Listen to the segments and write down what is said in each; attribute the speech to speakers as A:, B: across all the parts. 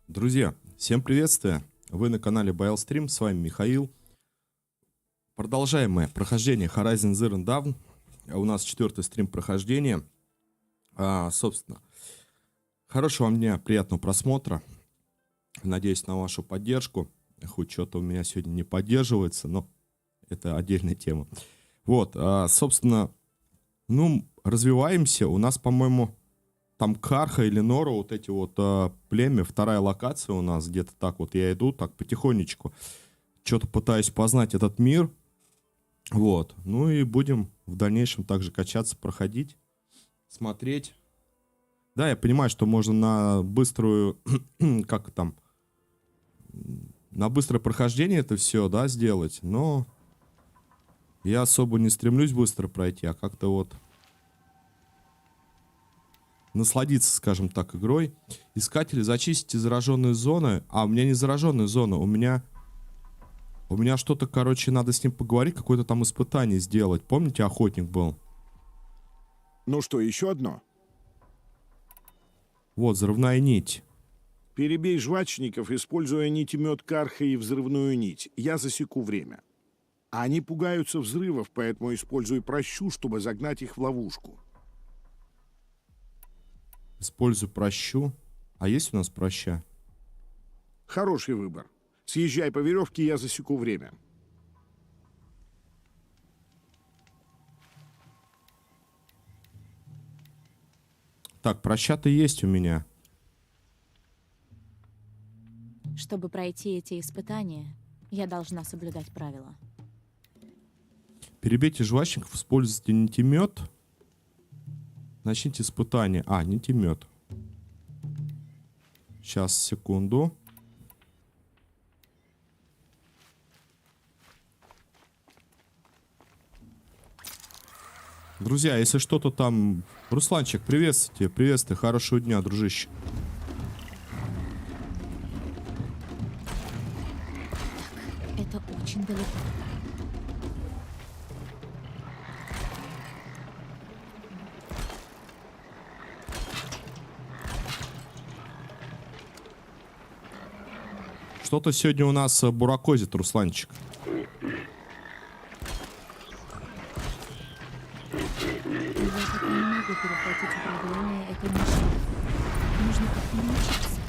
A: Друзья, всем приветствие! Вы на канале BioStream, с вами Михаил. Продолжаем мы прохождение Horizon Zero Dawn. У нас 4-й стрим прохождения. Собственно, хорошего вам дня, приятного просмотра. Надеюсь на вашу поддержку. Хоть что-то у меня сегодня не поддерживается, но это отдельная тема. Вот, собственно, развиваемся. У нас, по-моему, там Карха или Нора, вот эти вот племя, вторая локация у нас, где-то так вот я иду, так потихонечку. Что-то пытаюсь познать этот мир. Вот, ну и будем в дальнейшем также качаться, проходить, смотреть. Да, я понимаю, что можно на быструю, как там, на быстрое прохождение это все, да, сделать, но я особо не стремлюсь быстро пройти, а как-то вот насладиться, скажем так, игрой. Искатели, зачистите зараженные зоны. У меня не зараженная зона, у меня что-то, короче, надо с ним поговорить, какое-то там испытание сделать. Помните, охотник был?
B: Ну что, еще одно?
A: Вот, взрывная нить.
B: Перебей жвачников, используя нитемет Карха и взрывную нить. Я засеку время. Они пугаются взрывов, поэтому используй прощу, чтобы загнать их в ловушку.
A: Использую прощу. А есть у нас проща?
B: Хороший выбор. Съезжай по веревке, я засеку время.
A: Так, проща-то есть у меня.
C: Чтобы пройти эти испытания, я должна соблюдать правила.
A: Перебейте жвачников, используйте нитемет. Начните испытание. Нитемет. Сейчас, секунду. Друзья, если что-то там... Русланчик, приветствую тебя, приветствую, хорошего дня, дружище.
C: Это очень далеко.
A: Что-то сегодня у нас буракозит, Русланчик.
C: Я так не могу перехватить управление этой машиной. Нужно как-то научиться.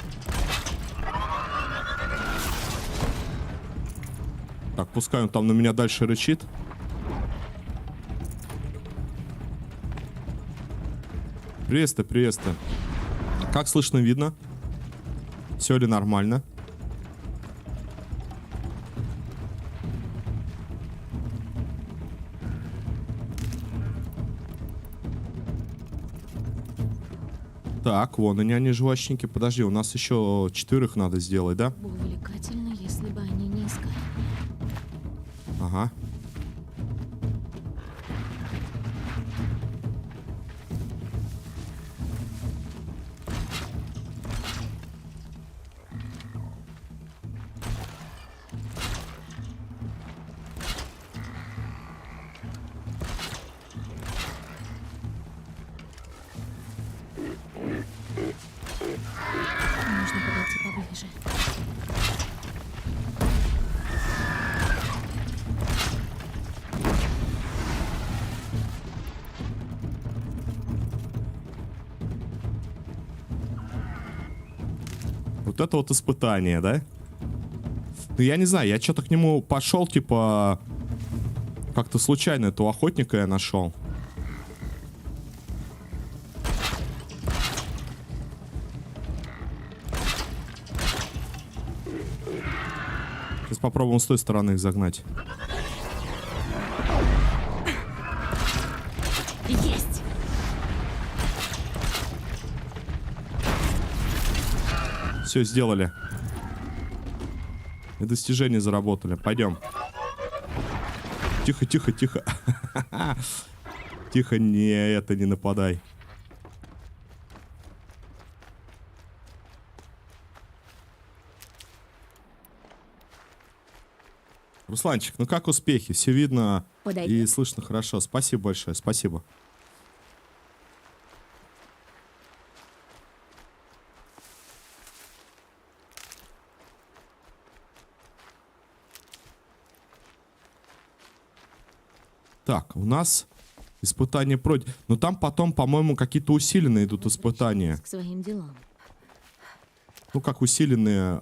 A: Так, пускай он там на меня дальше рычит. Приветствую, приветствую. Как слышно, видно? Все ли нормально? Так, вон они жвачники. Подожди, у нас еще 4 надо сделать, да?
C: Было увлекательно, если бы они не искали меня.
A: Ага.
C: Нужно подойти поближе.
A: Вот это вот испытание, да? Ну, я не знаю, я что-то к нему пошел, типа... Как-то случайно этого охотника я нашел. Сейчас попробуем с той стороны их загнать.
C: Есть!
A: Все, сделали. И достижения заработали. Пойдем. Тихо, тихо, тихо. Тихо, не нападай. Русланчик, ну как успехи? Все видно и слышно хорошо. Спасибо большое, спасибо. Так, у нас испытания пройдены. Но там потом, по-моему, какие-то усиленные идут испытания.
C: К своим делам.
A: Ну, как усиленные.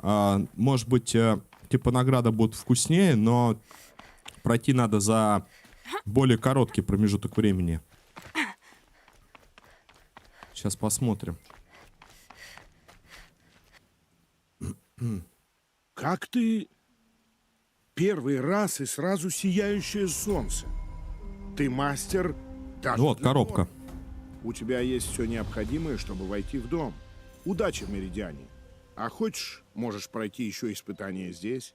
A: Может быть, типа награда будет вкуснее, но пройти надо за более короткий промежуток времени. Сейчас посмотрим.
B: Как ты первый раз и сразу сияющее солнце? Ты мастер даже
A: Вот,
B: для
A: коробка.
B: норм. У тебя есть все необходимое, чтобы войти в дом. Удачи в Меридиане. А хочешь, можешь пройти еще испытания здесь?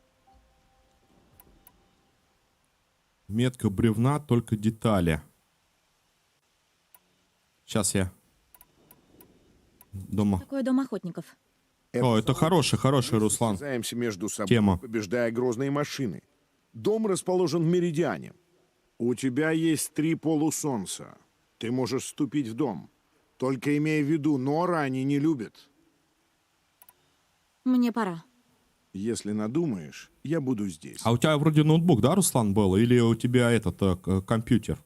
A: Метка бревна, только детали. Сейчас я дома.
C: Такой дом охотников.
A: О, это хороший,
B: Мы
A: Руслан.
B: состязаемся между собой,
A: Тема.
B: побеждая грозные машины. Дом расположен в Меридиане. У тебя есть 3 полусолнца. Ты можешь вступить в дом. Только имей в виду, нора они не любят.
C: Мне пора.
B: Если надумаешь, я буду здесь.
A: А у тебя вроде ноутбук, да, Руслан, был? Или у тебя этот компьютер?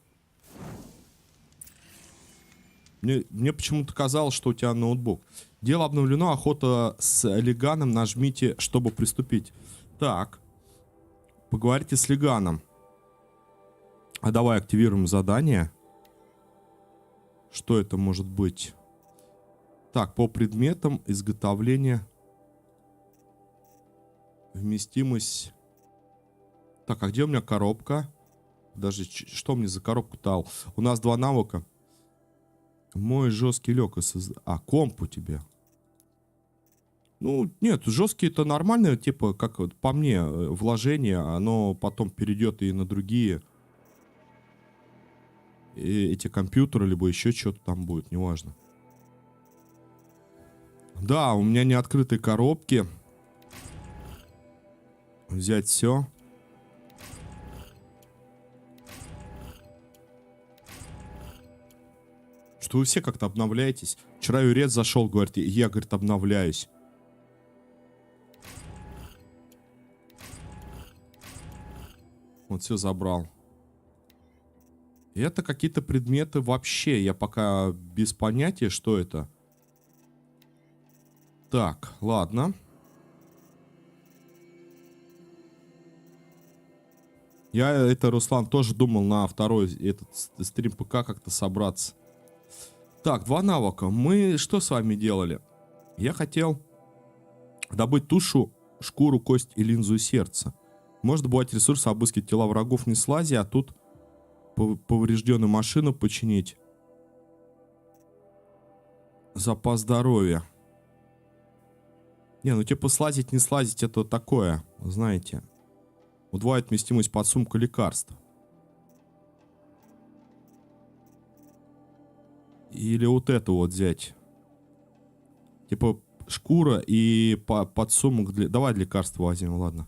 A: Мне почему-то казалось, что у тебя ноутбук. Дело обновлено, охота с Лиганом. Нажмите, чтобы приступить. Так. Поговорите с Лиганом. А давай активируем задание. Что это может быть? Так, по предметам изготовления. Вместимость. Так, а где у меня коробка? Даже что мне за коробку дал? У нас 2 навыка. Мой жесткий лег. А, комп у тебя. Ну, нет, жесткий это нормально, типа, как вот по мне, вложение, оно потом перейдет и на другие эти компьютеры, либо еще что-то там будет, неважно. Да, у меня не открытые коробки. Взять все. Что вы все как-то обновляетесь. Вчера Юрец зашел, говорит, я, говорит, обновляюсь. Вот все забрал. И это какие-то предметы вообще. Я пока без понятия, что это. Так, ладно. Я, это, Руслан, тоже думал на второй этот стрим ПК как-то собраться. Так, 2 навыка. Мы что с вами делали? Я хотел добыть тушу, шкуру, кость и линзу сердца. Может добывать ресурсы, обыскивать тела врагов, не слази, а тут поврежденную машину починить. Запас здоровья. Не, ну типа слазить, не слазить, это такое, знаете. Удваивает вместимость подсумка лекарств. Или вот это вот взять. Типа шкура и подсумок. Давай лекарства возьмем, ладно.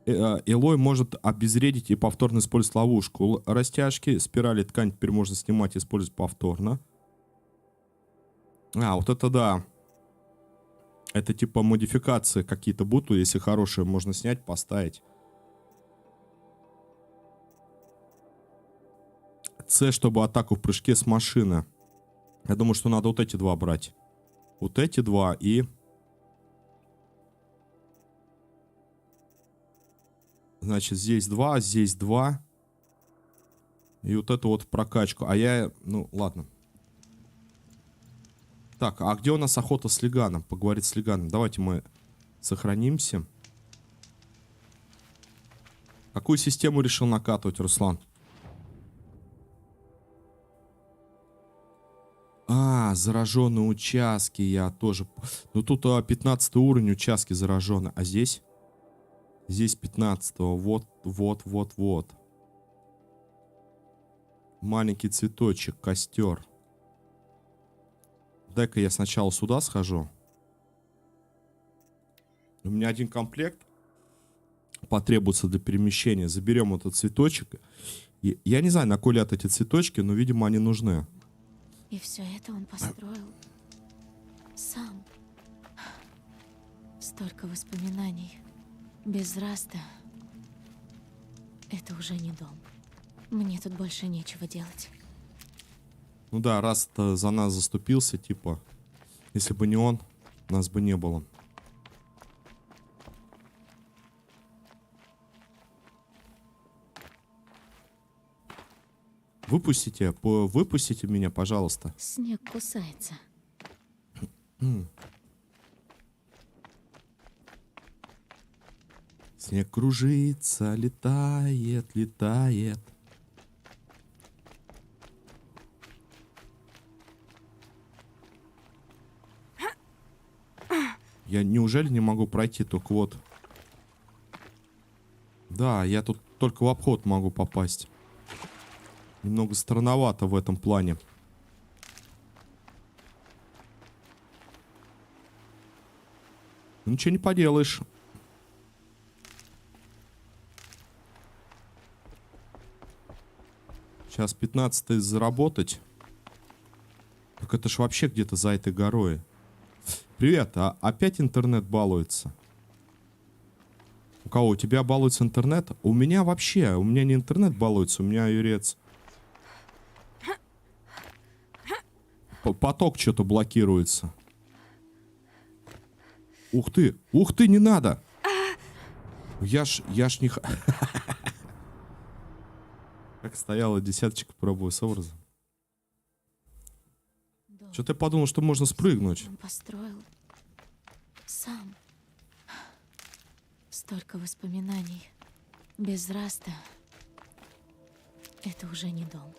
A: Элой может обезвредить и повторно использовать ловушку. Растяжки, спирали, ткань теперь можно снимать и использовать повторно. А, вот это да. Это типа модификации какие-то будут, если хорошие, можно снять, поставить. С, чтобы атаку в прыжке с машины. Я думаю, что надо вот эти 2 брать. Вот эти 2 и... Значит, здесь 2, здесь 2. И вот это вот в прокачку. А я... Ну, ладно. Так, а где у нас охота с Лиганом? Поговорить с Лиганом. Давайте мы сохранимся. Какую систему решил накатывать, Руслан? А, зараженные участки. Я тоже... Ну, тут 15 уровень, участки заражены. А здесь? Здесь 15-го. Вот. Маленький цветочек, костер. Дай-ка я сначала сюда схожу. У меня 1 комплект потребуется для перемещения. Заберем этот цветочек. Я не знаю, на кой лят эти цветочки, но, видимо, они нужны.
C: И все это он построил сам. Столько воспоминаний. Без Раста это уже не дом. Мне тут больше нечего делать.
A: Ну да, раз то за нас заступился, типа, если бы не он, нас бы не было. Выпустите меня, пожалуйста.
C: Снег кусается.
A: Снег кружится, летает, летает. Я неужели не могу пройти только вот? Да, я тут только в обход могу попасть. Немного странновато в этом плане. Ну, ничего не поделаешь. Сейчас 15-й заработать. Так это ж вообще где-то за этой горой. Привет, а опять интернет балуется? У кого? У тебя балуется интернет? У меня вообще, у меня не интернет балуется, у меня юрец. Поток что-то блокируется. Ух ты, не надо! Я ж не... Как стояла десяточка, пробую с образом.
C: Дом
A: Что-то я подумал, что можно спрыгнуть.
C: он построил сам. Столько воспоминаний. Без Раста. Это уже не дом.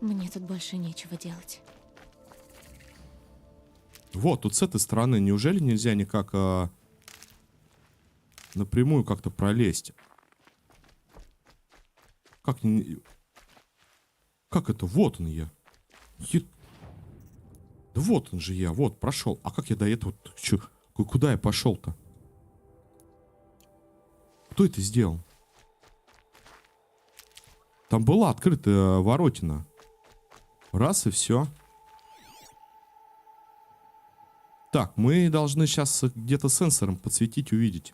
C: Мне тут больше нечего делать.
A: Вот, тут с этой стороны неужели нельзя никак напрямую как-то пролезть? Как не... Как это? Вот он я. Да вот он же я, вот, прошел. А как я до этого... Куда я пошел-то? Кто это сделал? Там была открытая воротина. Раз и все. Так, мы должны сейчас где-то сенсором подсветить, увидеть.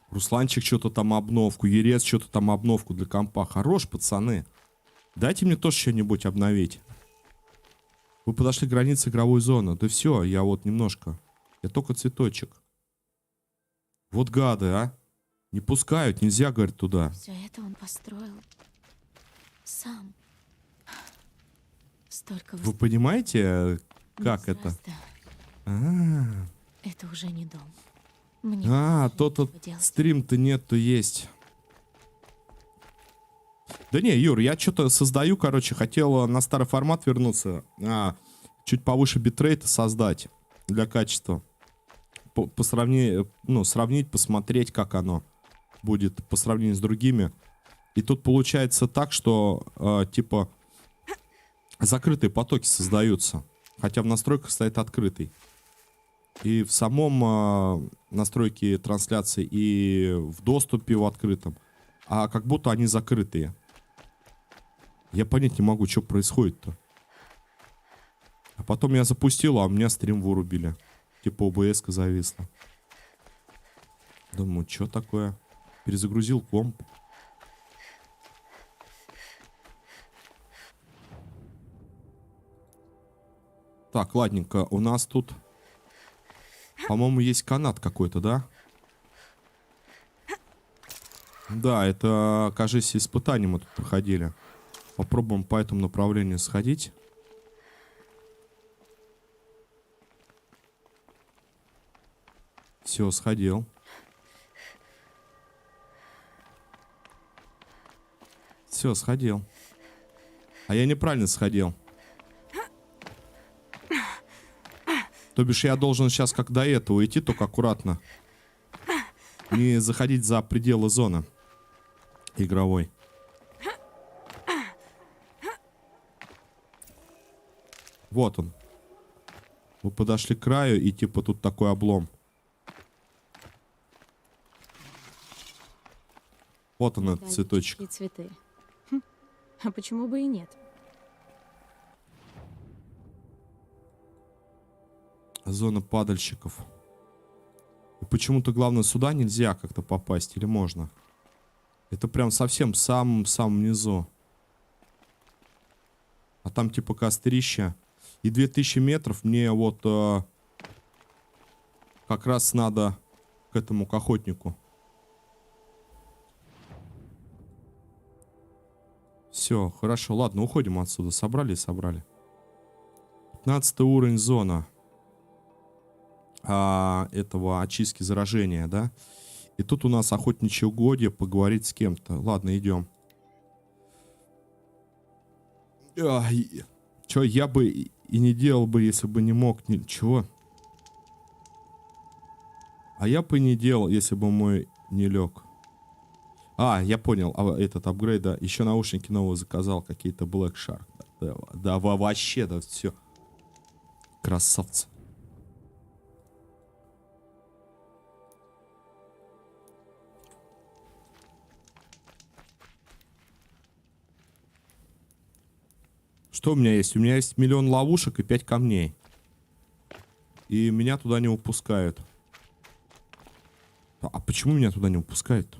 A: Русланчик что-то там обновку, Ерец что-то там обновку для компа. Хорош, пацаны. Дайте мне тоже что-нибудь обновить. Вы подошли к границе игровой зоны. Да все, я вот немножко. Я только цветочек. Вот гады, а. Не пускают, нельзя, говорит, туда.
C: Все это он построил сам. Столько
A: Вы понимаете, как
C: без
A: это?
C: Раста.
A: А,
C: Это уже не дом. Мне
A: тот
C: нечего делать.
A: стрим-то нет, то есть. Да не, Юр, я что-то создаю, короче, хотел на старый формат вернуться, чуть повыше битрейта создать для качества. Сравнить, посмотреть, как оно будет по сравнению с другими. И тут получается так, что, типа, закрытые потоки создаются. Хотя в настройках стоит открытый. И в самом настройке трансляции, и в доступе в открытом. А как будто они закрытые. Я понять не могу, что происходит-то. А потом я запустил, а у меня стрим вырубили. Типа ОБС-ка зависла. Думаю, что такое? Перезагрузил комп. Так, ладненько, у нас тут, по-моему, есть канат какой-то, да? Да, это, кажется, испытание мы тут проходили. Попробуем по этому направлению сходить. Все, сходил. Все, сходил. А я неправильно сходил. То бишь я должен сейчас, как до этого, идти, только аккуратно. Не заходить за пределы зоны игровой. Вот он. Мы подошли к краю, и типа тут такой облом. Вот он, этот цветочек.
C: И цветы. Хм. А почему бы и нет?
A: Зона падальщиков. И почему-то, главное, сюда нельзя как-то попасть. Или можно? Это прям совсем в самом низу. А там типа кострища. И 2000 метров мне вот как раз надо к этому, к охотнику. Все, хорошо, ладно, уходим отсюда. Собрали и собрали. 15 уровень зона. Этого очистки заражения, да? И тут у нас охотничье угодье, поговорить с кем-то. Ладно, идем. Чё, я бы и не делал бы, если бы не мог ничего. А я бы не делал, если бы мой не лег. Я понял, этот апгрейд, да. Еще наушники новые заказал, какие-то Black Shark. Да, вообще, да, все. Красавцы. Что у меня есть? У меня есть 1 000 000 ловушек и 5 камней. И меня туда не упускают. А почему меня туда не упускают?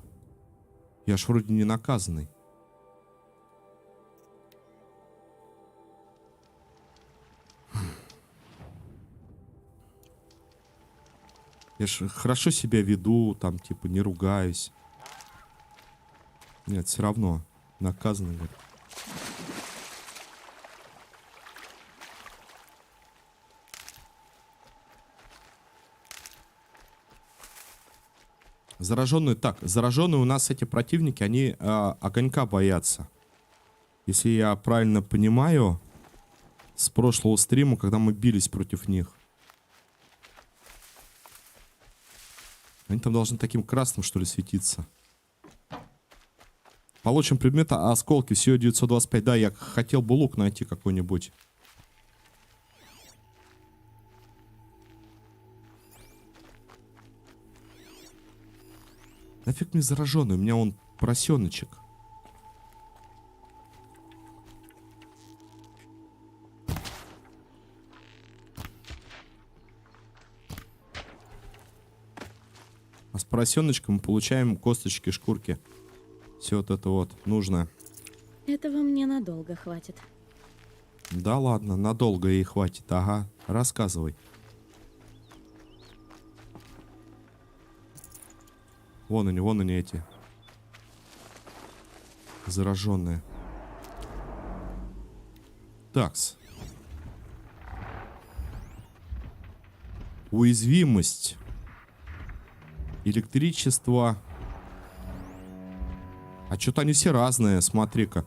A: Я ж вроде не наказанный. Я ж хорошо себя веду, там типа не ругаюсь. Нет, все равно наказанный, говорит. Зараженные. Так, зараженные у нас эти противники, они огонька боятся. Если я правильно понимаю, с прошлого стрима, когда мы бились против них. Они там должны таким красным, что ли, светиться. Получим предмета осколки, всего 925. Да, я хотел бы лук найти какой-нибудь. Нафиг мне зараженный? У меня он поросеночек. А с поросеночком мы получаем косточки, шкурки. Все вот это вот нужно.
C: Этого мне надолго хватит.
A: Да ладно, надолго ей хватит. Ага, рассказывай. Вон они эти. Зараженные. Такс. Уязвимость. Электричество. А что-то они все разные, смотри-ка.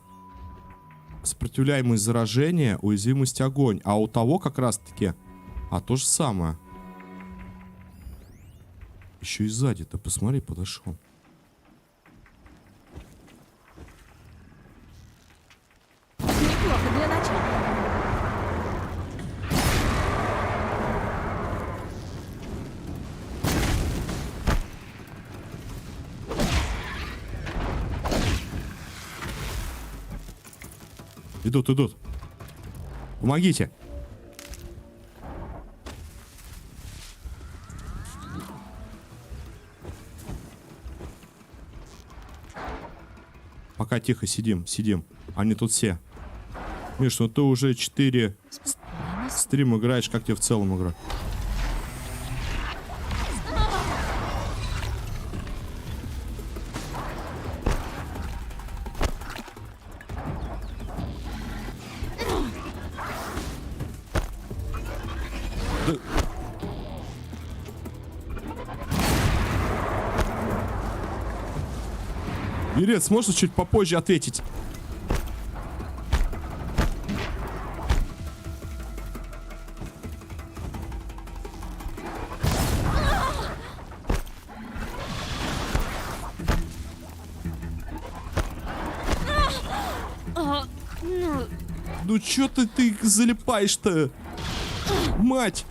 A: Сопротивляемость заражения, уязвимость огонь. А у того как раз-таки... то же самое. Еще и сзади-то, посмотри, подошел.
C: Неплохо для начала.
A: Идут. Помогите. Пока тихо сидим. Они тут все. Миш, ну ты уже 4 стрим играешь, как тебе в целом игра? Ирец, можно чуть попозже ответить? Ну чё ты залипаешь-то? Мать!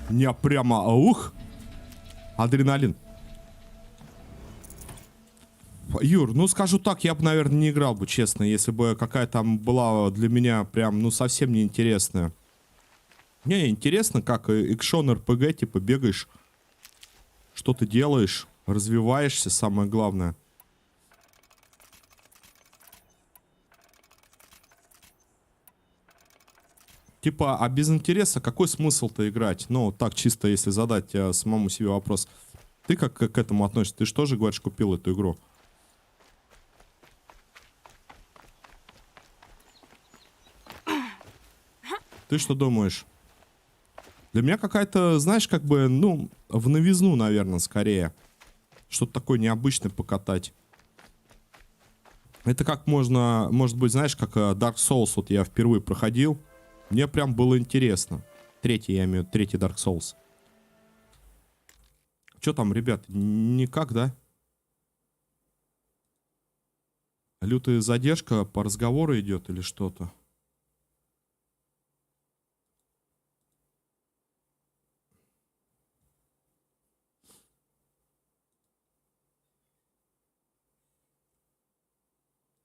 A: Мне прямо, ух, адреналин. Юр, ну скажу так, я бы, наверное, не играл бы, честно, если бы какая-то там была для меня прям, ну, совсем неинтересная. Не, интересно, как экшон РПГ, типа, бегаешь, что ты делаешь, развиваешься, самое главное. Типа, а без интереса какой смысл-то играть? Ну, так чисто, если задать самому себе вопрос. Ты как к этому относишься? Ты же тоже, говоришь, купил эту игру? Ты что думаешь? Для меня какая-то, знаешь, как бы, ну, в новизну, наверное, скорее. Что-то такое необычное покатать. Это как можно, может быть, знаешь, как Dark Souls, вот я впервые проходил. Мне прям было интересно. Третий, я имею в виду, третий Dark Souls. Что там, ребят, никак, да? Лютая задержка по разговору идет или что-то?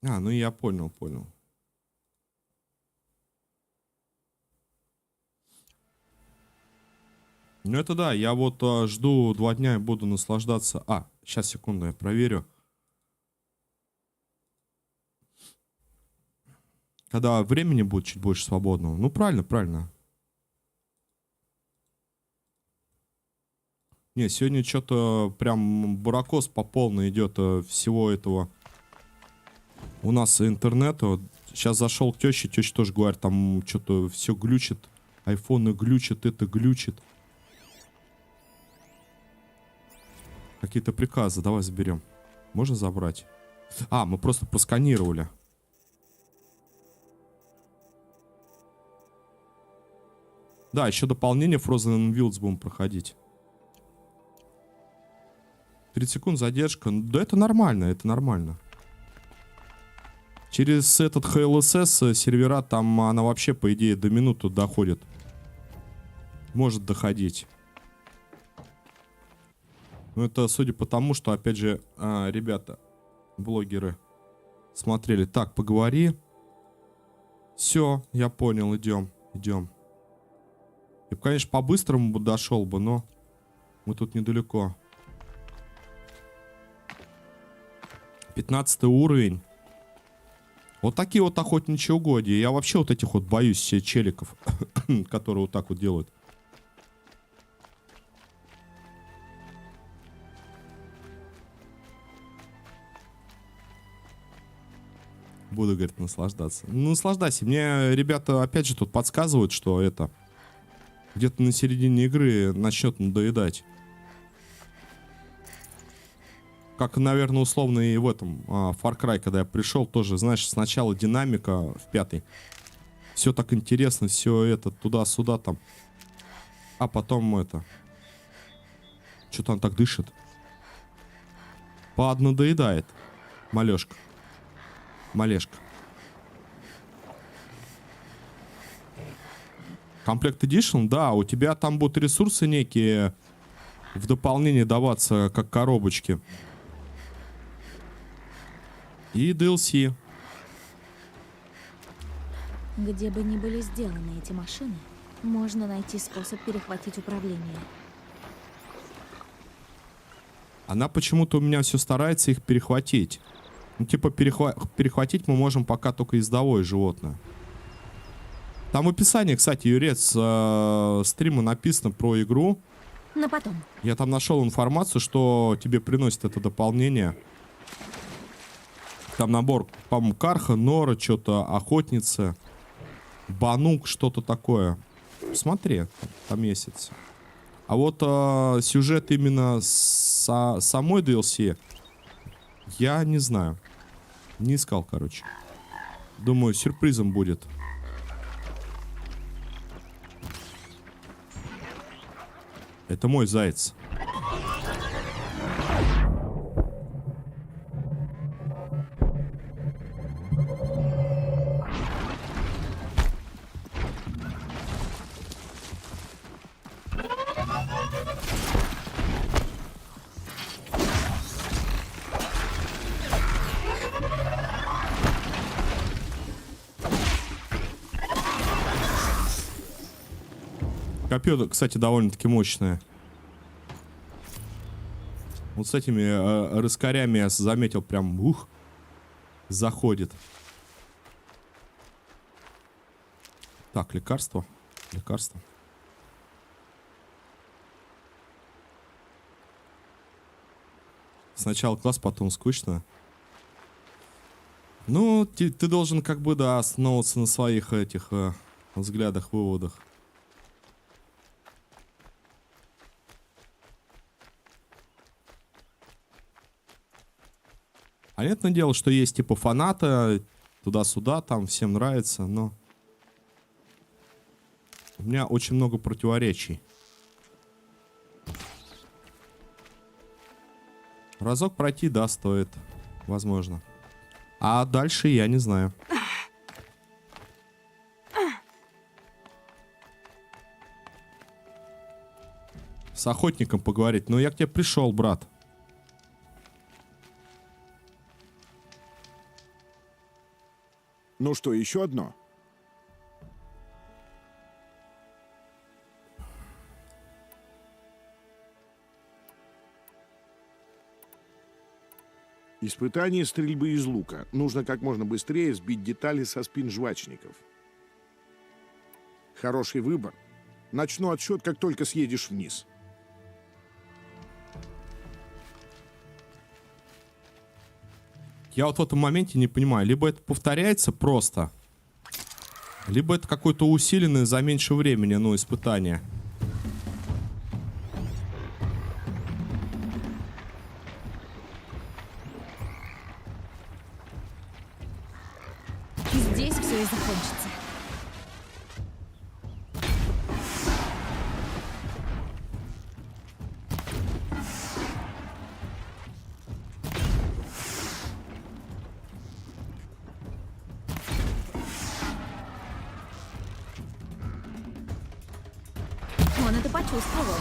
A: А, ну я понял, понял. Ну это да, я вот жду 2 дня и буду наслаждаться. А, сейчас, секунду, я проверю. Когда времени будет чуть больше свободного. Ну правильно, правильно. Не, сегодня что-то прям буракос по полной идет всего этого. У нас интернета. Сейчас зашел к теще, теща тоже говорит, там что-то все глючит. Айфоны глючат, это глючит. Какие-то приказы, давай заберем. Можно забрать? А, мы просто просканировали. Да, еще дополнение Frozen Wilds будем проходить. 30 секунд задержка. Да это нормально, это нормально. Через этот HLSS сервера там она вообще, по идее, до минуты доходит. Может доходить. Но это судя по тому, что, опять же, ребята, блогеры смотрели. Так, поговори. Все, я понял, идем, идем. Я бы, конечно, по-быстрому бы дошел бы, но мы тут недалеко. 15 уровень. Вот такие вот охотничьи угодья. Я вообще вот этих вот боюсь челиков, которые вот так вот делают. Буду, говорит, наслаждаться. Ну, наслаждайся. Мне ребята опять же тут подсказывают, что это где-то на середине игры начнет надоедать. Как, наверное, условно и в этом Far Cry, когда я пришел, тоже, знаешь, сначала динамика в 5-й. Все так интересно, все это туда-сюда там. А потом это... Что-то он так дышит. Поднадоедает. Малешка. Малешка. Комплект Edition, да, у тебя там будут ресурсы некие в дополнение даваться, как коробочки. И DLC.
C: Где бы ни были сделаны эти машины, можно найти способ перехватить управление.
A: Она почему-то у меня все старается их перехватить. Ну, типа, перехватить мы можем пока только ездовое животное. Там в описании, кстати, Юрец, стрима написано про игру.
C: Но потом.
A: Я там нашел информацию, что тебе приносит это дополнение. Там набор, по-моему, Карха, Нора, что-то, Охотница, Банук, что-то такое. Смотри, там есть это. А вот сюжет именно самой DLC я не знаю. Не искал, короче. Думаю, сюрпризом будет. Это мой заяц. Копье, кстати, довольно-таки мощное. Вот с этими рыскарями я заметил, прям заходит. Так, лекарство. Лекарство. Сначала класс, потом скучно. Ну, ты должен как бы, да, основываться на своих этих взглядах, выводах. Понятное дело, что есть типа фанаты, туда-сюда, там всем нравится, но у меня очень много противоречий. Разок пройти, да, стоит, возможно. А дальше я не знаю. С охотником поговорить. Ну, я к тебе пришел, брат.
B: Ну что, еще одно? Испытание стрельбы из лука. Нужно как можно быстрее сбить детали со спин жвачников. Хороший выбор. Начну отсчет, как только съедешь вниз.
A: Я вот в этом моменте не понимаю. Либо это повторяется просто, либо это какое-то усиленное за меньше времени, ну, испытание.
C: И здесь все и закончится. Он это почувствовал.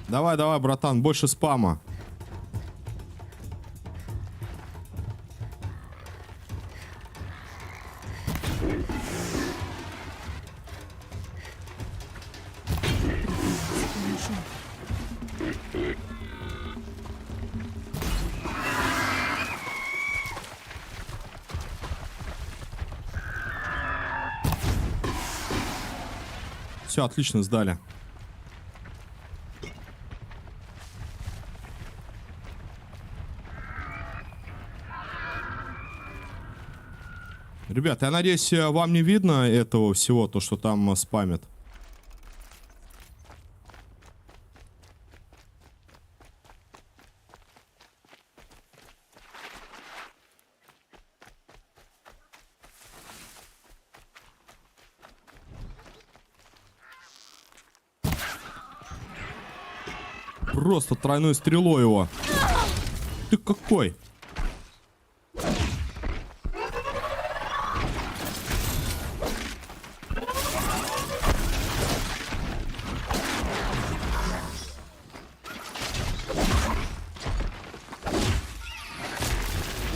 A: Давай, давай, братан, больше спама. Все, отлично, сдали. Ребят, я надеюсь, вам не видно этого всего, то, что там спамят. Просто тройной стрелой его. Ты какой?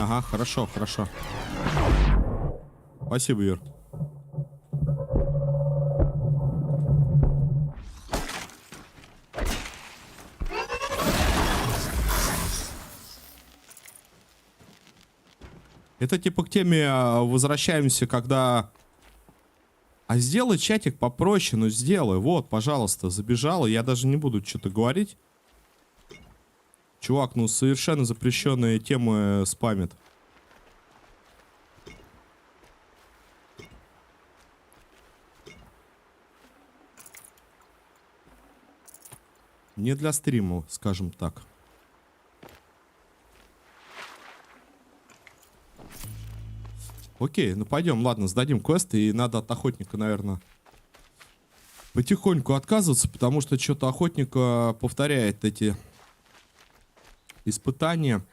A: Ага, хорошо, хорошо. Спасибо, Юр. Это типа к теме возвращаемся, когда... А сделай чатик попроще, ну сделай. Вот, пожалуйста, забежал. Я даже не буду что-то говорить. Чувак, ну совершенно запрещенные темы спамит. Не для стрима, скажем так. Окей, ну пойдем, ладно, сдадим квест. И надо от охотника, наверное, потихоньку отказываться, потому что что-то охотник повторяет эти испытания.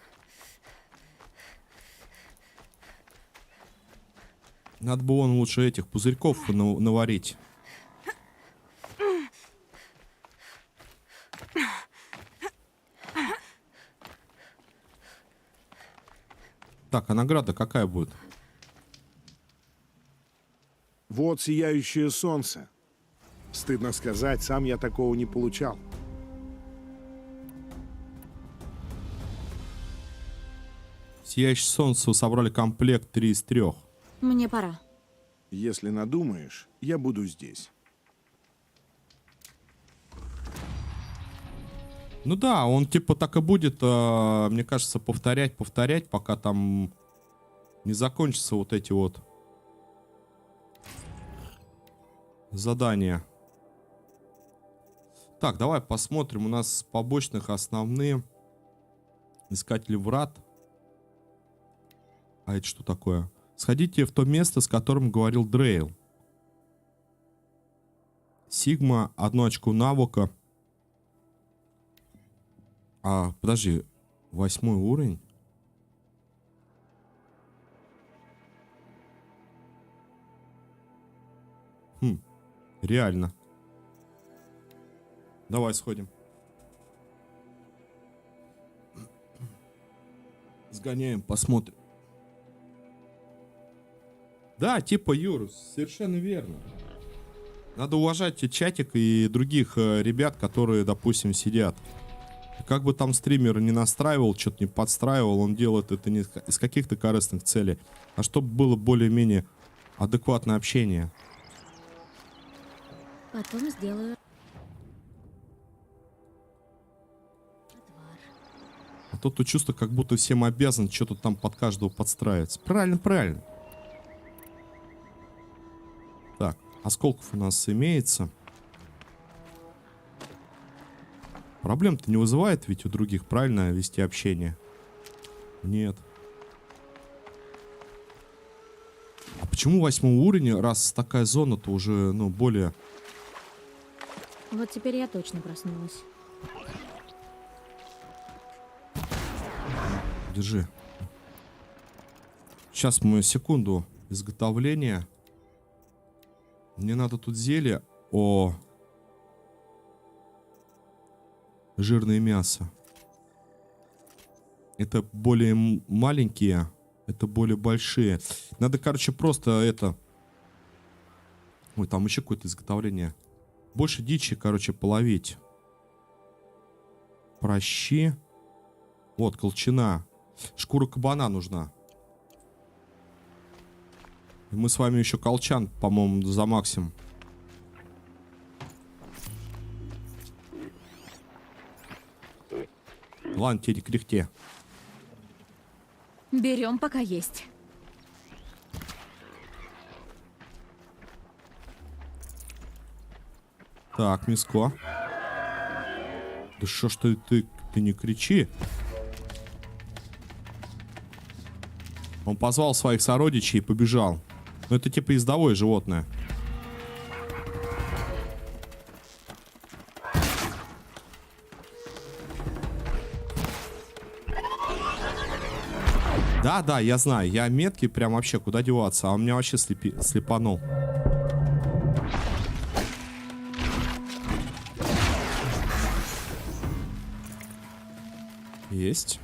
A: Надо бы вон лучше этих пузырьков наварить. Так, а награда какая будет?
B: Вот сияющее солнце. Стыдно сказать, сам я такого не получал.
A: Сияющее солнце, собрали комплект 3 из 3.
C: Мне пора.
B: Если надумаешь, я буду здесь.
A: Ну да, он типа так и будет, мне кажется, повторять, пока там не закончатся вот эти вот задания. Так, давай посмотрим. У нас побочных основные. Искатели врат. А это что такое? Сходите в то место, с которым говорил Дрейл. Сигма, 1 очко навыка. Подожди, 8 уровень? Реально. Давай сходим. Сгоняем, посмотрим. Да, типа, Юр, совершенно верно. Надо уважать чатик и других ребят, которые, допустим, сидят. Как бы там стример не настраивал, что-то не подстраивал, он делает это не из каких-то корыстных целей, а чтобы было более-менее адекватное общение.
C: Потом сделаю.
A: А то чувство, как будто всем обязан что-то там под каждого подстраиваться. Правильно, правильно. Так, осколков у нас имеется. Проблем-то не вызывает ведь у других, правильно, вести общение? Нет. А почему 8 уровень, раз такая зона-то уже, ну, более...
C: Вот теперь я точно проснулась.
A: Держи. Сейчас мы секунду изготовления. Мне надо тут зелье. О, жирное мясо. Это более маленькие, это более большие. Надо, короче, просто это... Ой, там еще какое-то изготовление. Больше дичи, короче, половить. Прощи. Вот, колчана. Шкура кабана нужна. И мы с вами еще колчан, по-моему, замаксим. Ладно, тебе не кряхте.
C: Берем, пока есть.
A: Так, миско. Да что ж ты не кричи. Он позвал своих сородичей и побежал. Ну это типа ездовое животное. Да, я знаю. Я меткий прям вообще куда деваться. А он меня вообще слепанул. Есть.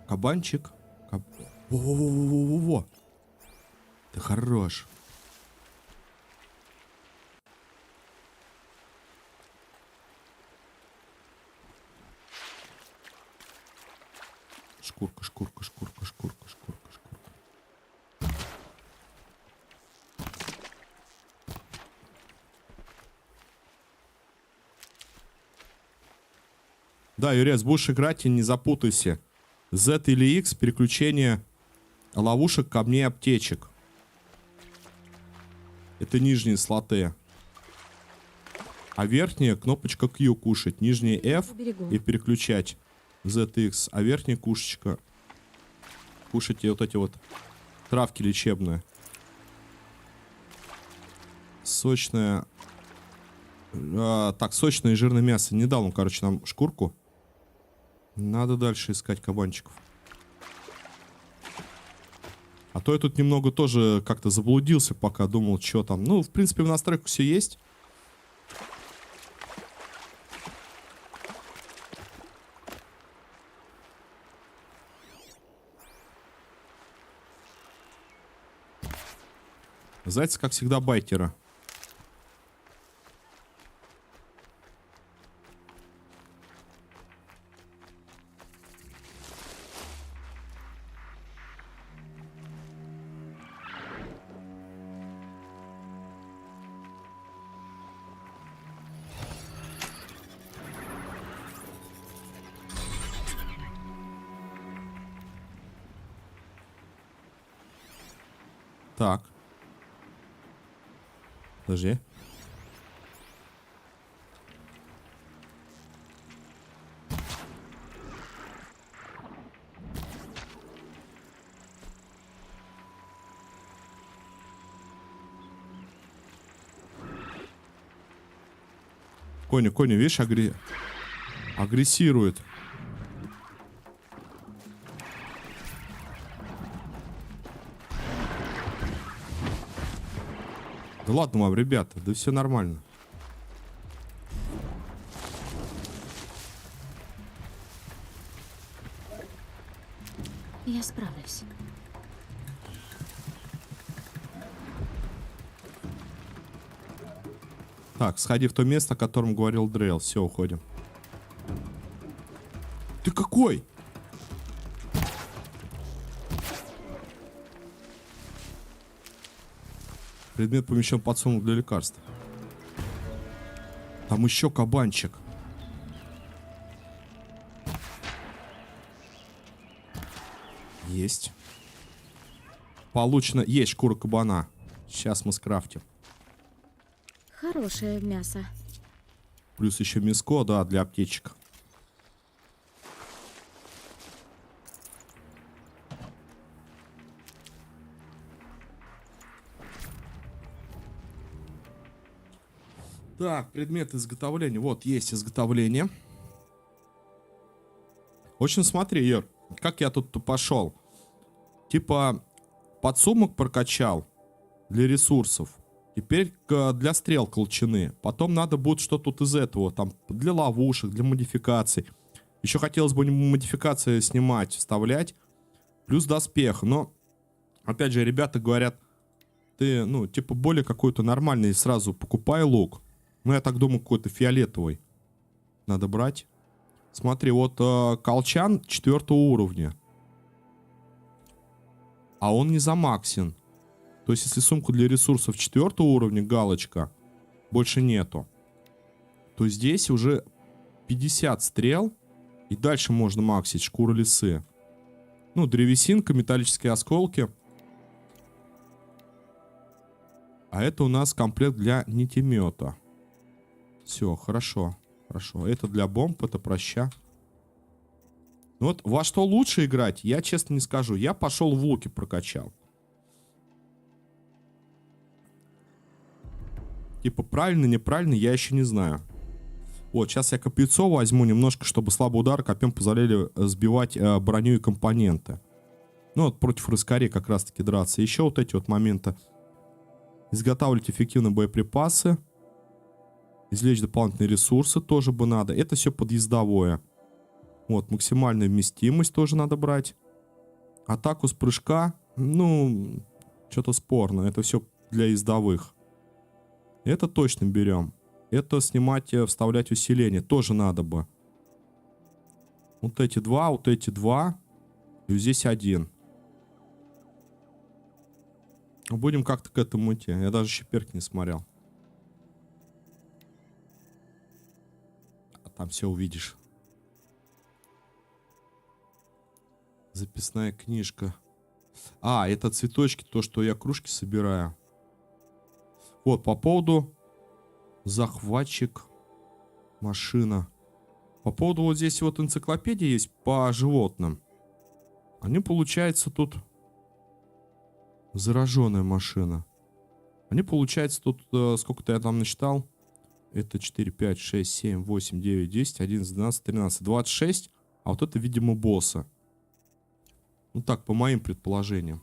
A: Кабанчик. Во-во-во-во-во-во. Ты хорош. Шкурка, шкурка, шкурка, шкурка, шкурка, шкурка. Да, Юрец, будешь играть и не запутайся. Z или X, переключение ловушек, камней, аптечек. Это нижние слоты. А верхняя кнопочка Q кушать. Нижняя F и переключать. ZX. А верхняя кушечка. Кушайте вот эти вот травки лечебные. Сочное. Так, сочное и жирное мясо. Не дал он, короче, нам шкурку. Надо дальше искать кабанчиков. А то я тут немного тоже как-то заблудился, пока думал, что там. Ну, в принципе, в настройках все есть. Зайцы, как всегда, байтеры. Так. Подожди. Коня, видишь, агрессирует. Да ладно вам, ребята, да все нормально.
C: Я справлюсь.
A: Так, сходи в то место, о котором говорил Дрейл. Все, уходим. Ты какой? Предмет помещен под сумку для лекарств. Там еще кабанчик. Есть. Получено. Есть шкура кабана. Сейчас мы скрафтим.
C: Хорошее мясо.
A: Плюс еще мяско, да, для аптечек. Так, предмет изготовления. Вот, есть изготовление. В общем, смотри, Юр, как я тут пошел. Типа, подсумок прокачал для ресурсов. Теперь для стрел колчаны. Потом надо будет что-то тут из этого. Там для ловушек, для модификаций. Еще хотелось бы модификации снимать, вставлять. Плюс доспех. Но, опять же, ребята говорят, ты, ну, типа, более какой-то нормальный сразу покупай лук. Ну, я так думаю, какой-то фиолетовый надо брать. Смотри, вот колчан 4 уровня. А он не замаксен. То есть, если сумку для ресурсов 4 уровня, галочка, больше нету, то здесь уже 50 стрел. И дальше можно максить шкуру лисы. Ну, древесинка, металлические осколки. А это у нас комплект для нитемета. Все, хорошо. Хорошо. Это для бомб, это проща. Ну вот, во что лучше играть, я честно не скажу. Я пошел в луки прокачал. Типа правильно, неправильно, я еще не знаю. Вот, сейчас я копьецо возьму немножко, чтобы слабый удар копьем позволяли сбивать броню и компоненты. Ну вот, против рыскарей как раз таки драться. Еще вот эти вот моменты. Изготавливать эффективные боеприпасы. Извлечь дополнительные ресурсы тоже бы надо. Это все подъездовое. Вот, максимальная вместимость тоже надо брать. Атаку с прыжка, ну, что-то спорно. Это все для ездовых. Это точно берем. Это снимать, вставлять усиление тоже надо бы. Вот эти два. И здесь один. Будем как-то к этому идти. Я даже еще перк не смотрел. А там все увидишь. Записная книжка. А, это цветочки, то, что я кружки собираю. Вот, по поводу захватчик, машина. По поводу вот здесь вот энциклопедии есть по животным. Они, получается, тут зараженная машина. Они, получается, тут, сколько-то я там насчитал. Это 4, 5, 6, 7, 8, 9, 10, 11, 12, 13, 26. А вот это, видимо, босса. Ну так, по моим предположениям.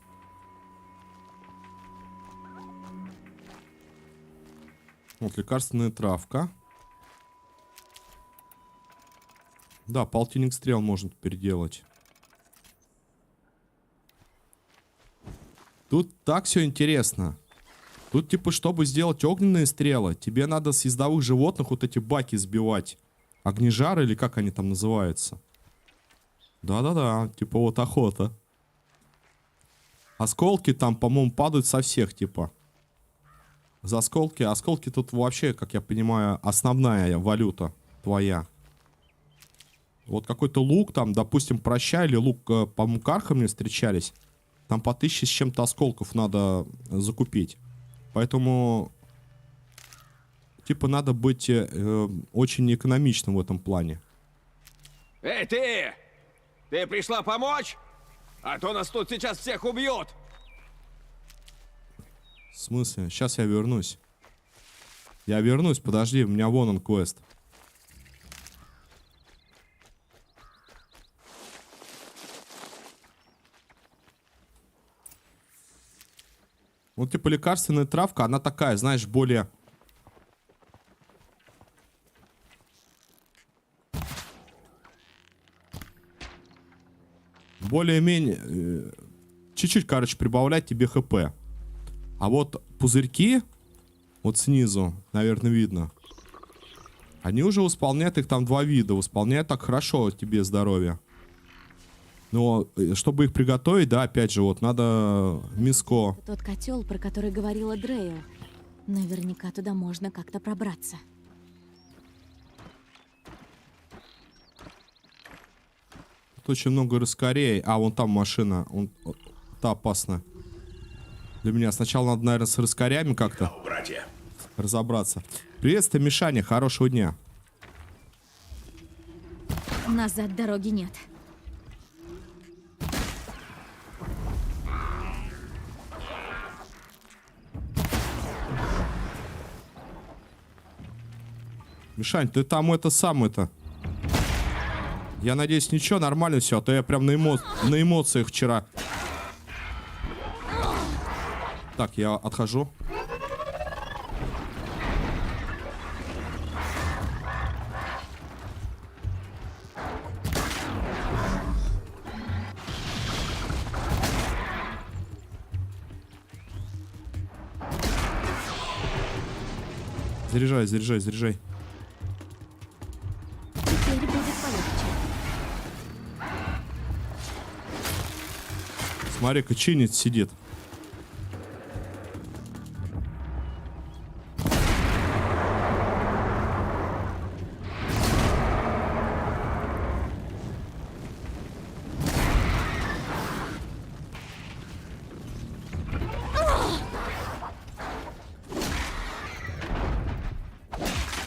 A: Вот лекарственная травка. Да, полтинник стрел можно теперь делать. Тут так все интересно. Тут типа, чтобы сделать огненные стрелы, тебе надо с ездовых животных вот эти баки сбивать. Огнежары или как они там называются. Да-да-да, типа вот охота. Осколки там, по-моему, падают со всех, типа. За осколки. Осколки тут вообще, как я понимаю, основная валюта твоя. Вот какой-то лук там, допустим, проща или лук, по-моему, кархами встречались. Там по 1000 с чем-то осколков надо закупить. Поэтому, типа, надо быть очень экономичным в этом плане.
D: Эй, ты! Ты пришла помочь? А то нас тут сейчас всех убьют!
A: В смысле? Сейчас я вернусь. Я вернусь, подожди, у меня вон он квест. Вот типа лекарственная травка, она такая, знаешь, более... Более-менее... чуть-чуть, короче, прибавлять тебе хп. А вот пузырьки, вот снизу, наверное, видно. Они уже восполняют, их там 2 вида. Восполняют так хорошо тебе здоровье. Но чтобы их приготовить, да, опять же, вот надо миско.
C: Тот котел, про который говорила Дрейл. Наверняка туда можно как-то пробраться.
A: Тут очень много раскорей. А, вон там машина. Та опасна. Для меня сначала надо, наверное, с раскорями как-то разобраться. Приветствую, Мишаня. Хорошего дня.
C: Назад дороги нет.
A: Мишань, ты там это самое-то. Я надеюсь, ничего, нормально все. А то я прям на эмоциях вчера. Так, я отхожу. Заряжай, заряжай, заряжай.
C: Теперь будет полегче.
A: Смотри-ка, чинит сидит.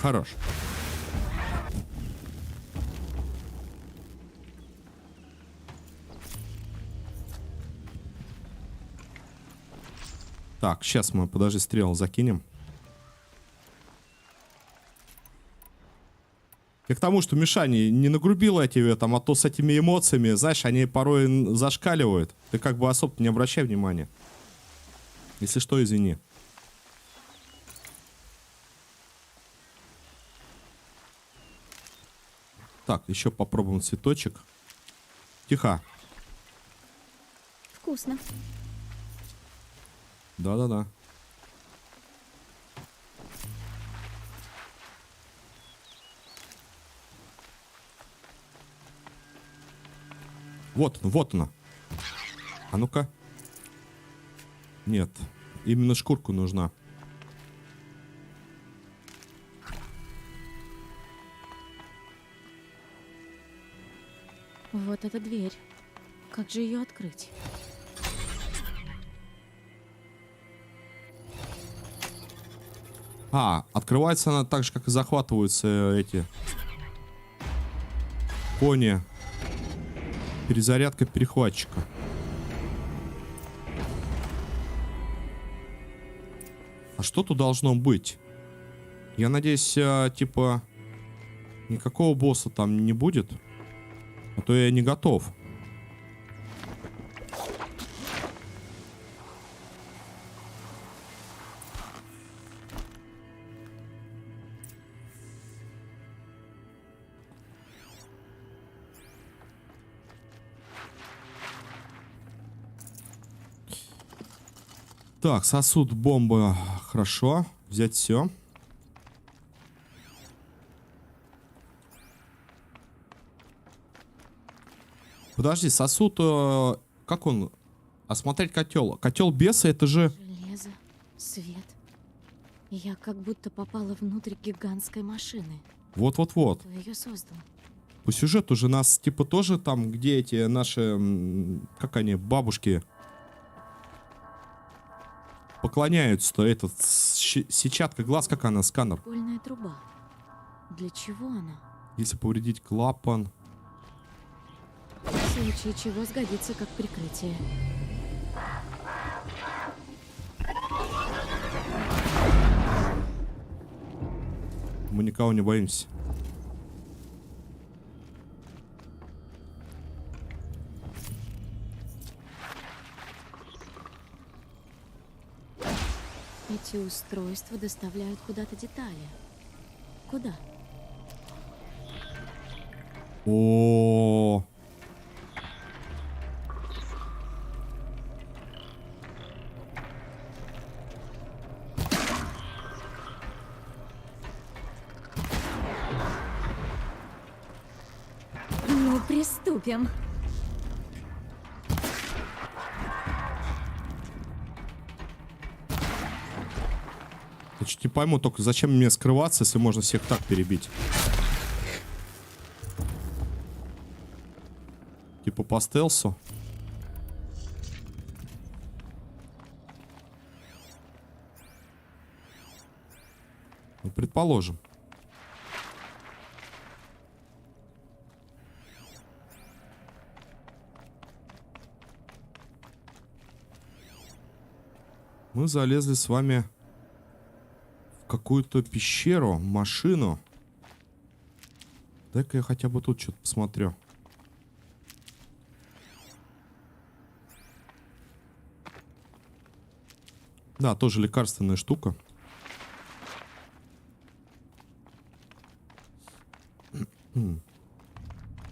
A: Хорош. Так, сейчас мы, подожди, стрел закинем. Я к тому, что Мишаня, не нагрубила я тебе там, а то с этими эмоциями, знаешь, они порой зашкаливают. Ты как бы особо не обращай внимания. Если что, извини. Так, еще попробуем цветочек. Тихо.
C: Вкусно.
A: Да-да-да. Вот он, вот она. А ну-ка. Нет, именно шкурку нужна.
C: Вот эта дверь. Как же ее открыть?
A: А, открывается она так же, как и захватываются эти кони. Перезарядка перехватчика. А что тут должно быть? Я надеюсь, типа, никакого босса там не будет. А то я не готов. Так, сосуд, бомба. Хорошо. Взять все. Подожди, сосуд... как он? Осмотреть котел. Котел беса, это же...
C: Железо, свет. Я как будто попала внутрь гигантской машины.
A: Вот-вот-вот.
C: Кто ее создал?
A: По сюжету же нас, типа, тоже там, где эти наши... как они, бабушки... поклоняются-то. Этот... сетчатка глаз, как она, сканер.
C: Школьная труба. Для чего она?
A: Если повредить клапан...
C: В случае чего сгодится как прикрытие.
A: Мы никого не боимся.
C: Эти устройства доставляют куда-то детали. Куда?
A: О,
C: Ну, приступим.
A: я чуть не пойму, только зачем мне скрываться, если можно всех так перебить? Типа по стелсу. Ну, предположим. Мы залезли с вами в какую-то пещеру, машину. Дай-ка я хотя бы тут что-то посмотрю. Да, тоже лекарственная штука.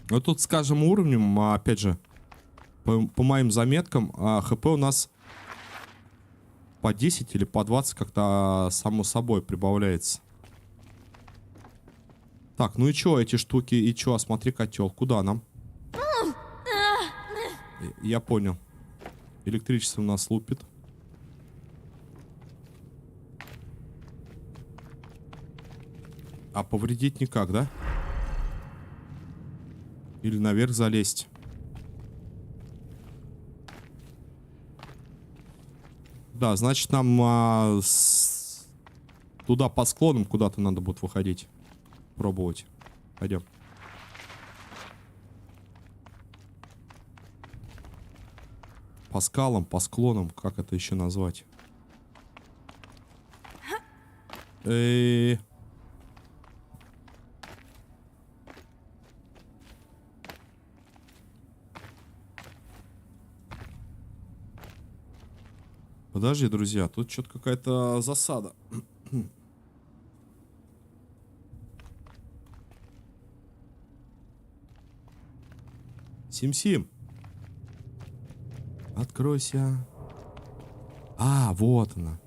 A: Вот тут с каждым уровнем, опять же, по моим заметкам, ХП у нас по 10 или по 20 как-то само собой прибавляется. Так, ну и чё эти штуки? И чё, осмотри котел. Куда нам? Я понял. Электричество у нас лупит. А повредить никак, да? Или наверх залезть? Да, значит нам туда по склонам куда-то надо будет выходить. Пробовать. Пойдем. По скалам, по склонам, как это еще назвать? Подожди, друзья, тут что-то какая-то засада. Сим-Сим. Откройся. А, вот она.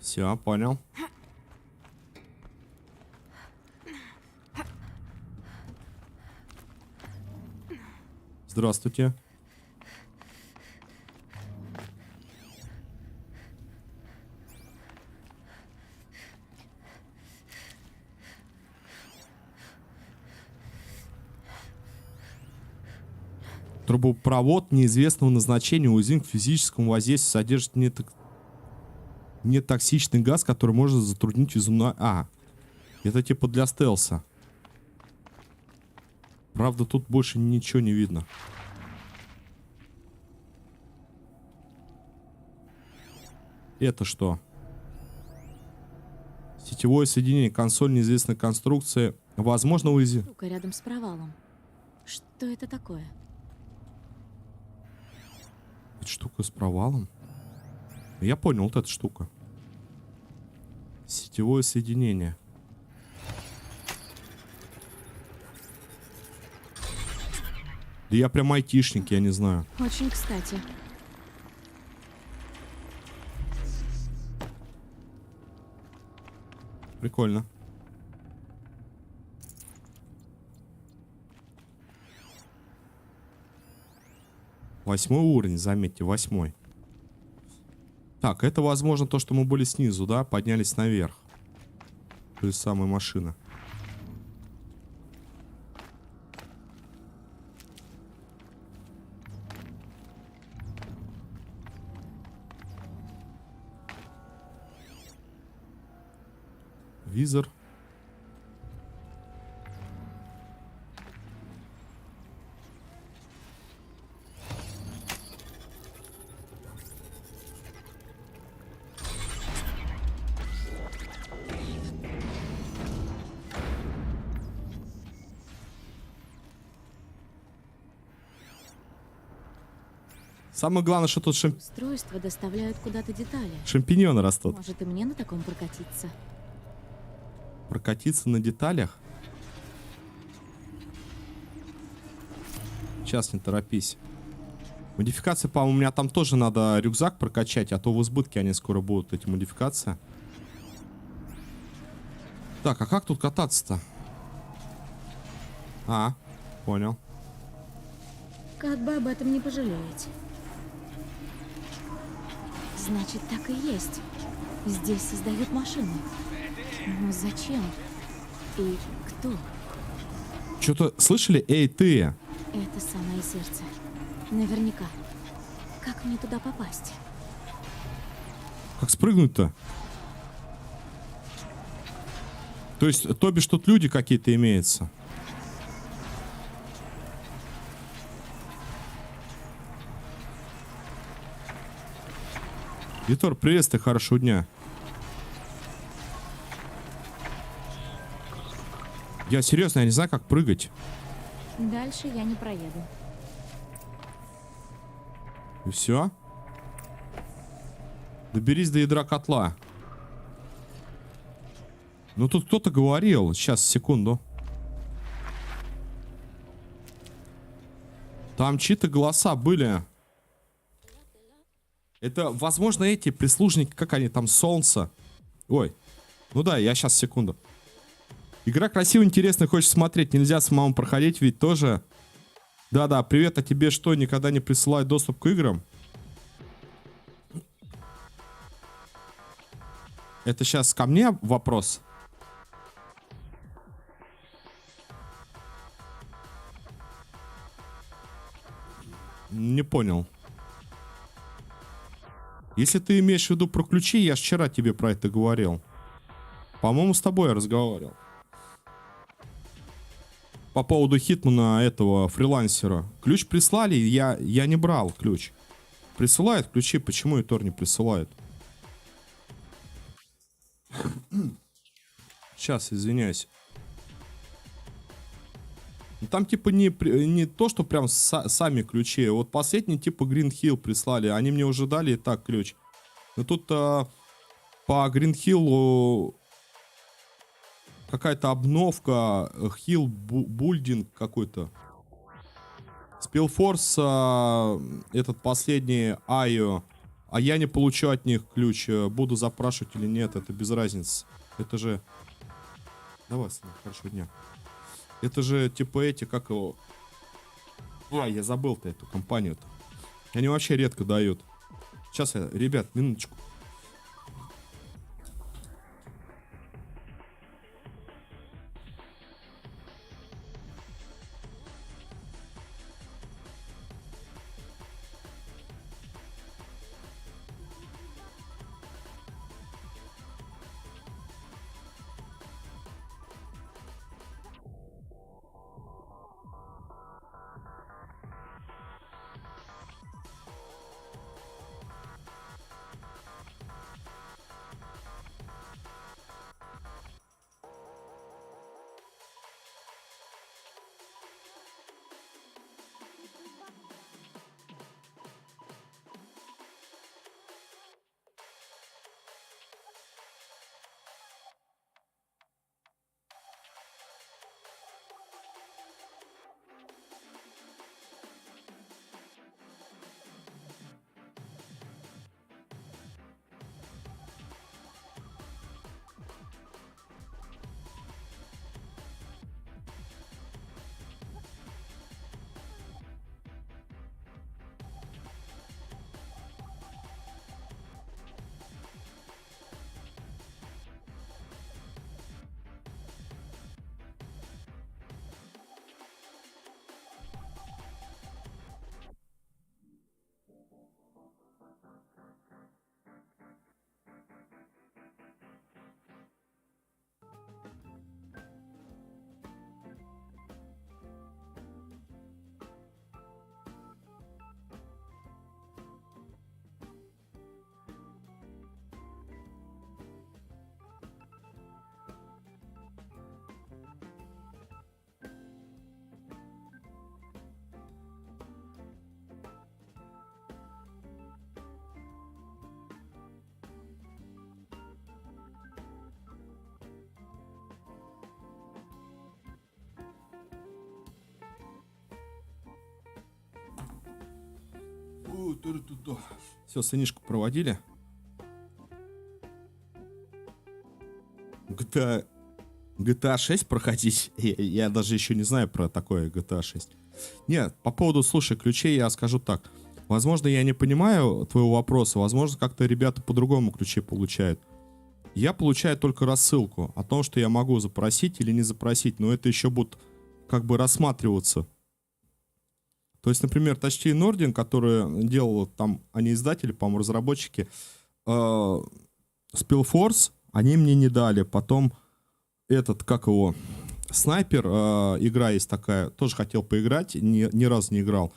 A: Все, понял. Здравствуйте. Трубопровод неизвестного назначения, уязвим к физическому воздействию, содержит нетоксичный газ, который может затруднить визуальную... Это типа для стелса. Правда, тут больше ничего не видно. Это что? Сетевое соединение, консоль неизвестной конструкции. Возможно, уязвим.
C: Штука рядом с провалом. Что это такое?
A: Это штука с провалом? Я понял, вот эта штука. Сетевое соединение. Да я прям айтишник, я не знаю.
C: Очень кстати.
A: Прикольно. Восьмой уровень, заметьте, 8. Так, это, возможно, то, что мы были снизу, да? Поднялись наверх. То есть самая машина. Визор. Самое главное, что тут
C: Устройства доставляют куда-то детали.
A: шампиньоны растут.
C: Может, и мне на таком прокатиться?
A: Прокатиться на деталях? Сейчас, не торопись. Модификации, по-моему, у меня там тоже надо рюкзак прокачать, а то в избытке они скоро будут, эти модификации. Так, а как тут кататься-то? А, понял.
C: Как бы об этом не пожалеть. Значит, так и есть. Здесь создают машины. Но зачем? И кто?
A: Что-то слышали? Эй, ты!
C: Это самое сердце. Наверняка. Как мне туда попасть?
A: Как спрыгнуть-то? То есть, то бишь, тут люди какие-то имеются. Витор, приветствую, хорошего дня. Я серьезно, я не знаю, как прыгать.
C: Дальше я не проеду.
A: И все? Доберись до ядра котла. Ну тут кто-то говорил. Сейчас, секунду. Там чьи-то голоса были. Это, возможно, эти прислужники, как они там, солнце. Ой. Ну да, я сейчас, секунду. Игра красивая, интересная, хочешь смотреть. Нельзя самому проходить, ведь тоже... Да-да, привет, а тебе что, никогда не присылают доступ к играм? Это сейчас ко мне вопрос? Не понял. Если ты имеешь в виду про ключи, я ж вчера тебе про это говорил. По-моему, с тобой я разговаривал. По поводу Хитмана, этого фрилансера. Ключ прислали, я не брал ключ. Присылают ключи, почему и Тор не присылает? Сейчас, извиняюсь. Ну, там типа не то, что прям сами ключи. Вот последний типа Green Hill прислали. Они мне уже дали и так ключ. Но тут по Green Hill какая-то обновка. Hill Building какой-то. Spellforce этот последний Айо. А я не получу от них ключ. Буду запрашивать или нет, это без разницы. Это же... Давай, Слава, хорошего дня. Это же типа эти, как его... Ой, я забыл-то эту компанию-то. Они вообще редко дают. Сейчас я, ребят, минуточку. Все, сынишку проводили. GTA 6 проходить? Я даже еще не знаю про такое GTA 6. Нет, по поводу, слушай, ключей я скажу так. Возможно, я не понимаю твоего вопроса. Возможно, как-то ребята по-другому ключи получают. Я получаю только рассылку о том, что я могу запросить или не запросить. Но это еще будет как бы рассматриваться. То есть, например, Touchstone Nordin, который делал там, они издатели, по-моему, разработчики, Spellforce, они мне не дали. Потом этот, как его, Снайпер, игра есть такая, тоже хотел поиграть, ни разу не играл.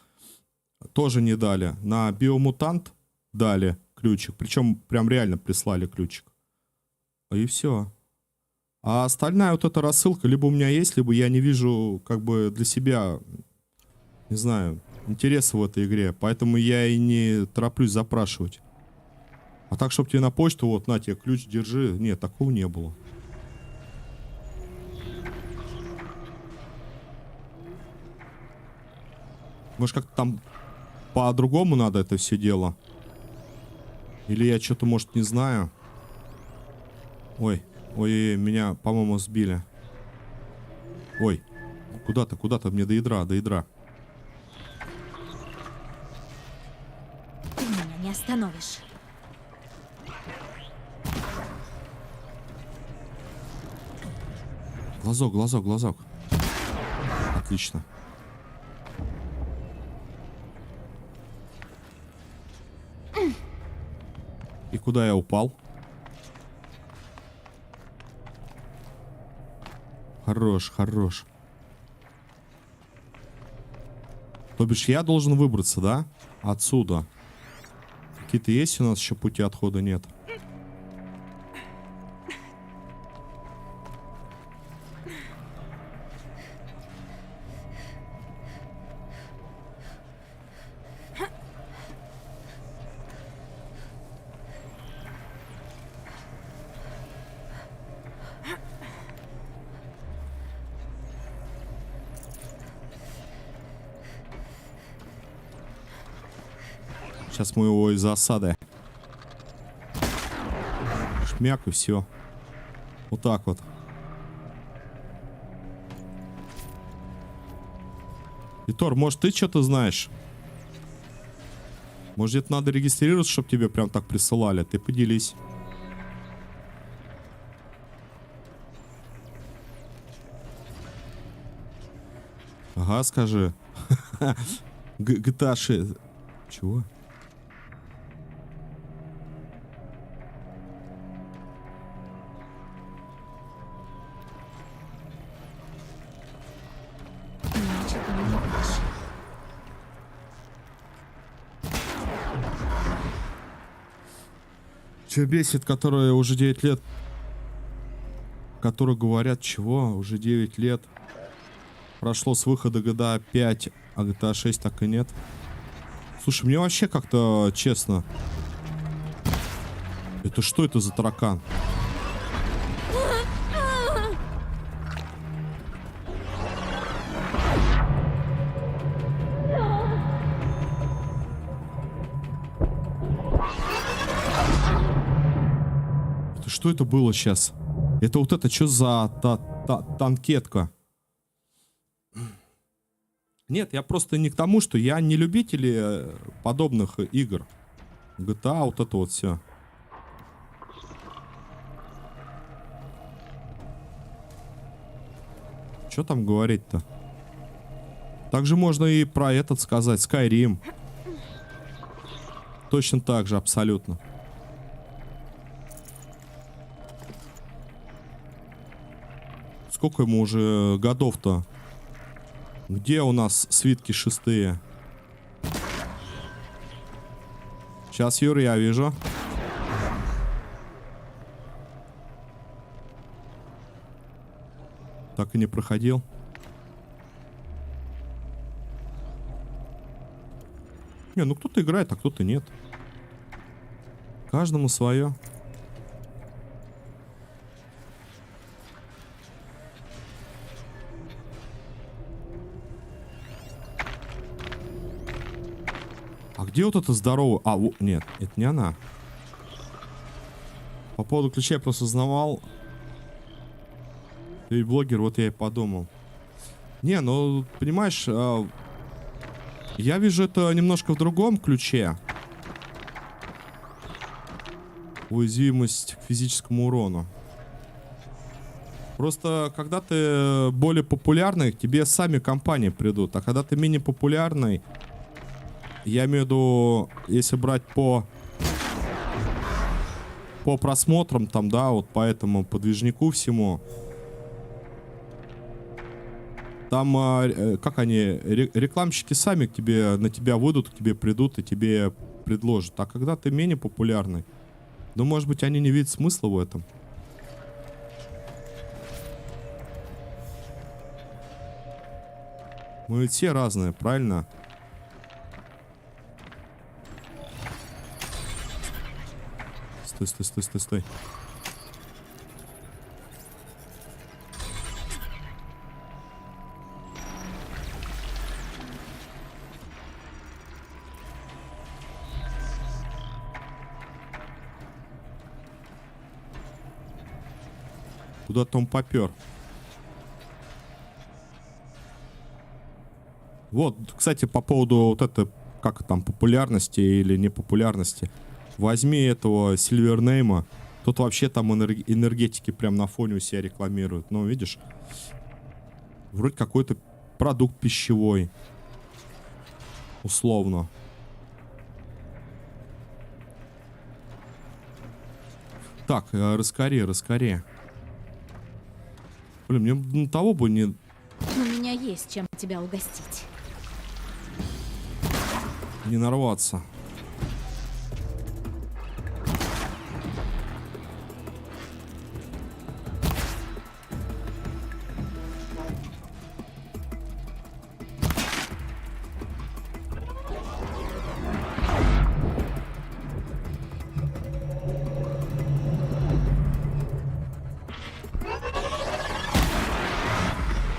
A: Тоже не дали. На Биомутант дали ключик. Причем прям реально прислали ключик. И все. А остальная вот эта рассылка либо у меня есть, либо я не вижу как бы для себя, не знаю, интереса в этой игре. Поэтому я и не тороплюсь запрашивать. А так, чтобы тебе на почту, вот, на тебе ключ, держи. Нет, такого не было. Может, как-то там по-другому надо это все дело? Или я что-то, может, не знаю? Ой, меня, по-моему, сбили. Ой, куда-то мне до ядра.
C: Ты меня не остановишь.
A: Глазок. Отлично. И куда я упал? Хорош. То бишь я должен выбраться, да? Отсюда. Какие-то есть у нас еще пути отхода? Нет. Сейчас мы его из осады. Шмяк и все. Вот так вот. Витор, может, ты что-то знаешь? Может, где-то надо регистрироваться, чтобы тебе прям так присылали? Ты поделись. Ага, скажи. GTA 6. Чего?
C: Иначе ты не можешь.
A: Че бесит, которые уже 9 лет, которые говорят, чего, уже 9 лет прошло с выхода GTA 5, а GTA 6 так и нет. Слушай, мне вообще как-то, честно, это что это за таракан? Что это было сейчас? Это вот это что за танкетка? Нет, я просто не к тому, что я не любитель подобных игр. GTA, вот это вот все. Что там говорить-то? Также можно и про этот сказать, Skyrim. Точно так же, абсолютно. Сколько ему уже годов-то? Где у нас свитки шестые? Сейчас, Юр, я вижу. Так и не проходил. Не, ну кто-то играет, а кто-то нет. Каждому свое. А Где вот эта здоровая... А, нет, это не она. По поводу ключа я просто узнавал. Ты блогер, вот я и подумал. Не, ну, понимаешь, я вижу это немножко в другом ключе. Уязвимость к физическому урону. Просто, когда ты более популярный, к тебе сами компании придут. А когда ты менее популярный, я имею в виду, если брать по просмотрам, там, да, вот по этому подвижнику всему, там, как они, рекламщики сами к тебе, на тебя выйдут, к тебе придут и тебе предложат. А когда ты менее популярный, ну, может быть, они не видят смысла в этом. Мы ведь все разные, правильно? Стой, стой, стой, стой, стой. Куда-то он попер. Вот, кстати, по поводу вот этой, как там, популярности или непопулярности. Возьми этого Сильвернейма. Тут вообще там энергетики прям на фоне у себя рекламируют. Ну, видишь? Вроде какой-то продукт пищевой. Условно. Так, раскори. Блин, мне того бы не...
C: У меня есть чем тебя угостить.
A: Не нарваться.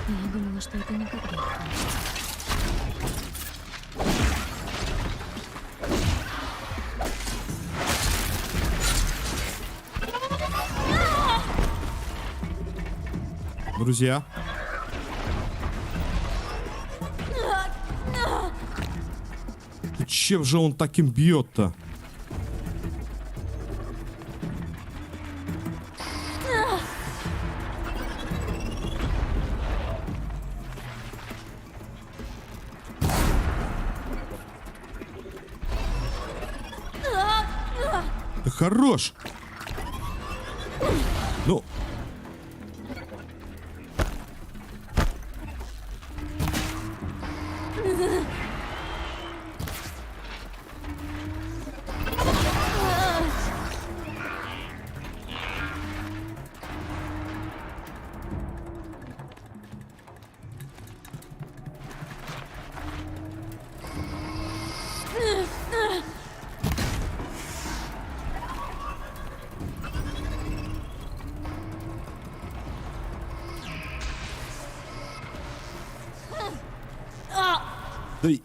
C: Я думала, что это не как-то.
A: Друзья. Чем же он таким бьет-то? Да хорош! Ну... Да и-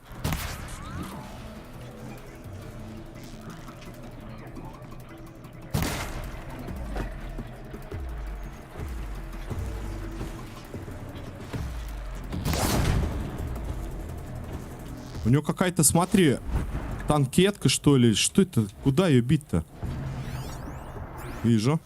A: У него какая-то, смотри, танкетка, что ли? Что это? Куда ее бить-то? Вижу.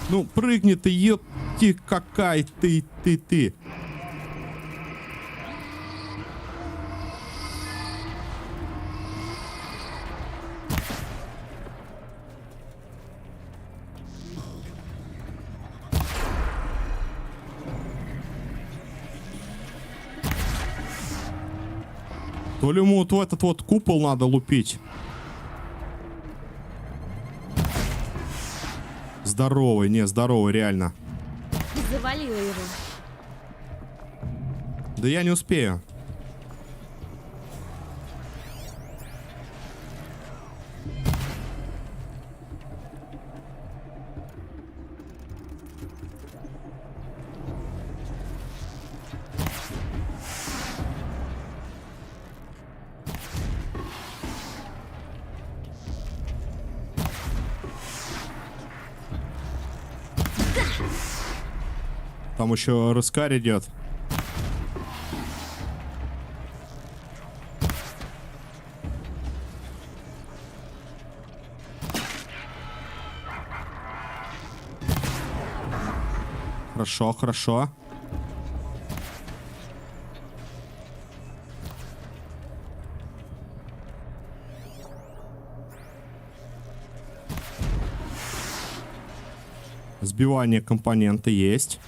A: Ну, прыгни ты, ёпти, какая ты. То ли ему вот в этот вот купол надо лупить. Здоровый, не, здоровый, реально.
C: Завалила его.
A: Да я не успею. Там еще рыскарь идет. Хорошо, хорошо. Сбивание компонента есть.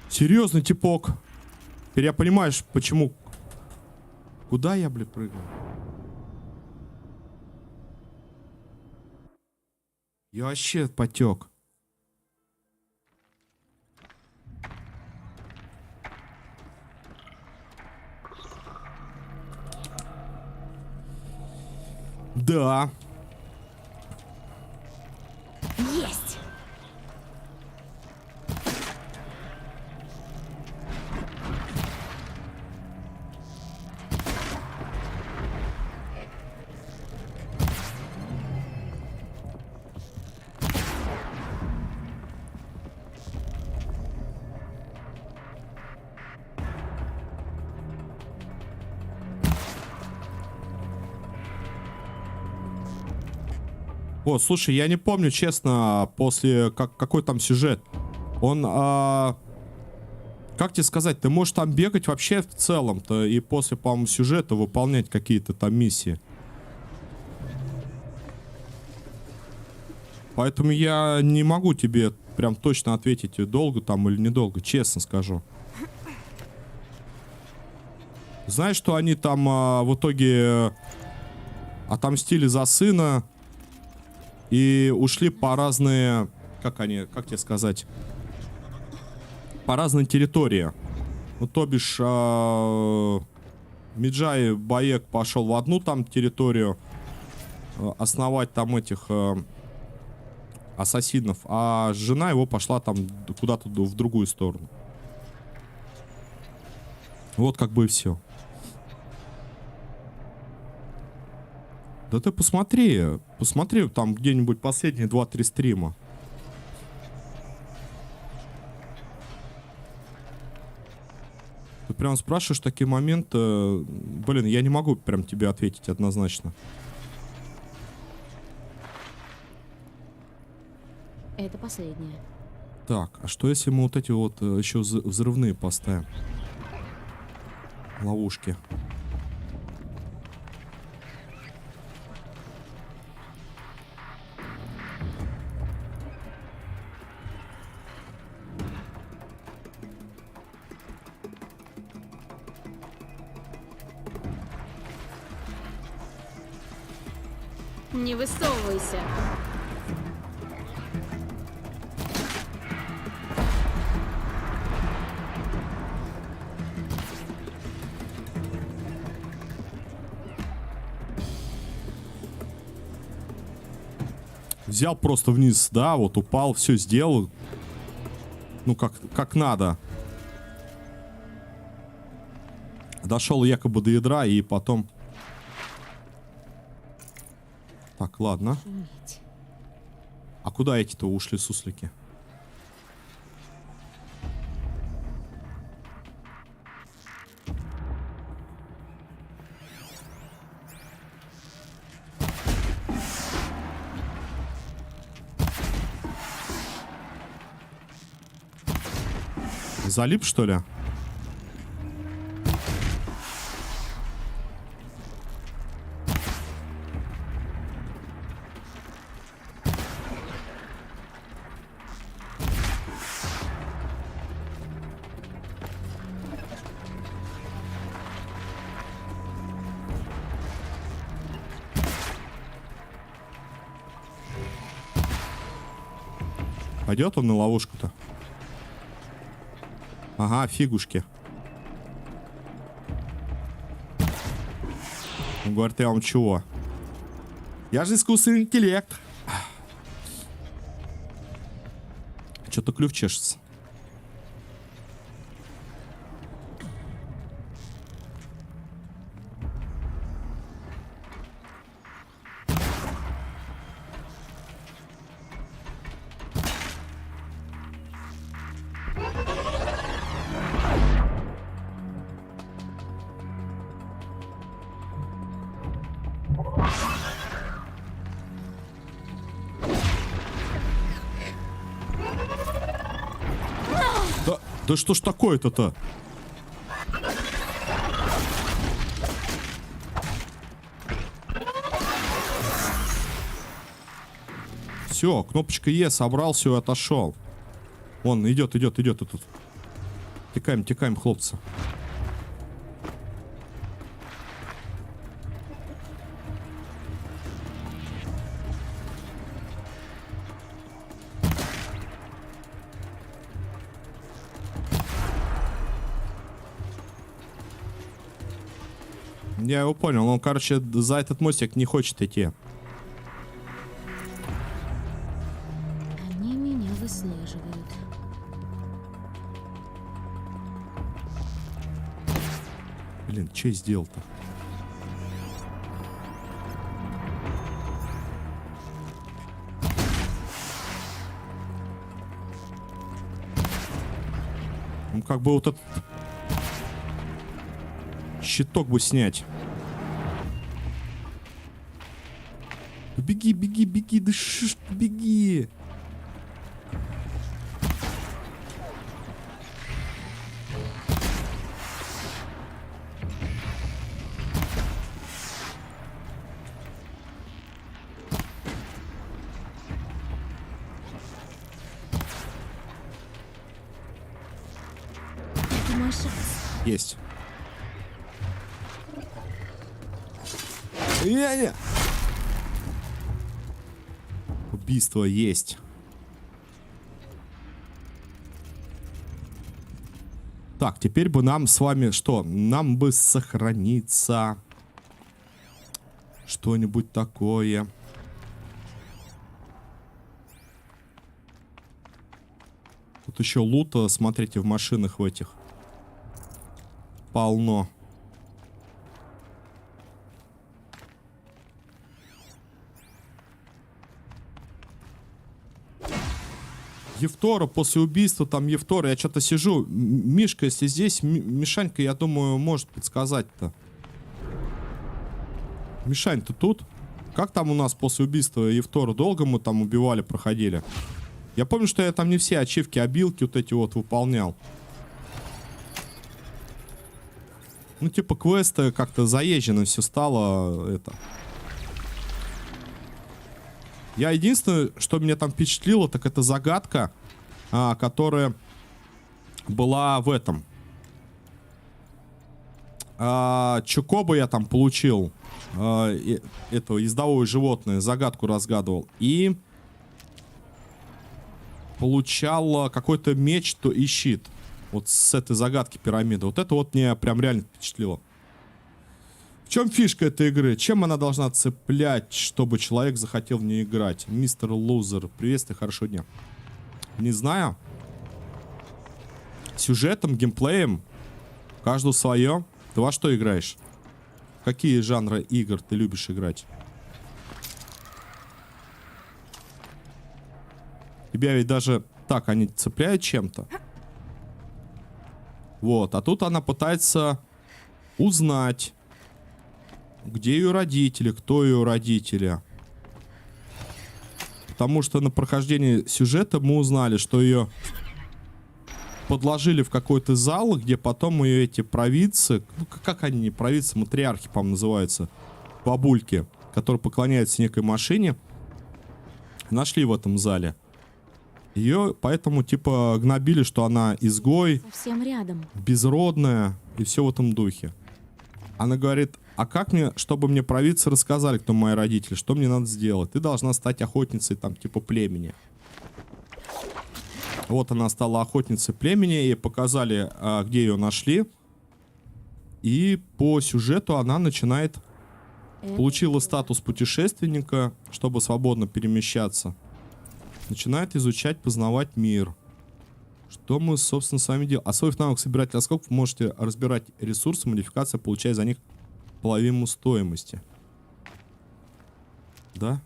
A: Серьезный типок. Теперь я понимаешь, почему... Куда я, блин, прыгаю? Я вообще потек. Да.
C: Есть!
A: О, слушай, я не помню, честно, после... какой там сюжет. Он... как тебе сказать? Ты можешь там бегать вообще в целом-то. И после, по-моему, сюжета выполнять какие-то там миссии. Поэтому я не могу тебе прям точно ответить, долго там или недолго. Честно скажу. Знаешь, что они там в итоге отомстили за сына... И ушли по разные... Как тебе сказать? По разной территории. Ну, то бишь... Меджай Баек пошел в одну там территорию. Основать там этих... ассасинов. А жена его пошла там куда-то в другую сторону. Вот как бы и все. Да ты посмотри. Посмотри там где-нибудь последние 2-3 стрима. Ты прям спрашиваешь такие моменты. Блин, я не могу прям тебе ответить однозначно.
C: Это последнее.
A: Так, а что если мы вот эти вот еще взрывные поставим? Ловушки.
C: Не высовывайся.
A: Взял просто вниз, да, вот упал, все сделал. Ну, как надо. Дошел якобы до ядра и потом... Так, ладно.
C: Шуметь.
A: А куда эти-то ушли суслики? Залип, что ли? Пойдет он на ловушку-то? Ага, фигушки. Он говорит, я вам чего? Я же искусственный интеллект. Что-то клюв чешется. Да что ж такое-то-то? Все, кнопочка Е, собрал, все, отошел. Он идет и тут. Текаем, хлопцы. Я его понял, он, короче, за этот мостик не хочет идти.
C: Они меня выслеживают.
A: Блин, что я сделал-то? Ну, как бы вот этот щиток бы снять. Беги, да шиш, беги.
C: Это мой шанс.
A: Есть. Не-не. Убийство есть. Так, теперь бы нам с вами что? Нам бы сохраниться. Что-нибудь такое. Тут еще лута, смотрите, в машинах в этих. Полно. Евтора, после убийства там Евтора, я что-то сижу. Мишка, если здесь, Мишанька, я думаю, может подсказать-то. Мишань, ты тут? Как там у нас после убийства Евтора? Долго мы там убивали, проходили? Я помню, что я там не все ачивки, обилки вот эти вот выполнял. Ну, типа, квесты как-то заезжено все стало, это... Я единственное, что меня там впечатлило, так это загадка, которая была в этом. Чокоба я там получил. Это ездовое животное. Загадку разгадывал. И получал какой-то меч и щит. Вот с этой загадки пирамиды. Вот это вот мне прям реально впечатлило. В чем фишка этой игры? Чем она должна цеплять, чтобы человек захотел в нее играть? Мистер Лузер, приветствую, хорошего дня. Не знаю. Сюжетом, геймплеем. Каждого свое. Ты во что играешь? Какие жанры игр ты любишь играть? Тебя ведь даже так они цепляют чем-то. Вот, а тут она пытается узнать, где ее родители, кто ее родители. Потому что на прохождении сюжета мы узнали, что ее подложили в какой-то зал, где потом ее эти провидцы, ну как они не провидцы, матриархи, по-моему, называются, бабульки, которые поклоняются некой машине, нашли в этом зале. Ее поэтому типа гнобили, что она изгой,
C: Совсем рядом.
A: безродная и все в этом духе. Она говорит, а как мне, чтобы мне провидцы рассказали, кто мои родители, что мне надо сделать? Ты должна стать охотницей там типа племени. Вот она стала охотницей племени, и показали, где ее нашли. И по сюжету она начинает... Получила статус путешественника, чтобы свободно перемещаться. Начинает изучать, познавать мир. Что мы, собственно, с вами делаем? Освоив навык собирателя осколков, вы можете разбирать ресурсы, модификация, получая за них половину стоимости. Да?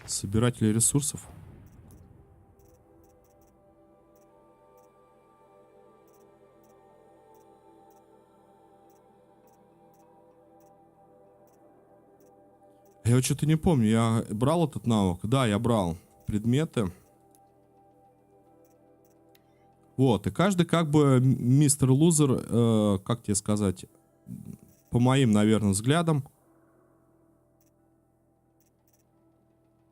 A: Собиратели ресурсов. Я вот что-то не помню. Я брал этот навык? Да, я брал. Предметы. Вот. И каждый как бы мистер лузер, как тебе сказать, по моим, наверное, взглядам,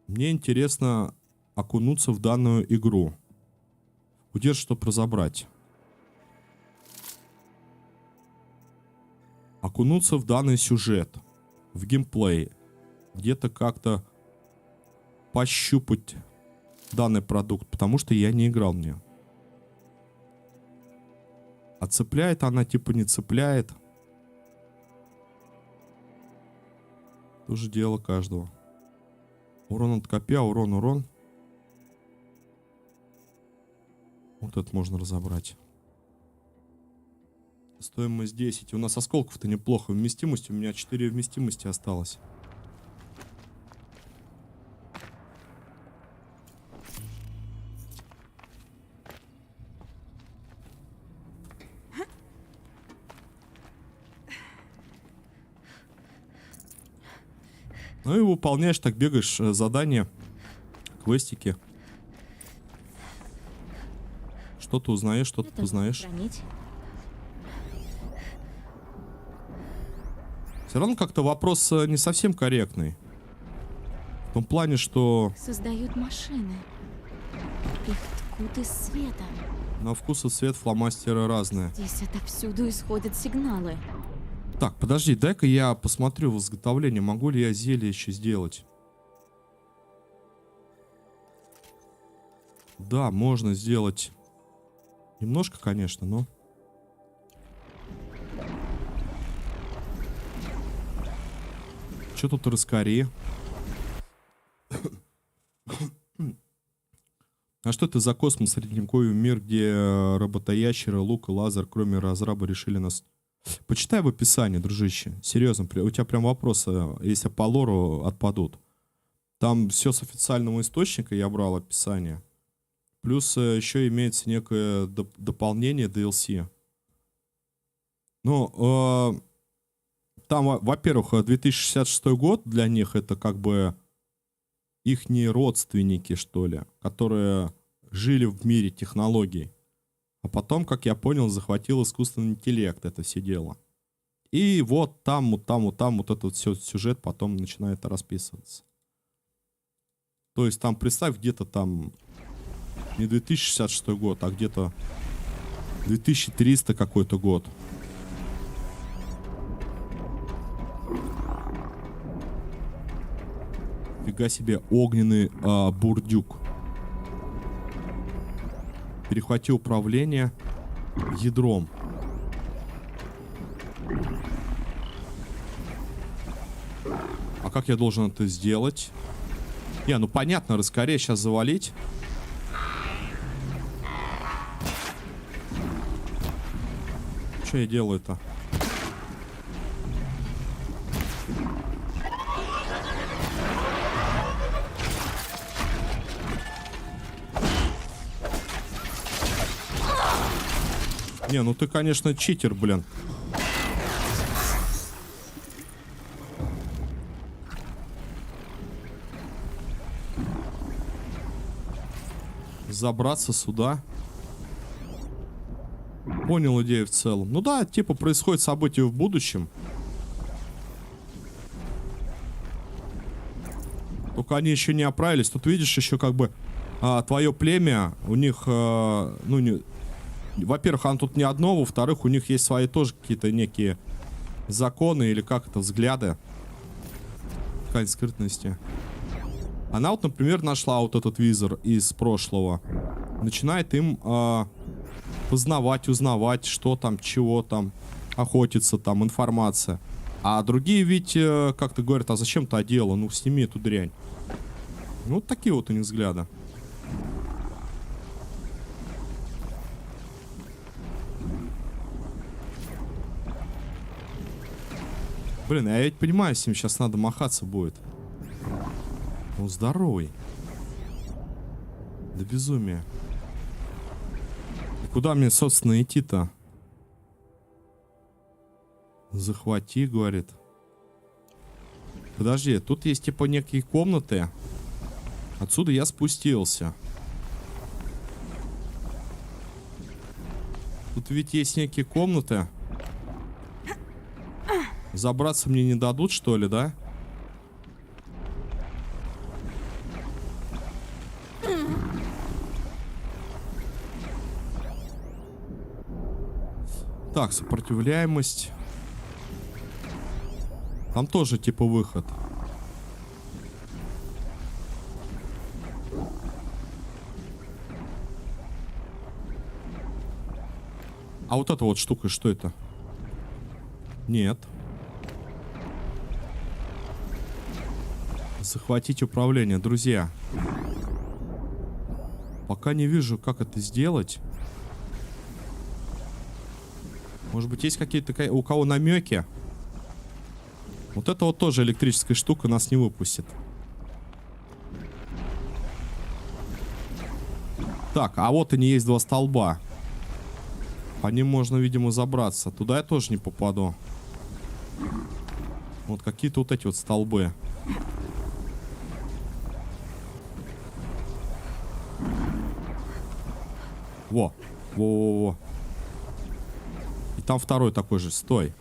A: мне интересно окунуться в данную игру. Удержь, чтобы разобрать. Окунуться в данный сюжет. В геймплей. Где-то как-то пощупать данный продукт, потому что я не играл в нее. А цепляет она, типа не цепляет. Тоже дело каждого. Урон от копья, урон. Вот это можно разобрать. Стоимость 10. У нас осколков-то неплохо. Вместимость у меня 4 вместимости осталось. Ну и выполняешь, так бегаешь задания, квестики. Что-то узнаешь, что-то познаешь. Все равно как-то вопрос не совсем корректный. В том плане, что...
C: Создают машины. Их ткут из света.
A: На вкус и цвет фломастеры разные.
C: Здесь отовсюду исходят сигналы.
A: Так, подожди, дай-ка я посмотрю в изготовлении, могу ли я зелье еще сделать. Да, можно сделать. Немножко, конечно, но... Что тут раскори? А что это за космос, средневековый мир, где роботоящеры, лук и лазер, кроме разраба, решили нас... Почитай в описании, дружище. Серьезно, у тебя прям вопросы, если по лору, отпадут. Там все с официального источника, я брал описание. Плюс еще имеется некое дополнение DLC. Ну, там, во-первых, 2066 год для них это как бы ихние родственники, что ли, которые жили в мире технологий. А потом, как я понял, захватил искусственный интеллект это все дело. И вот там вот этот все сюжет потом начинает расписываться. То есть там, представь, где-то там не 2066 год, а где-то 2300 какой-то год. Фига себе, огненный бурдюк. Перехвати управление ядром. А как я должен это сделать? Ну понятно, раскорее сейчас завалить. Что я делаю-то? Не, ну ты, конечно, читер, блин. Забраться сюда. Понял идею в целом. Ну да, типа происходит событие в будущем. Только они еще не оправились. Тут видишь еще как бы твое племя, у них, ну не... Во-первых, оно тут не одно, во-вторых, у них есть свои тоже какие-то некие законы или как это, взгляды. Какая-то скрытности. Она вот, например, нашла вот этот визор из прошлого. начинает им познавать, узнавать, что там, чего там, охотиться там, информация. А другие ведь как-то говорят, а зачем ты одела? Ну, сними эту дрянь. Ну, вот такие вот у них взгляды. Блин, я ведь понимаю, с ним сейчас надо махаться будет. Он здоровый. Да безумие. И куда мне, собственно, идти-то? Захвати, говорит. Подожди, тут есть типа некие комнаты. Отсюда я спустился. Тут ведь есть некие комнаты. Забраться мне не дадут, что ли, да? Так, сопротивляемость. Там тоже типа выход. А вот эта вот штука, что это? Нет. Захватить управление, друзья. Пока не вижу, как это сделать. Может быть, есть какие-то у кого намеки? Вот это вот тоже электрическая штука нас не выпустит. Так, а вот они есть два столба. По ним можно, видимо, забраться. Туда я тоже не попаду. Вот какие-то вот эти вот столбы. Во. Во-во-во. И там второй такой же. Стой.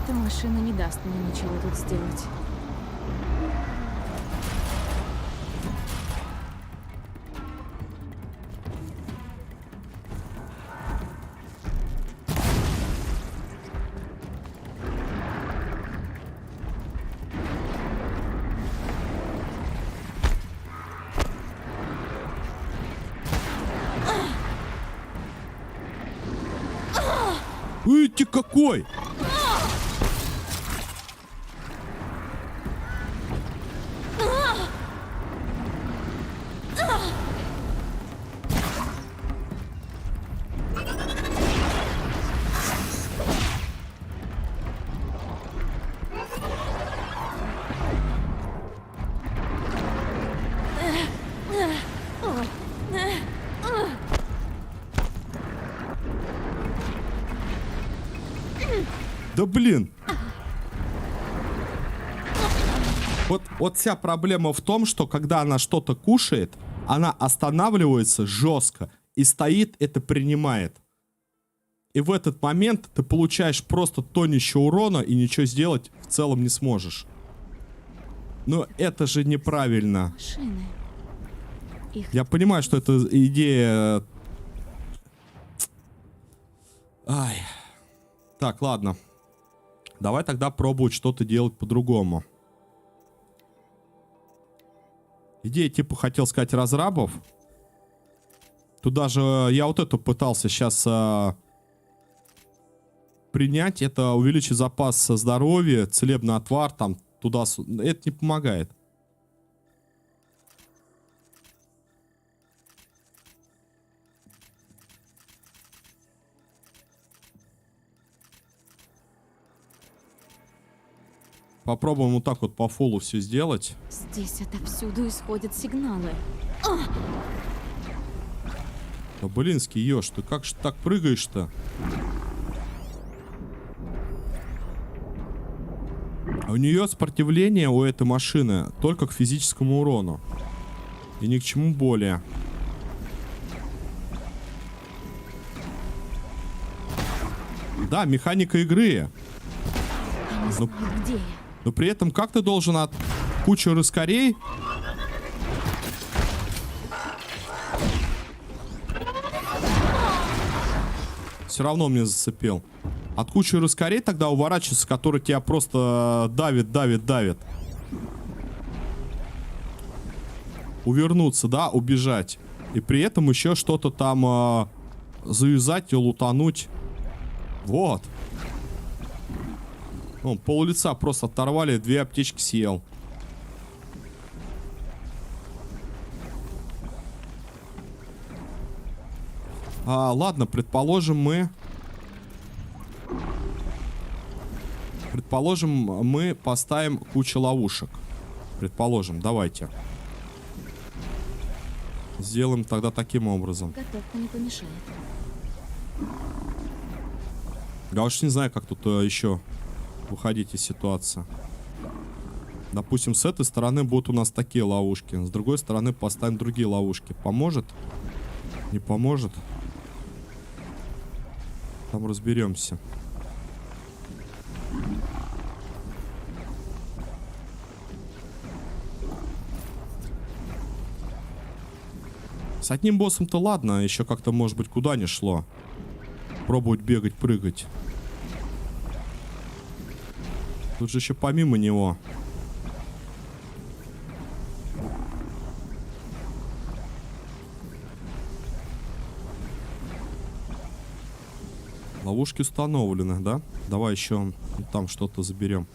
C: Эта машина не даст мне ничего тут сделать.
A: Ты какой? Да блин. Вот вся проблема в том, что когда она что-то кушает, она останавливается жестко и стоит, это принимает. И в этот момент ты получаешь просто тоннище урона и ничего сделать в целом не сможешь. Но это же неправильно.
C: Машины. Их
A: Я понимаю, что это идея... Ай. Так, ладно. Давай тогда пробовать что-то делать по-другому. Идея, типа, хотел сказать, разрабов. Тут даже я вот эту пытался сейчас принять. Это увеличить запас здоровья, целебный отвар, там, туда... Это не помогает. Попробуем вот так вот по фулу все сделать.
C: здесь отовсюду исходят сигналы.
A: Да блинский еж, ты как же так прыгаешь-то? А у нее сопротивление, у этой машины, только к физическому урону. И ни к чему более. Да, механика игры.
C: Я не знаю, где я.
A: Но при этом как ты должен от кучи рыскарей... Все равно мне зацепил. От кучи раскорей тогда уворачиваться, который тебя просто давит. Увернуться, да, убежать. И при этом еще что-то там завязать и лутануть. Вот. Ну, пол лица просто оторвали, 2 аптечки съел. Ладно, предположим, мы поставим кучу ловушек. Предположим, давайте. Сделаем тогда таким образом.
C: Готовка не помешает.
A: Я уж не знаю, как тут еще выходить из ситуации. Допустим, с этой стороны будут у нас такие ловушки. С другой стороны поставим другие ловушки. Поможет? Не поможет? Там разберемся. С одним боссом-то ладно, еще как-то, может быть, куда не шло. Пробовать бегать, прыгать. Тут же еще помимо него. Ловушки установлены, да? Давай еще там что-то заберем.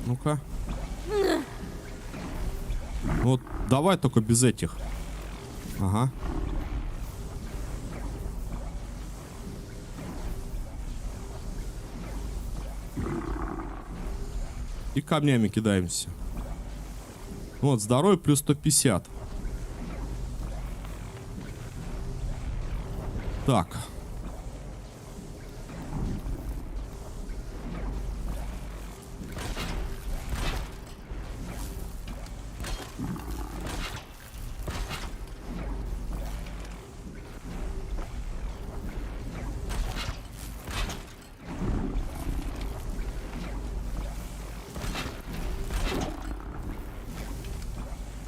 A: Ну-ка. Вот, давай только без этих. Ага. И камнями кидаемся. Вот, здоровье плюс 150. Так.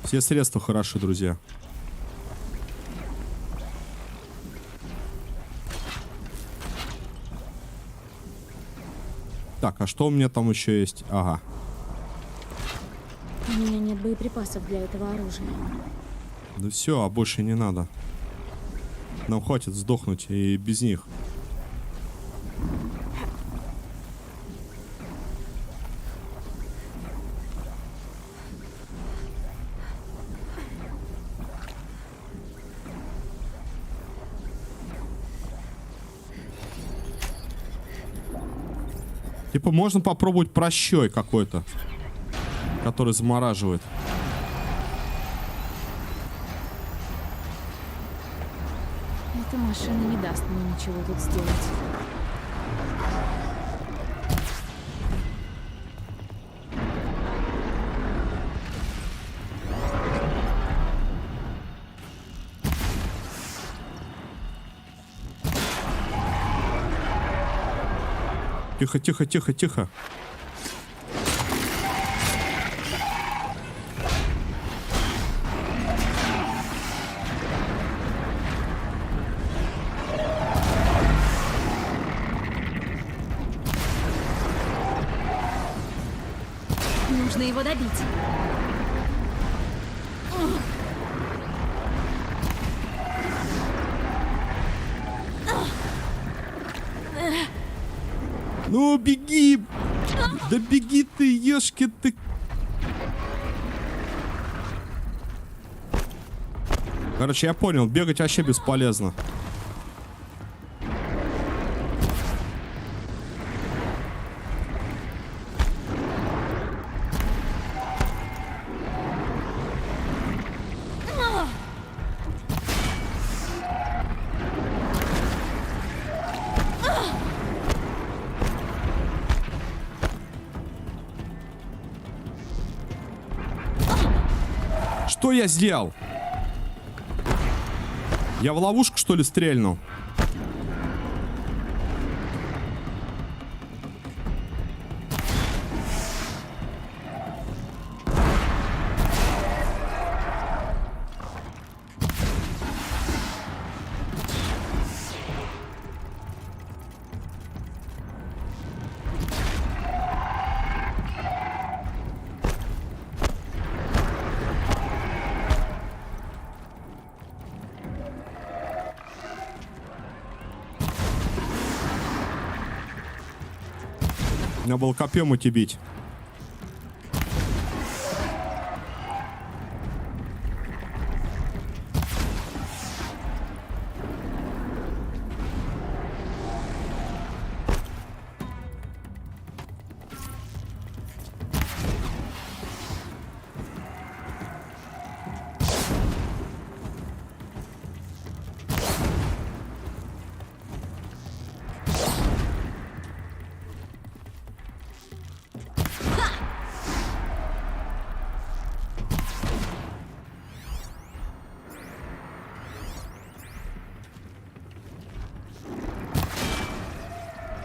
A: Все средства хороши, друзья. Так, а что у меня там еще есть? Ага.
C: У меня нет боеприпасов для этого оружия.
A: Да все, а больше не надо. Нам хватит сдохнуть и без них. Типа можно попробовать прощой какой-то, который замораживает.
C: Эта машина не даст мне ничего тут сделать.
A: Тихо, тихо, тихо, тихо.
C: Нужно его добить.
A: Ну, беги! Да беги ты, ешки ты! Короче, я понял, бегать вообще бесполезно. Что я сделал? Я в ловушку, что ли, стрельнул? Надо было копьем идти бить.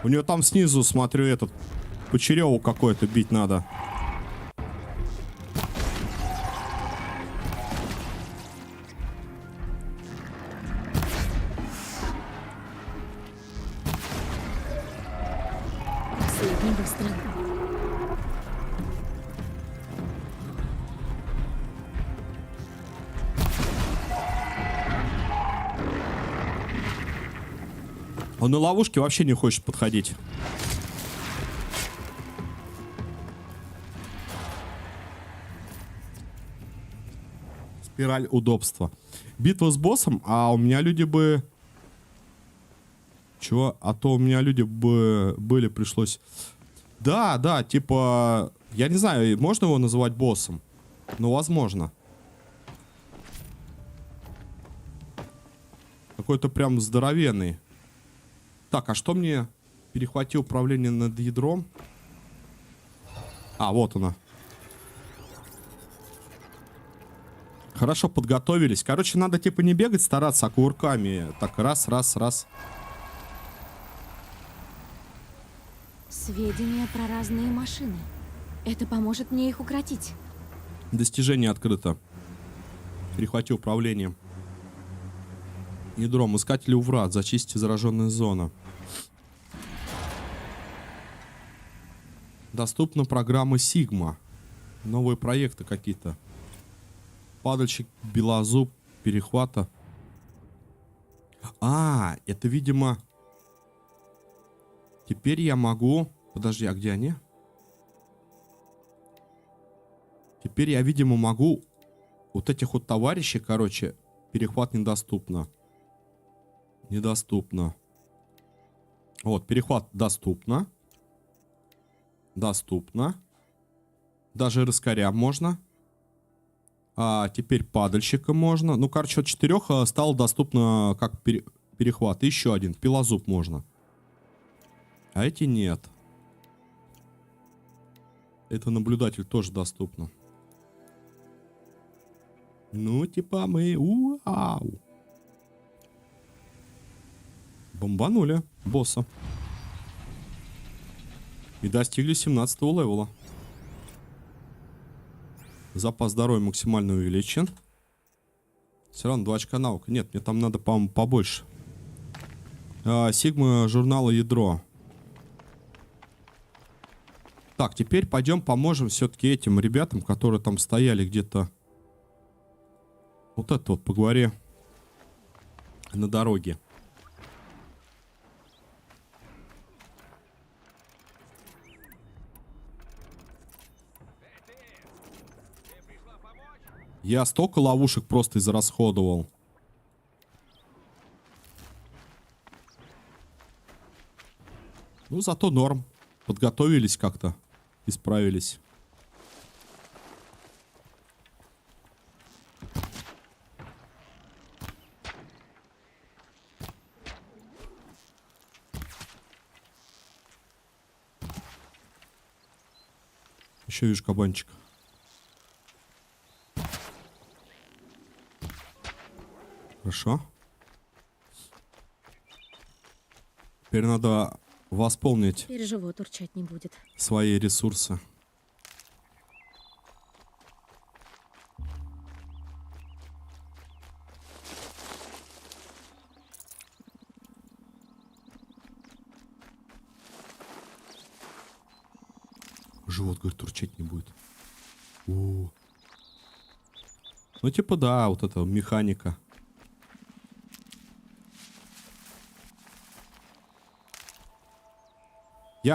A: У нее там снизу, смотрю, этот Почереву какой-то бить надо.
C: Последний выстрел.
A: Он на ловушке вообще не хочет подходить. Спираль удобства. Битва с боссом, а у меня люди бы... Чего? А то у меня люди бы были, пришлось... Да, да, типа... Я не знаю, можно его называть боссом? Ну, возможно. Какой-то прям здоровенный. Так, а что мне перехватил управление над ядром? А, вот оно. Хорошо подготовились. Короче, надо типа не бегать, стараться, а кувырками. Так, раз, раз, раз.
C: Сведения про разные машины. Это поможет мне их укротить.
A: Достижение открыто. Перехвати управление. Ядром. Искатели у врат. Зачистите зараженную зону. Доступна программа Сигма. Новые проекты какие-то. Падальщик, белозуб, перехвата. А, это, видимо... Теперь я могу... Подожди, а где они? Теперь я, видимо, могу... Вот этих вот товарищей, короче, перехват недоступно. Недоступно. Вот, перехват доступно. Доступно. Даже рыскаря можно. А теперь падальщика можно. Ну, короче, от 4 стало доступно как перехват. Еще один. Пилозуб можно. А эти нет. Это наблюдатель тоже доступно. Ну, типа мы... Вау! Бомбанули босса. И достигли 17-го левела. Запас здоровья максимально увеличен. Все равно 2 очка наука. Нет, мне там надо, по-моему, побольше. Сигма журнала ядро. Так, теперь пойдем поможем все-таки этим ребятам, которые там стояли где-то. Вот это вот, поговори. На дороге. Я столько ловушек просто израсходовал. Ну, зато норм. Подготовились как-то. Исправились. Еще вижу кабанчика. Хорошо. Теперь надо восполнить
C: Переживот урчать не будет.
A: свои ресурсы. Живот, говорит, урчать не будет. О. Ну, типа, да, вот это механика.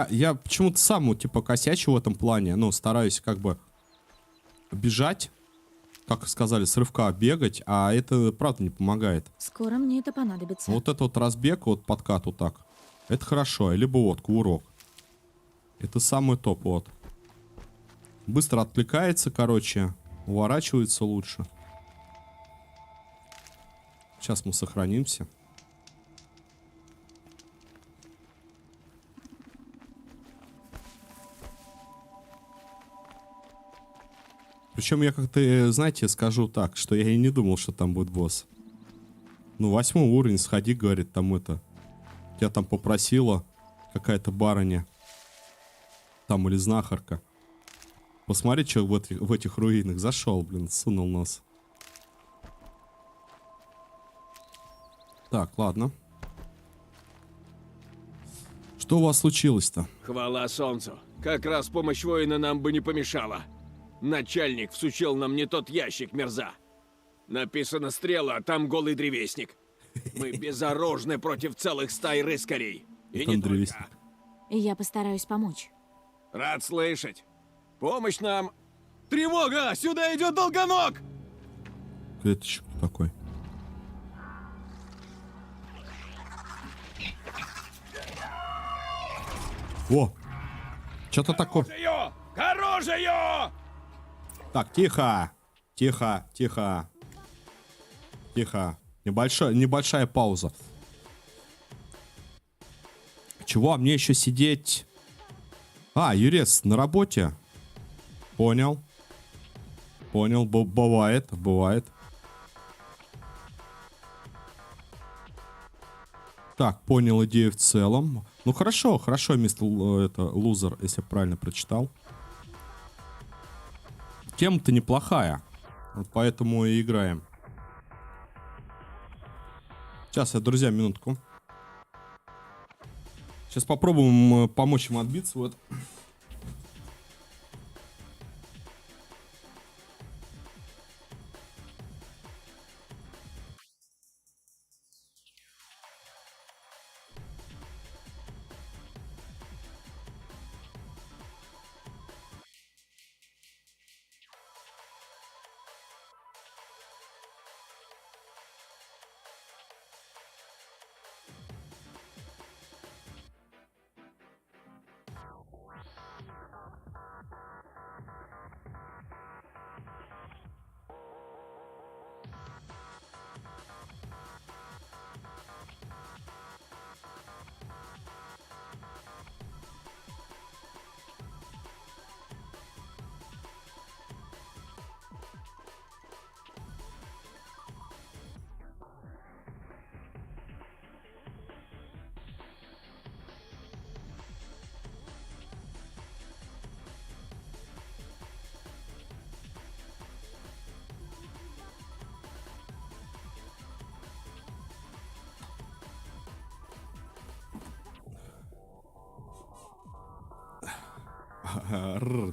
A: Я почему-то сам, вот, типа, косячу в этом плане. Ну, стараюсь как бы бежать, как сказали, с рывка бегать, а это, правда, не помогает.
C: Скоро мне это понадобится.
A: Вот это вот разбег, вот подкат вот так. Это хорошо. Либо вот кувырок. Это самый топ, вот. Быстро отвлекается, короче. Уворачивается лучше. Сейчас мы сохранимся. Причем я как-то, знаете, скажу так, что я и не думал, что там будет босс. Ну, 8 уровень, сходи, говорит, там это. Тебя там попросила какая-то барыня. Там или знахарка. Посмотри, что в этих руинах. Зашел, блин, сунул нос. Так, ладно. Что у вас случилось-то?
D: Хвала солнцу. Как раз помощь воина нам бы не помешала. Начальник всучил нам не тот ящик, мерза. Написано стрела, а там голый древесник. Мы безоружны против целых стай рыскарей. И
A: Там
D: не
A: древесник.
D: только.
C: И я постараюсь помочь.
D: Рад слышать. Помощь нам. Тревога! Сюда идет долгоног!
A: Это еще кто такой? О! Что-то такое.
D: Ее! К оружию!
A: Так, тихо! Тихо, тихо. Тихо. Небольшая пауза. Чего? Мне еще сидеть? А, Юрец, на работе? Понял. Понял. Бывает. Так, понял идею в целом. Ну, хорошо, мистер лузер, если я правильно прочитал. Тема-то неплохая. Вот поэтому и играем. Сейчас, друзья, минутку. Сейчас попробуем помочь им отбиться. Вот.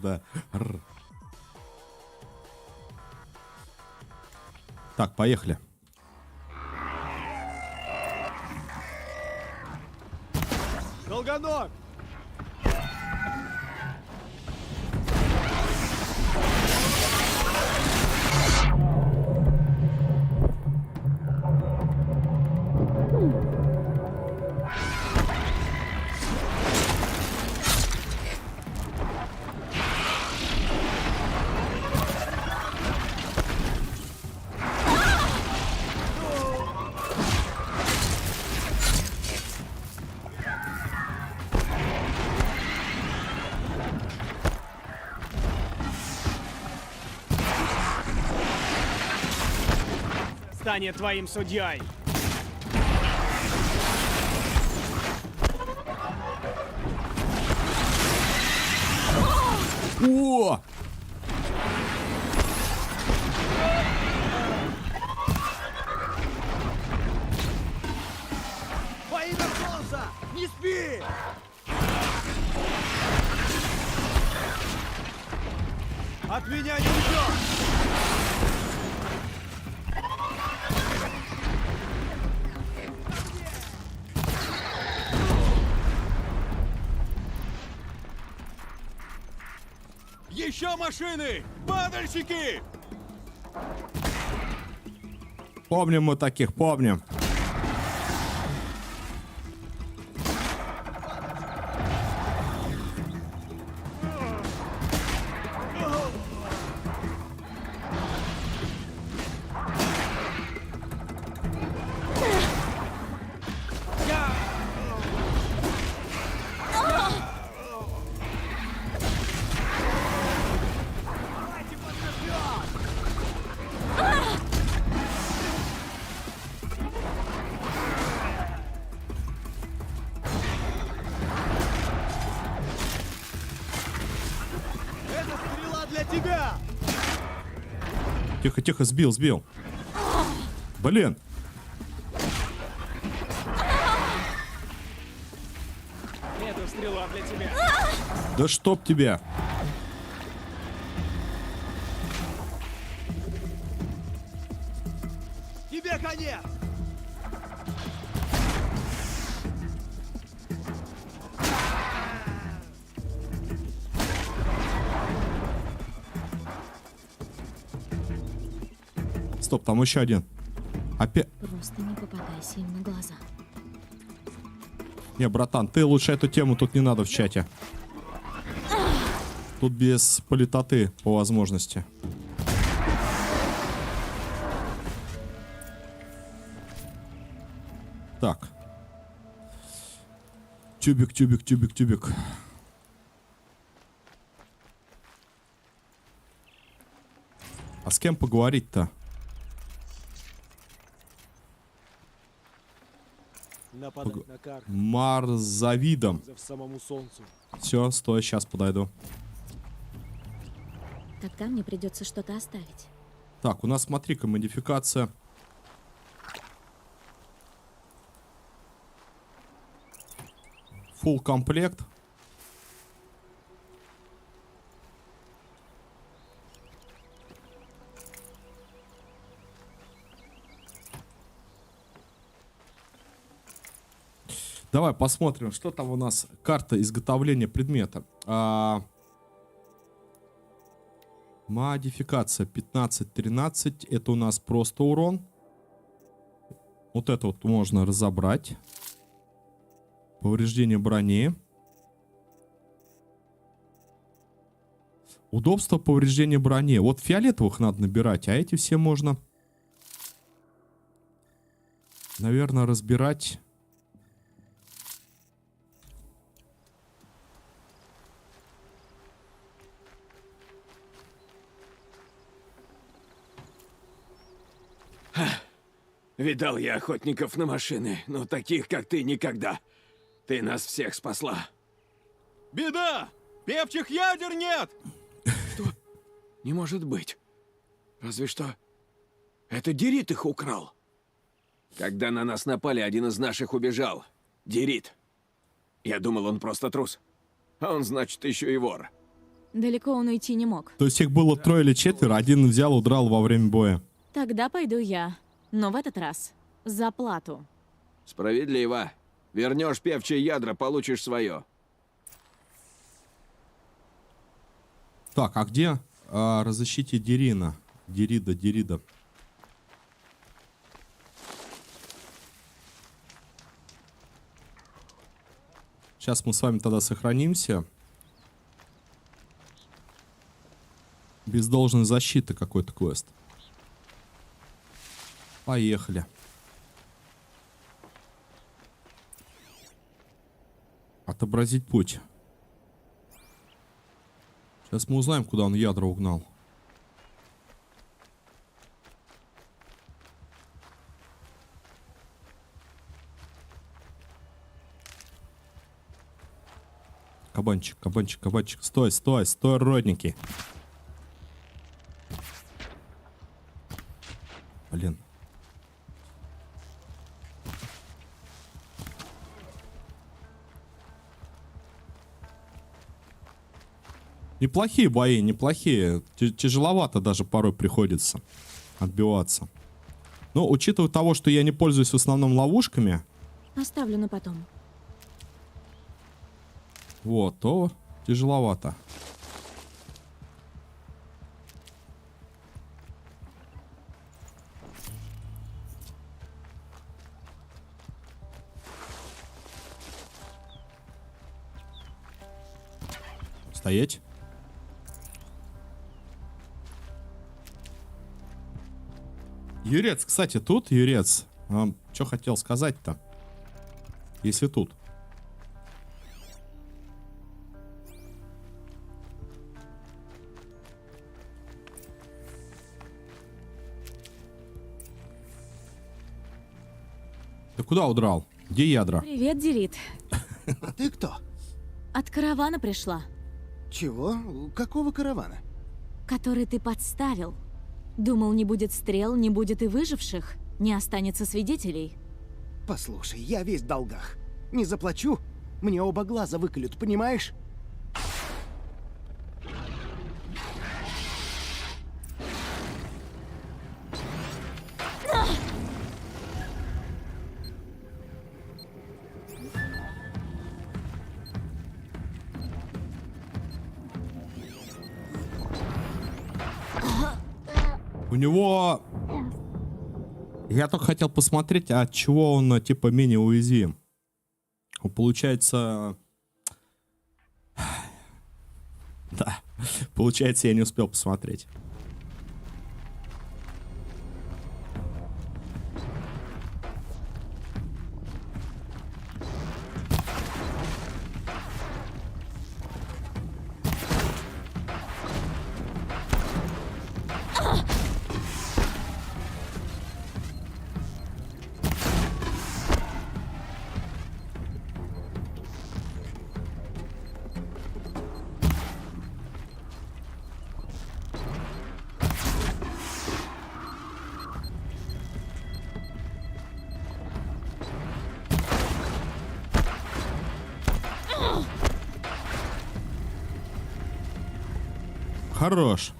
A: Да. Так, поехали.
D: Долгоног!
E: Станет твоим судьей.
A: О!
D: Во имя солнца! Не спи! От меня не уйдешь! Еще машины! Падальщики!
A: Помним мы таких, помним.
D: Это стрела для тебя!
A: Тихо, тихо, сбил, сбил. Блин.
D: Это стрела для тебя!
A: Да чтоб тебя.
D: Тебе конец!
A: Стоп, там еще один. Опять.
C: Просто не попадайся им на глаза.
A: Не, братан, ты лучше эту тему тут не надо в чате. Тут без политоты по возможности. Так. Тюбик, тюбик, тюбик, тюбик. А с кем поговорить-то?
E: Нападать на Карх
A: Марзавидом.
E: за самому солнцу.
A: Все, стой, сейчас подойду.
C: Тогда мне придется что-то оставить.
A: Так, у нас, смотри-ка, модификация. Full комплект. Давай посмотрим, что там у нас. Карта изготовления предмета. Модификация 15-13. Это у нас просто урон. Вот это вот можно разобрать. Повреждение брони. Удобство повреждения брони. Вот фиолетовых надо набирать, а эти все можно, наверное, разбирать.
D: Видал я охотников на машины, но таких, как ты, никогда. Ты нас всех спасла. Беда! Певчих ядер нет! Что? Не может быть. Разве что это Дерит их украл. Когда на нас напали, один из наших убежал. Дерит. Я думал, он просто трус. А он, значит, еще и вор.
C: Далеко он уйти не мог.
A: То есть их было трое или четверо, один взял, удрал во время боя.
C: Тогда пойду я. Но в этот раз за плату.
D: Справедливо. Вернешь певчие ядра, получишь свое.
A: Так, а где разыщите Дерина? Дерида. Сейчас мы с вами тогда сохранимся. Без должной защиты какой-то квест. Поехали. Отобразить путь. Сейчас мы узнаем, куда он ядра угнал. кабанчик, кабанчик, кабанчик. Стой, стой, стой, родники. Блин. Неплохие бои, неплохие. Тяжеловато даже порой приходится отбиваться. Но учитывая того, что я не пользуюсь в основном ловушками,
C: Оставлю на потом.
A: вот, то тяжеловато. Стоять. Юрец, кстати, тут Юрец. Что хотел сказать-то? Если тут. Ты куда удрал? Где ядра?
C: Привет, Дерит.
F: А ты кто?
C: От каравана пришла,
F: Чего? Какого каравана?
C: который ты подставил. Думал, не будет стрел, не будет и выживших, не останется свидетелей.
F: Послушай, я весь в долгах. Не заплачу, мне оба глаза выколют, понимаешь?
A: У него... Я только хотел посмотреть, от чего он, типа, менее уязвим. Он, получается... Да. Получается, я не успел посмотреть. Хорош.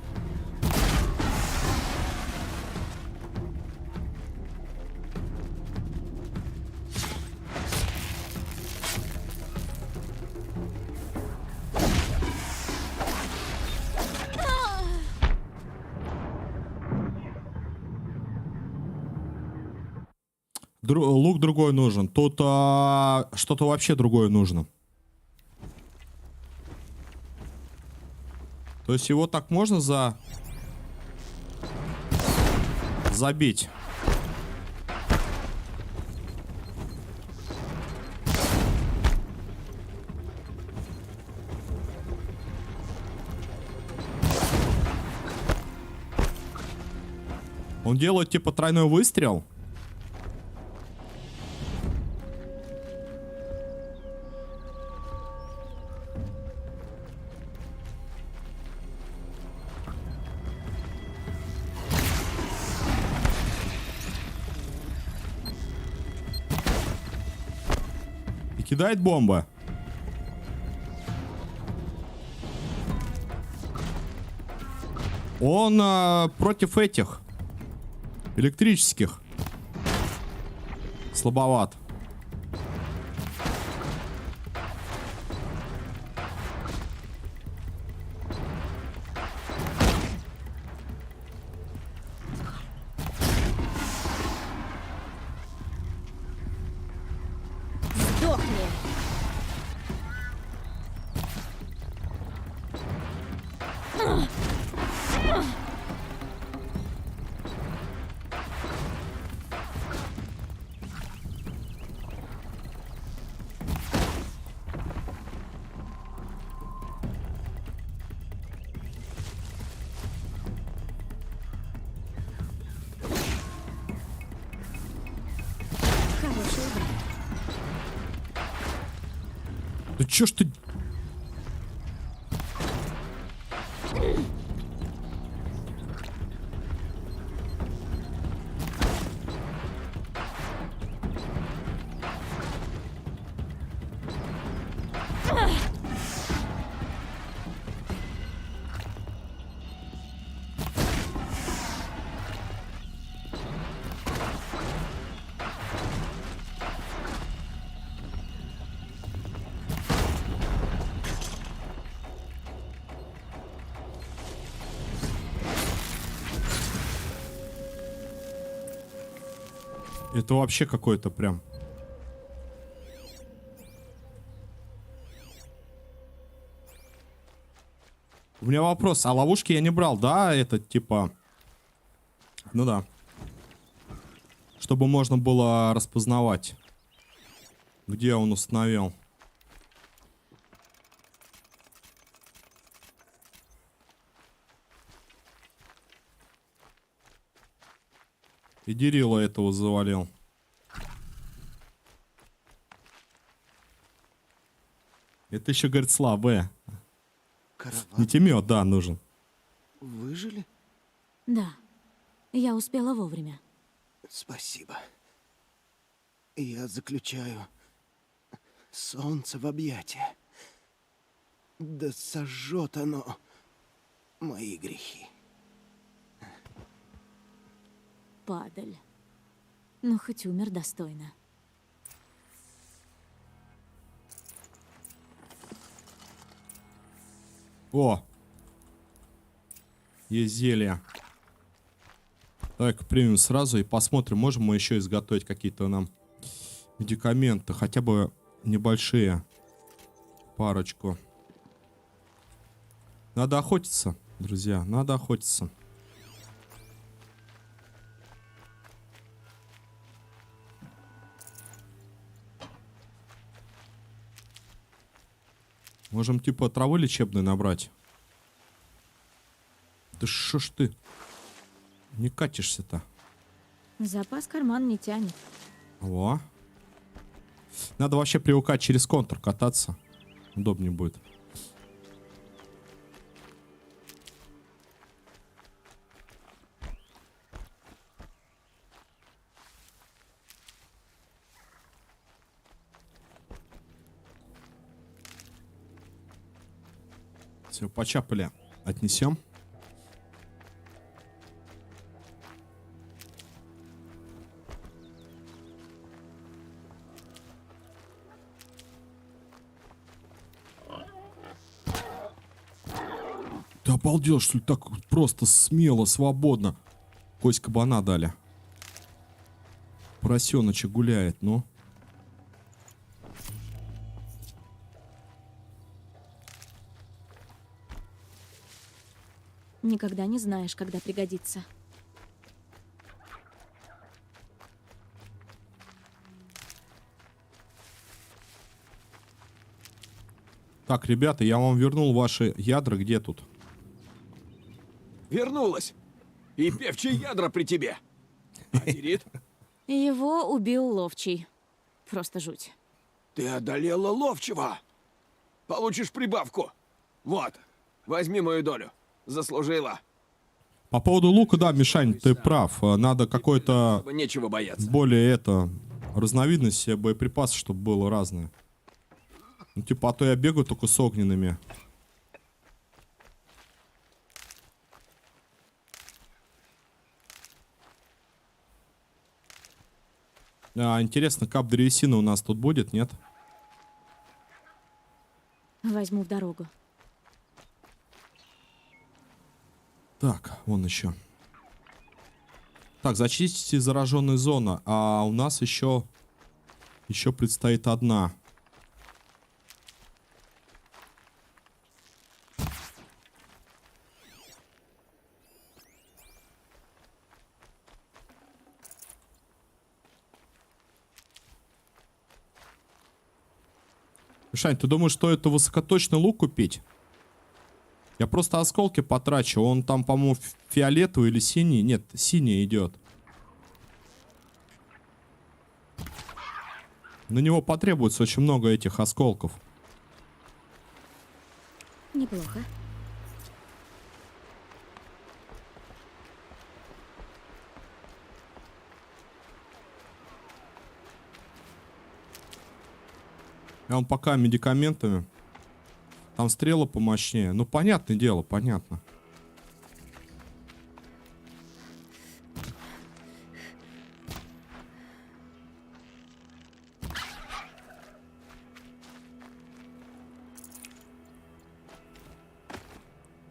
A: Лук другой нужен. Тут что-то вообще другое нужно. То есть его так можно забить. Он делает типа тройной выстрел. Кидает бомба. Он против этих электрических слабоват.
C: Сдохни! Хороший удар.
A: Да чё ж ты... Это вообще какой-то прям... У меня вопрос, а ловушки я не брал, да? Это типа... Ну да. Чтобы можно было распознавать, где он установил. И Дирила этого завалил. Это еще, говорит, слабые.
F: Караван.
A: Не темет, да, нужен.
F: Выжили?
C: Да, я успела вовремя.
F: Спасибо. Я заключаю солнце в объятия. Да сожжет оно мои грехи.
C: Падаль. Но хоть умер достойно.
A: О! Есть зелье. Давай-ка примем сразу и посмотрим, можем мы еще изготовить какие-то нам медикаменты. Хотя бы небольшие. Парочку. Надо охотиться, друзья. Надо охотиться. Можем типа травы лечебной набрать. Да шо ж ты не катишься-то?
C: Запас карман не тянет.
A: Во. Надо вообще привыкать через контур кататься. Удобнее будет. Все, почапали. Отнесем. Ты обалдел, что ли? Так просто смело, свободно. Кость кабана дали. Поросеночек гуляет, ну.
C: Никогда не знаешь, когда пригодится.
A: Так, ребята, я вам вернул ваши ядра. Где тут?
D: Вернулась. И певчие ядра при тебе. А Дирит,
C: Его убил ловчий. Просто жуть.
D: ты одолела ловчего. Получишь прибавку. Вот, возьми мою долю. Заслужила.
A: По поводу лука, да, Мишань, ты прав. Надо какой-то
D: Нечего бояться.
A: более разновидность боеприпасов, чтобы было разное. Ну, типа, а то я бегаю только с огненными. Интересно, кап древесины у нас тут будет, нет?
C: Возьму в дорогу.
A: Так, вон еще. Так, зачистите зараженную зону. А у нас еще предстоит одна. Мишань, ты думаешь, что это высокоточный лук купить? Я просто осколки потрачу. Он там, по-моему, фиолетовый или синий. Нет, синий идет. На него потребуется очень много этих осколков.
C: Неплохо.
A: Я вам пока медикаментами. Там стрелы помощнее. Ну, понятное дело, понятно.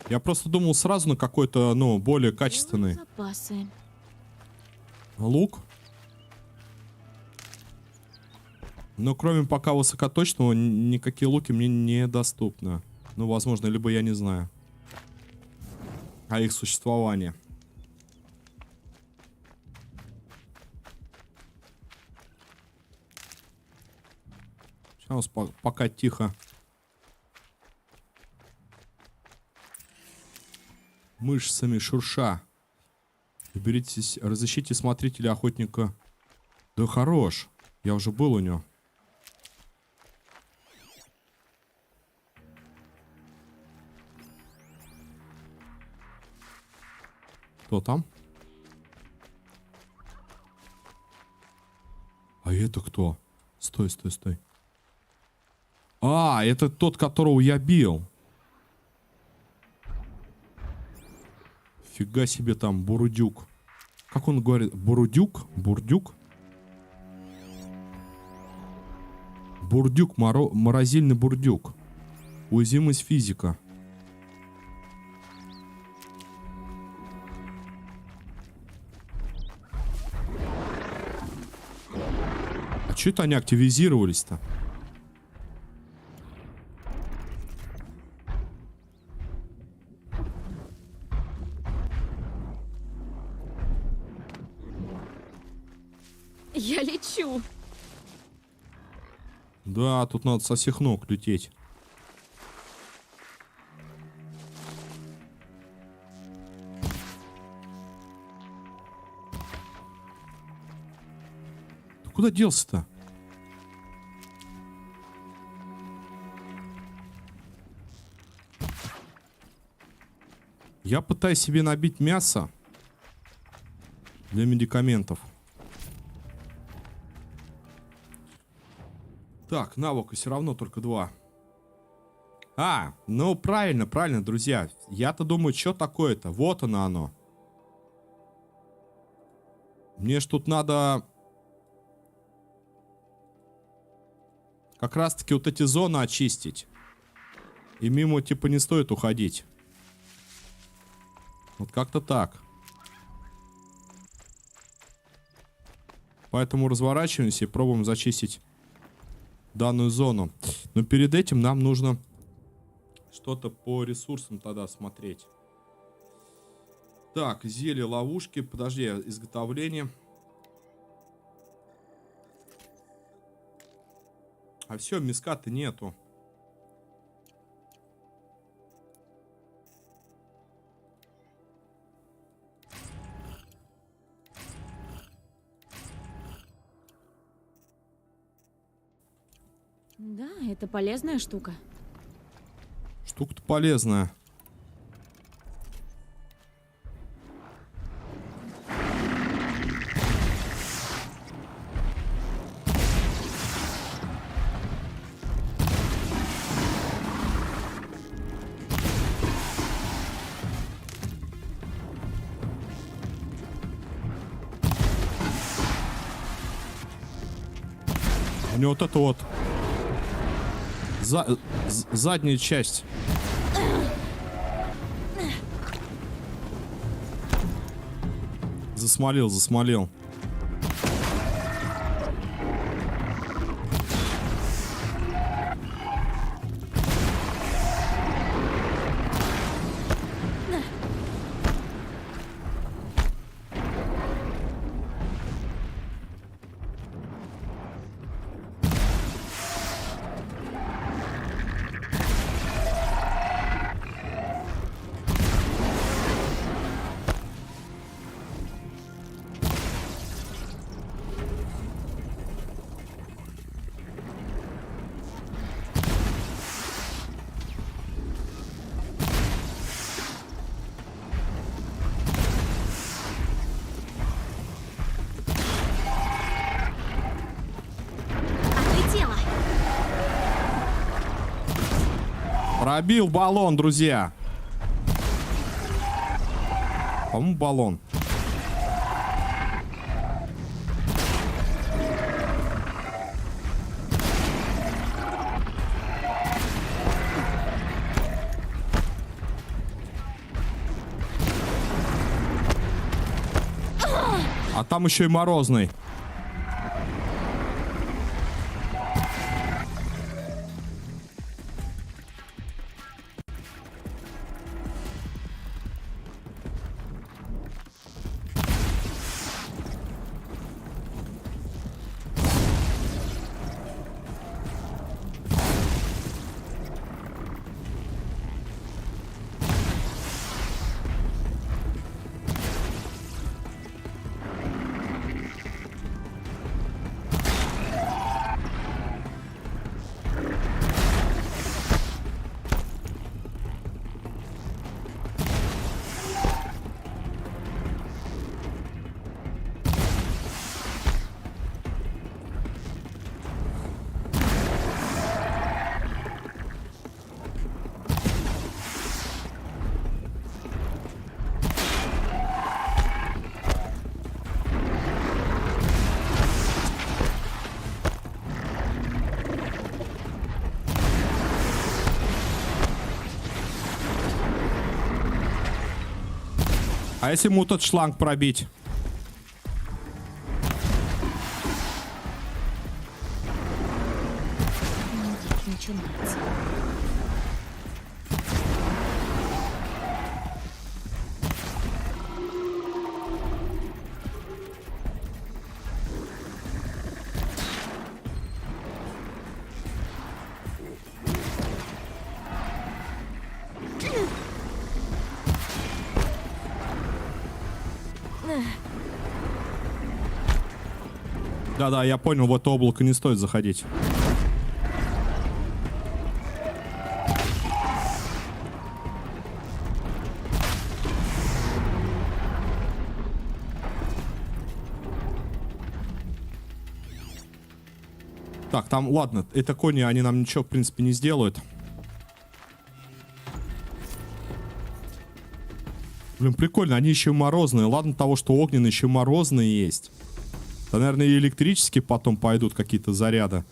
A: Я просто думал сразу на какой-то, ну, более качественный
C: Запасы.
A: лук. Но кроме пока высокоточного, никакие луки мне недоступны. Ну, возможно, либо я не знаю о их существовании. Сейчас пока тихо. Мышцами шурша. Уберитесь, разыщите смотрителя охотника. Да хорош. Я уже был у него. Кто там? А это кто? Стой, стой, стой. А, это тот, которого я бил. Фига себе там, бурдюк. Как он говорит? Бурдюк? Бурдюк? Бурдюк, морозильный бурдюк. Уязвимость физика. А чё это они активизировались-то?
C: Я лечу.
A: Да, тут надо со всех ног лететь. Ты куда делся-то? Я пытаюсь себе набить мясо для медикаментов. Так, навыка все равно только 2. А, ну правильно, правильно, друзья. Я-то думаю, что такое-то? Вот оно. Мне ж тут надо как раз-таки вот эти зоны очистить. И мимо типа не стоит уходить. Вот как-то так. Поэтому разворачиваемся и пробуем зачистить данную зону. Но перед этим нам нужно что-то по ресурсам тогда смотреть. Так, зелье, ловушки. Подожди, изготовление. А все, миска-то нету.
C: Да, это полезная штука.
A: Штука-то полезная. У него вот это вот задняя часть. Засмолил.
C: Отлетела.
A: Пробил баллон, друзья. По-моему, баллон. А там еще и морозный. А если ему тот шланг пробить?
C: Начинается.
A: Да-да, я понял, в это облако не стоит заходить. Так, там, ладно, это кони, они нам ничего, в принципе, не сделают. Блин, прикольно, они еще морозные. Ладно того, что огненные еще морозные есть. Да, наверное, и электрические потом пойдут какие-то заряды.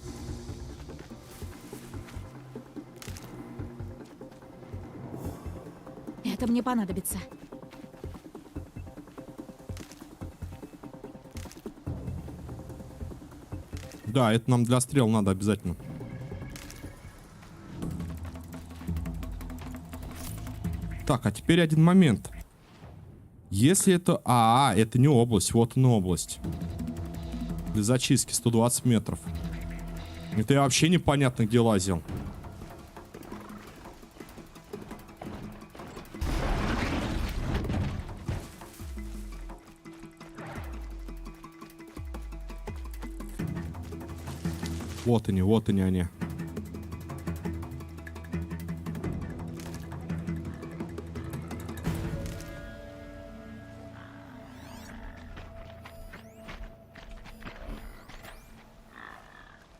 C: Это мне понадобится.
A: Да, это нам для стрел надо обязательно. Так, а теперь один момент. Если это... это не область, вот она область. Для зачистки 120 метров. Это я вообще непонятно где лазил. Вот они они.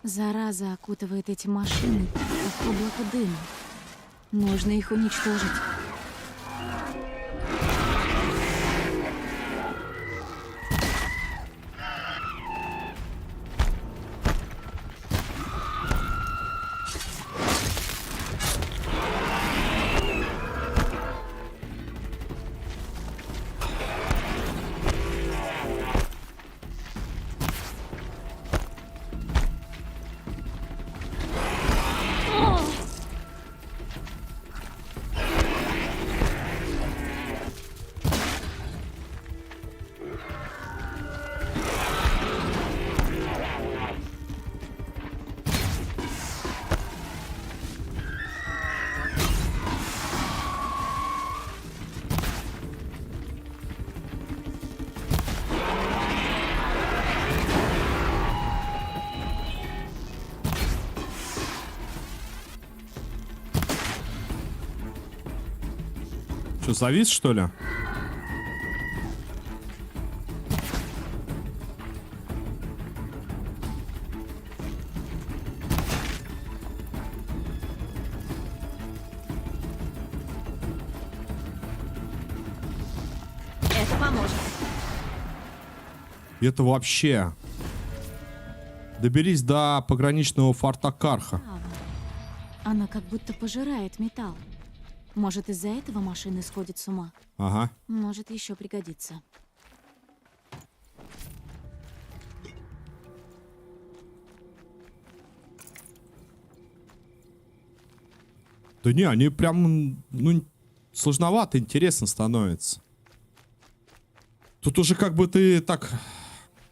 C: Зараза окутывает эти машины, как облако дыма. Нужно их уничтожить.
A: Что, завис, что ли?
C: Это поможет.
A: Это вообще... Доберись до пограничного форта Карха.
C: Она как будто пожирает металл. Может, из-за этого машины сходят с ума?
A: Ага.
C: Может, еще пригодится.
A: Да не, они прям, ну, сложновато, интересно становится. Тут уже как бы ты так...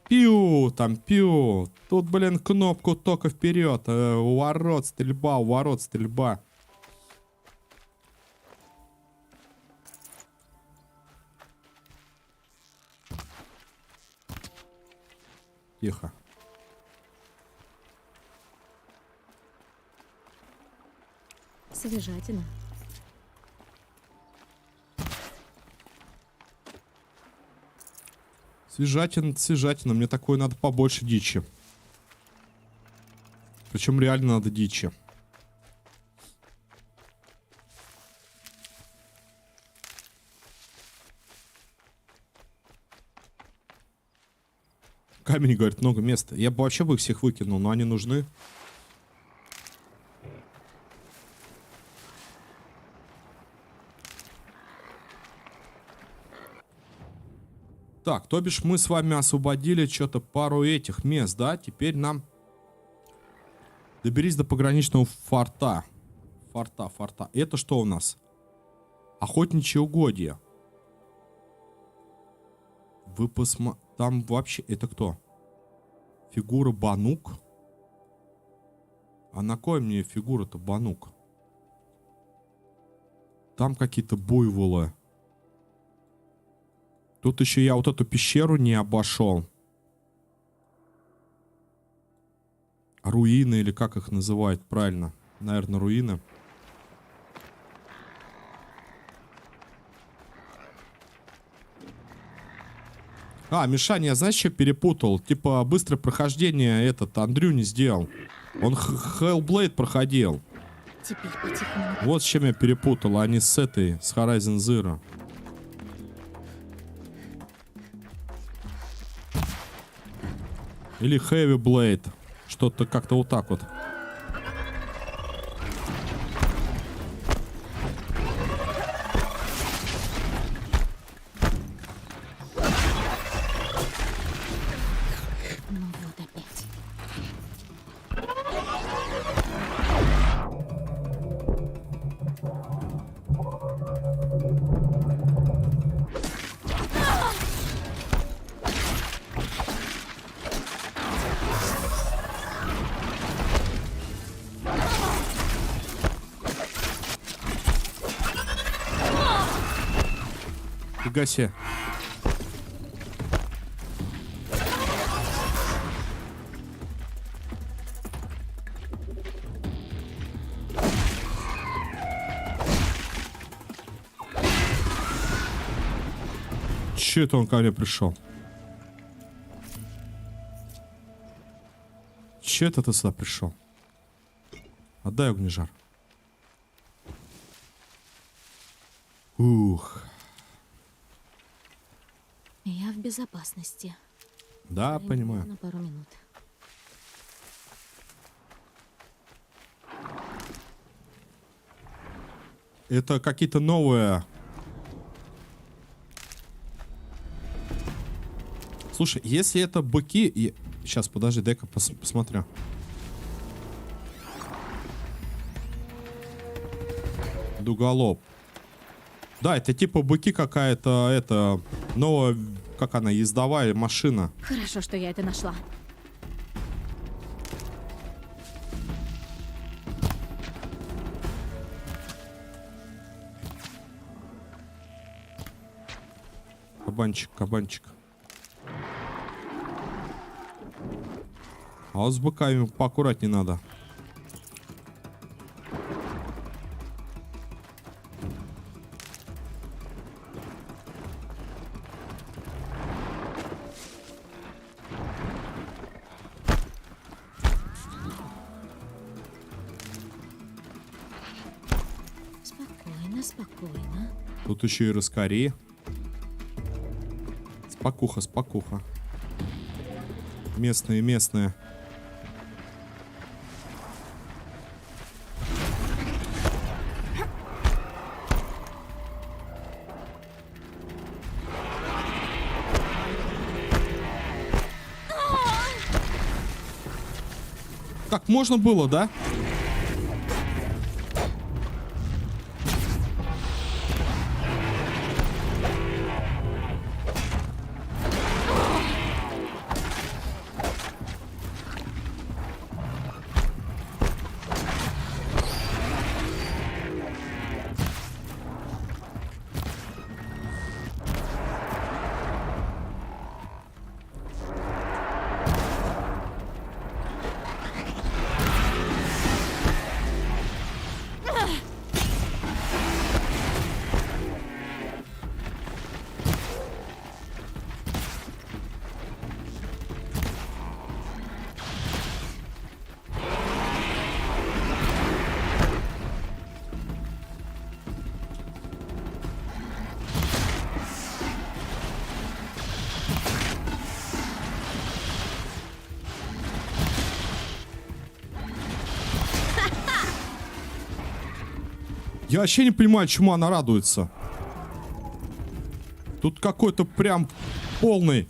A: Пиу, там, пиу. Тут, блин, кнопку только вперед. У ворот стрельба, у ворот стрельба. Тихо.
C: Свежатина.
A: Свежатина. Мне такое надо побольше дичи. Причем реально надо дичи. Камень, говорит, много места. Я бы вообще бы их всех выкинул, но они нужны. Так, то бишь мы с вами освободили что-то пару этих мест, да? Теперь нам... Доберись до пограничного форта. Форта. Это что у нас? Охотничьи угодья. Вы Там вообще... Это кто? Фигура Банук. А на кой мне фигура-то Банук? Там какие-то буйволы. Тут еще я вот эту пещеру не обошел. Руины, или как их называют правильно? Наверное, руины. Мишаня, я знаешь, что перепутал? Типа, быстрое прохождение этот Андрю не сделал. Он Hellblade проходил.
C: Теперь потихоньку.
A: Вот с чем я перепутал, а не с этой, с Horizon Zero. Или Heavy Blade. Что-то как-то вот так вот.
C: Ну вот опять.
A: Фига себе. Че это он ко мне пришел? Че это ты сюда пришел? Отдай огнежар. Ух.
C: Я в безопасности.
A: Да,
C: Времени
A: понимаю.
C: На пару минут.
A: Это какие-то новые... Слушай, если это быки... Сейчас, подожди, дай-ка посмотрю. Дуголоб. Да, это типа быки какая-то, это... Новая, как она, ездовая машина.
C: Хорошо, что я это нашла.
A: Кабанчик. А вот с быками поаккуратнее надо.
C: Спокойно.
A: Тут еще и раскори. Спокуха. Местные. Так можно было, да? Я вообще не понимаю, чему она радуется. Тут какой-то прям полный.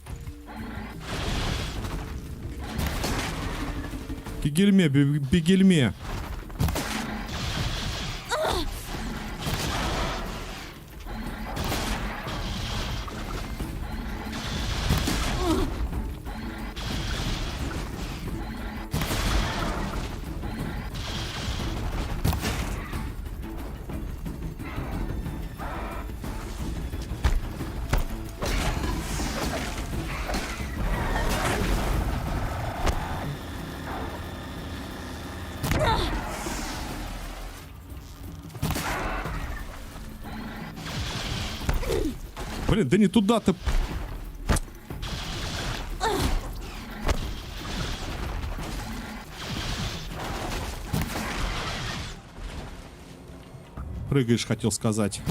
A: Бегельме, бегельме. Блин, да не туда-то. Прыгаешь, хотел сказать.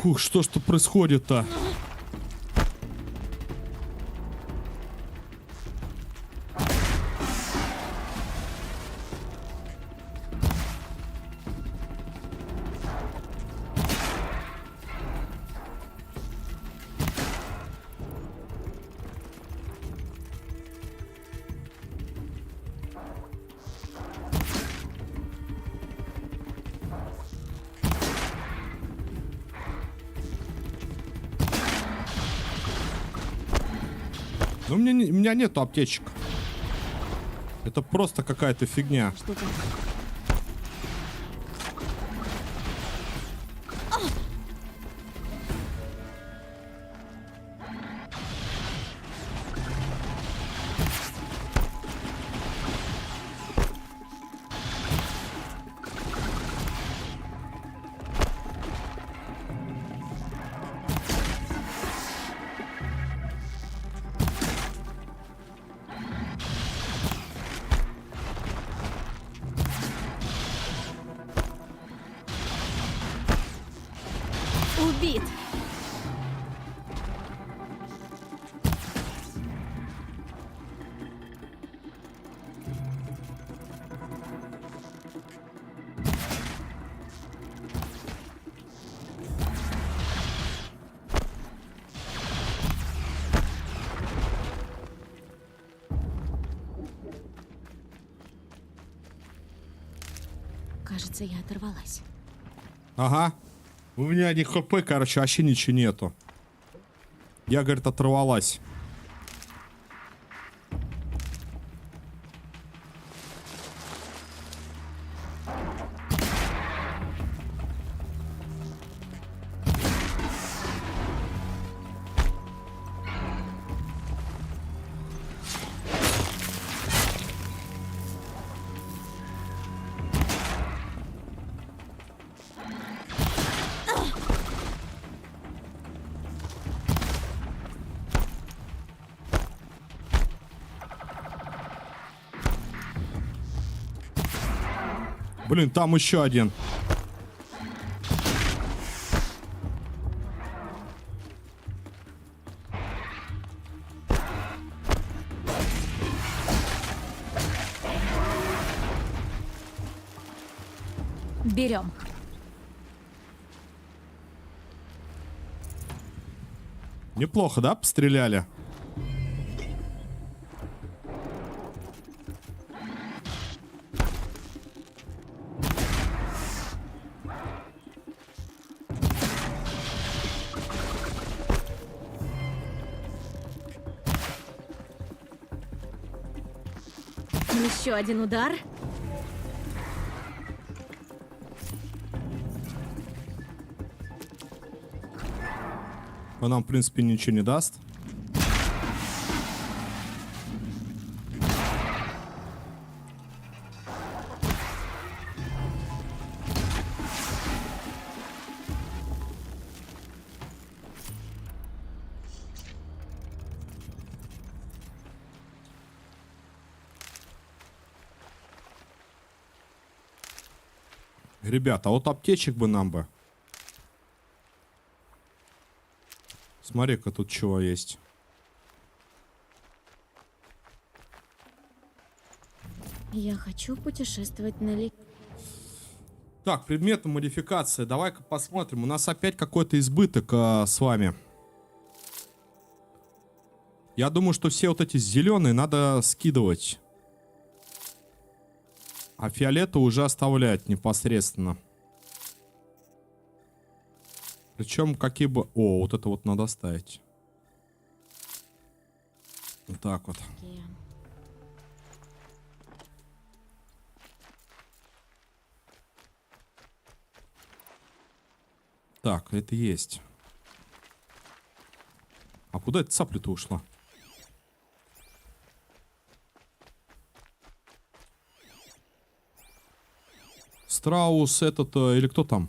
A: Фух, что ж тут происходит-то? Ну, у меня нету аптечек. Это просто какая-то фигня.
C: Что-то... Убит! Кажется, я оторвалась.
A: Ага. У меня ни хп, короче, вообще ничего нету. Я, говорит, оторвалась. Блин, там еще один.
C: Берем.
A: Неплохо, да, постреляли?
C: Еще один удар.
A: Он нам, в принципе, ничего не даст. Ребята, а вот аптечек бы нам бы. Смотри-ка, тут чего есть.
C: Я хочу путешествовать на
A: Так, предметы модификации. Давай-ка посмотрим. У нас опять какой-то избыток с вами. Я думаю, что все вот эти зеленые надо скидывать. А фиолетовые уже оставлять непосредственно. Причем какие бы... О, вот это вот надо ставить. Вот так вот.
C: легкие.
A: Так, это есть. А куда эта цапля-то ушла? Страус этот, или кто там?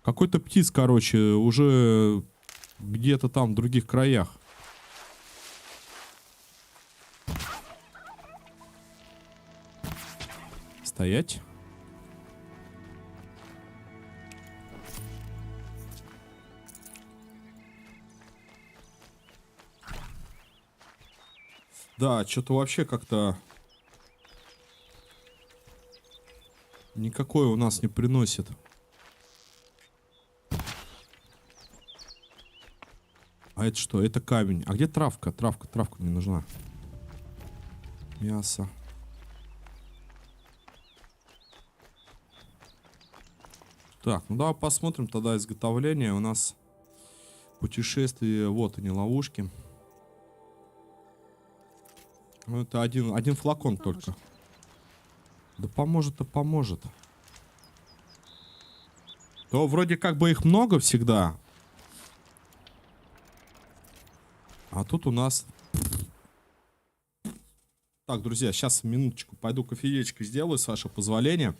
A: Какой-то птиц, короче, уже где-то там в других краях. Стоять. Да, что-то вообще как-то никакое у нас не приносит. А это что? Это камень. А где травка? Травка мне нужна. Мясо. Так, ну давай посмотрим тогда изготовление. У нас путешествие, вот они, ловушки. Ну, это один флакон
C: Поможет.
A: только. Да поможет-то поможет. То вроде как бы их много всегда. А тут у нас... Так, друзья, сейчас минуточку. Пойду кофеечку сделаю, с вашего позволения.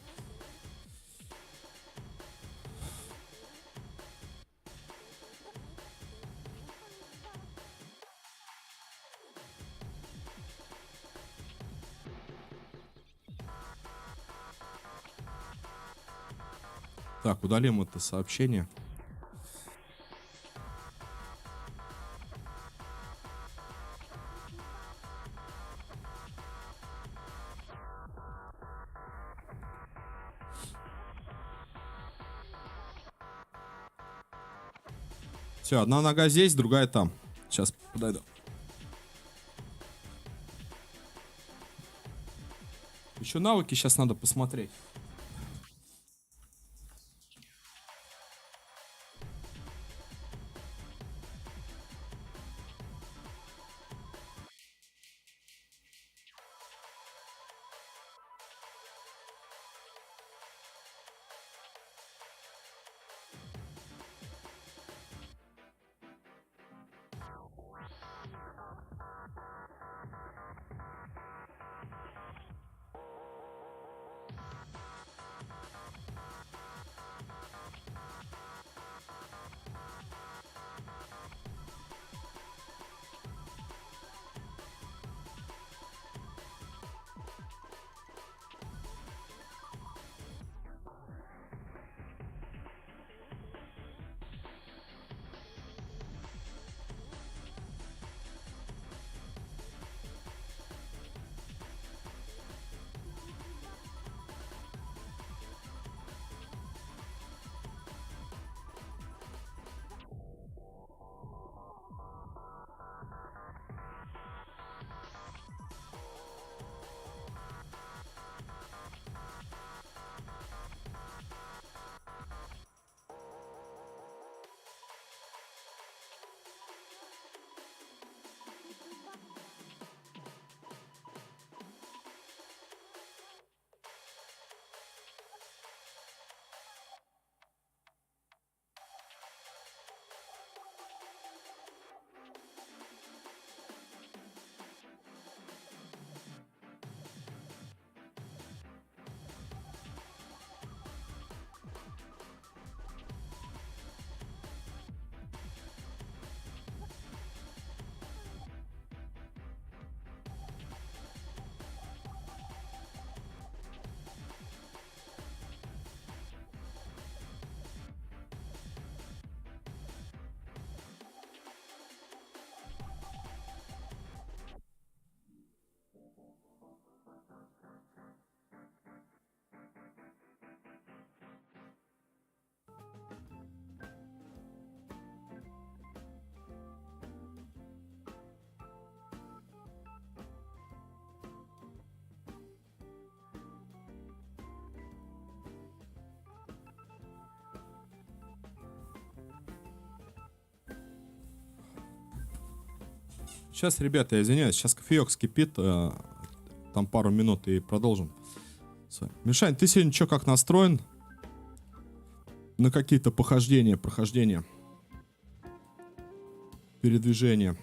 A: Так, удалим это сообщение. Все, одна нога здесь, другая там. Сейчас подойду. Еще навыки сейчас надо посмотреть. Сейчас, ребята, я извиняюсь, сейчас кофеек скипит, там пару минут и продолжим. Мишань, ты сегодня что, как настроен? На какие-то прохождения, передвижения?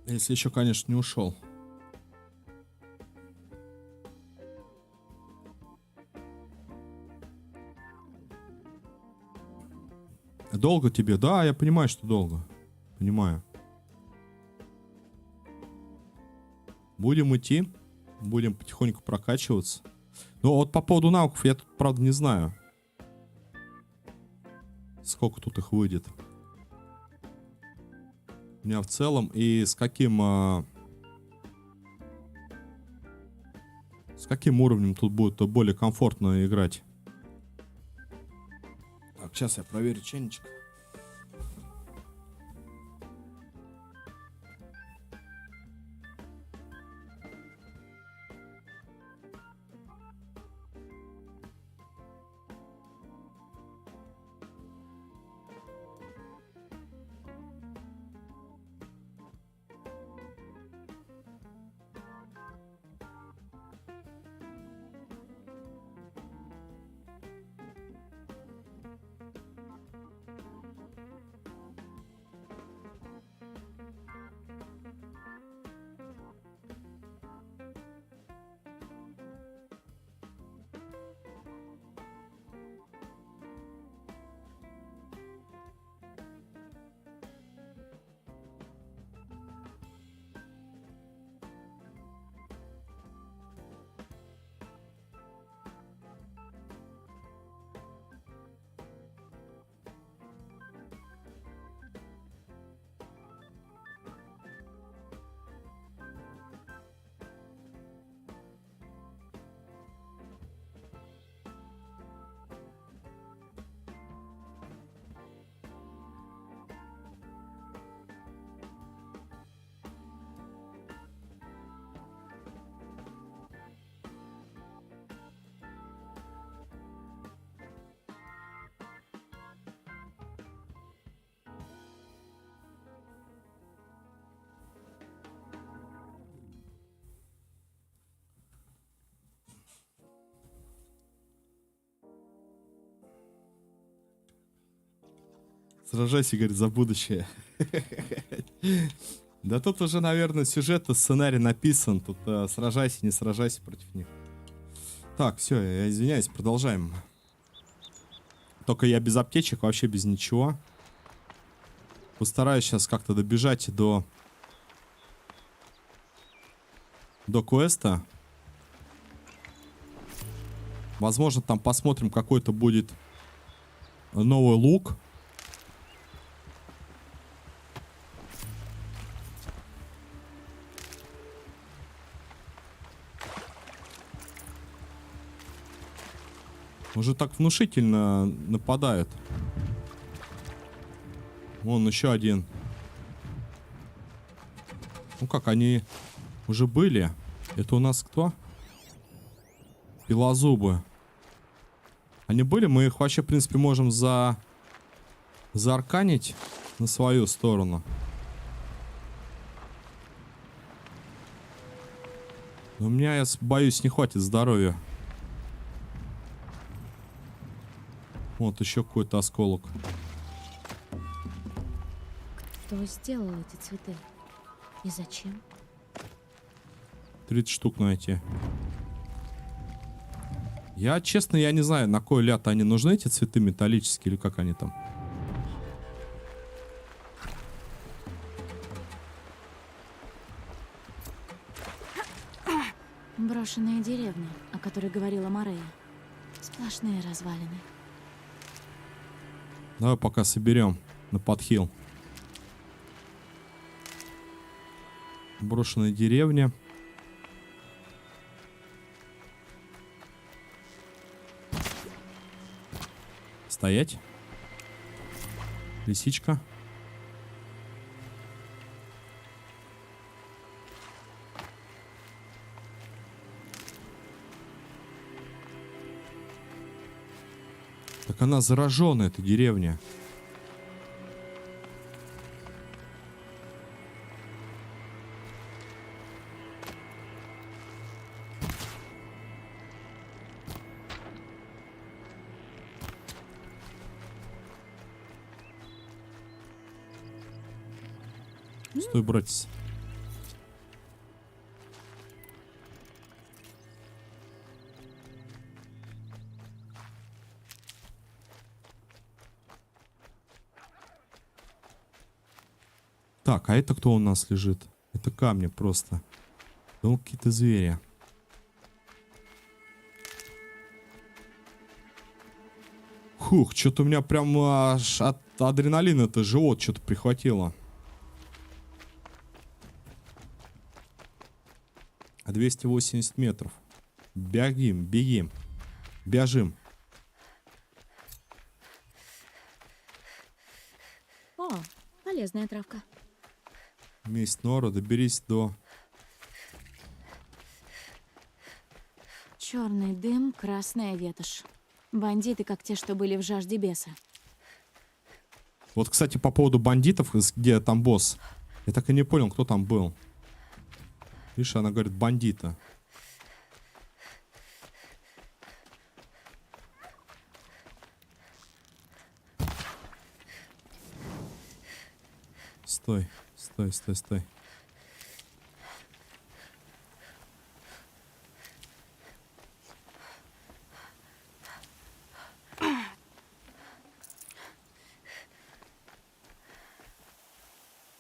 A: Если еще, конечно, не ушел. Долго тебе? Да, я понимаю, что долго. Понимаю. Будем идти. Будем потихоньку прокачиваться. Но вот по поводу навыков я тут, правда, не знаю. Сколько тут их выйдет. У меня в целом. И с каким уровнем тут будет более комфортно играть. Так, сейчас я проверю чайничек. Сражайся, говорит, за будущее. Да тут уже, наверное, сюжет и сценарий написан. Тут сражайся, не сражайся против них. Так, все, я извиняюсь, продолжаем. Только я без аптечек, вообще без ничего. Постараюсь сейчас как-то добежать до квеста. Возможно, там посмотрим, какой-то будет новый лук. Уже так внушительно нападают. Вон еще один. Ну как, они уже были. Это у нас кто? Пилозубы. Они были, мы их вообще, в принципе, можем заарканить на свою сторону. Но у меня, я боюсь, не хватит здоровья. Вот еще какой-то осколок.
C: Кто сделал эти цветы? И зачем?
A: 30 штук найти. Я, честно, я не знаю, на кой ляд они нужны, эти цветы металлические, или как они там.
C: Брошенная деревня, о которой говорила Морея. Сплошные развалины.
A: Давай пока соберем на подхил. Брошенная деревня. Стоять. Лисичка. Как она зараженная, эта деревня. Стой, братец. Так, а это кто у нас лежит? Это камни просто. Ну, какие-то звери. Хух, что-то у меня прям аж от адреналина-то живот что-то прихватило. 280 метров. Бегим, бегим. Бежим.
C: О, полезная травка.
A: Месть Нора, доберись до...
C: Черный дым, красная ветошь. Бандиты, как те, что были в жажде беса.
A: Вот, кстати, по поводу бандитов, где там босс. Я так и не понял, кто там был. Видишь, она говорит бандита. Стой, стой, стой, стой.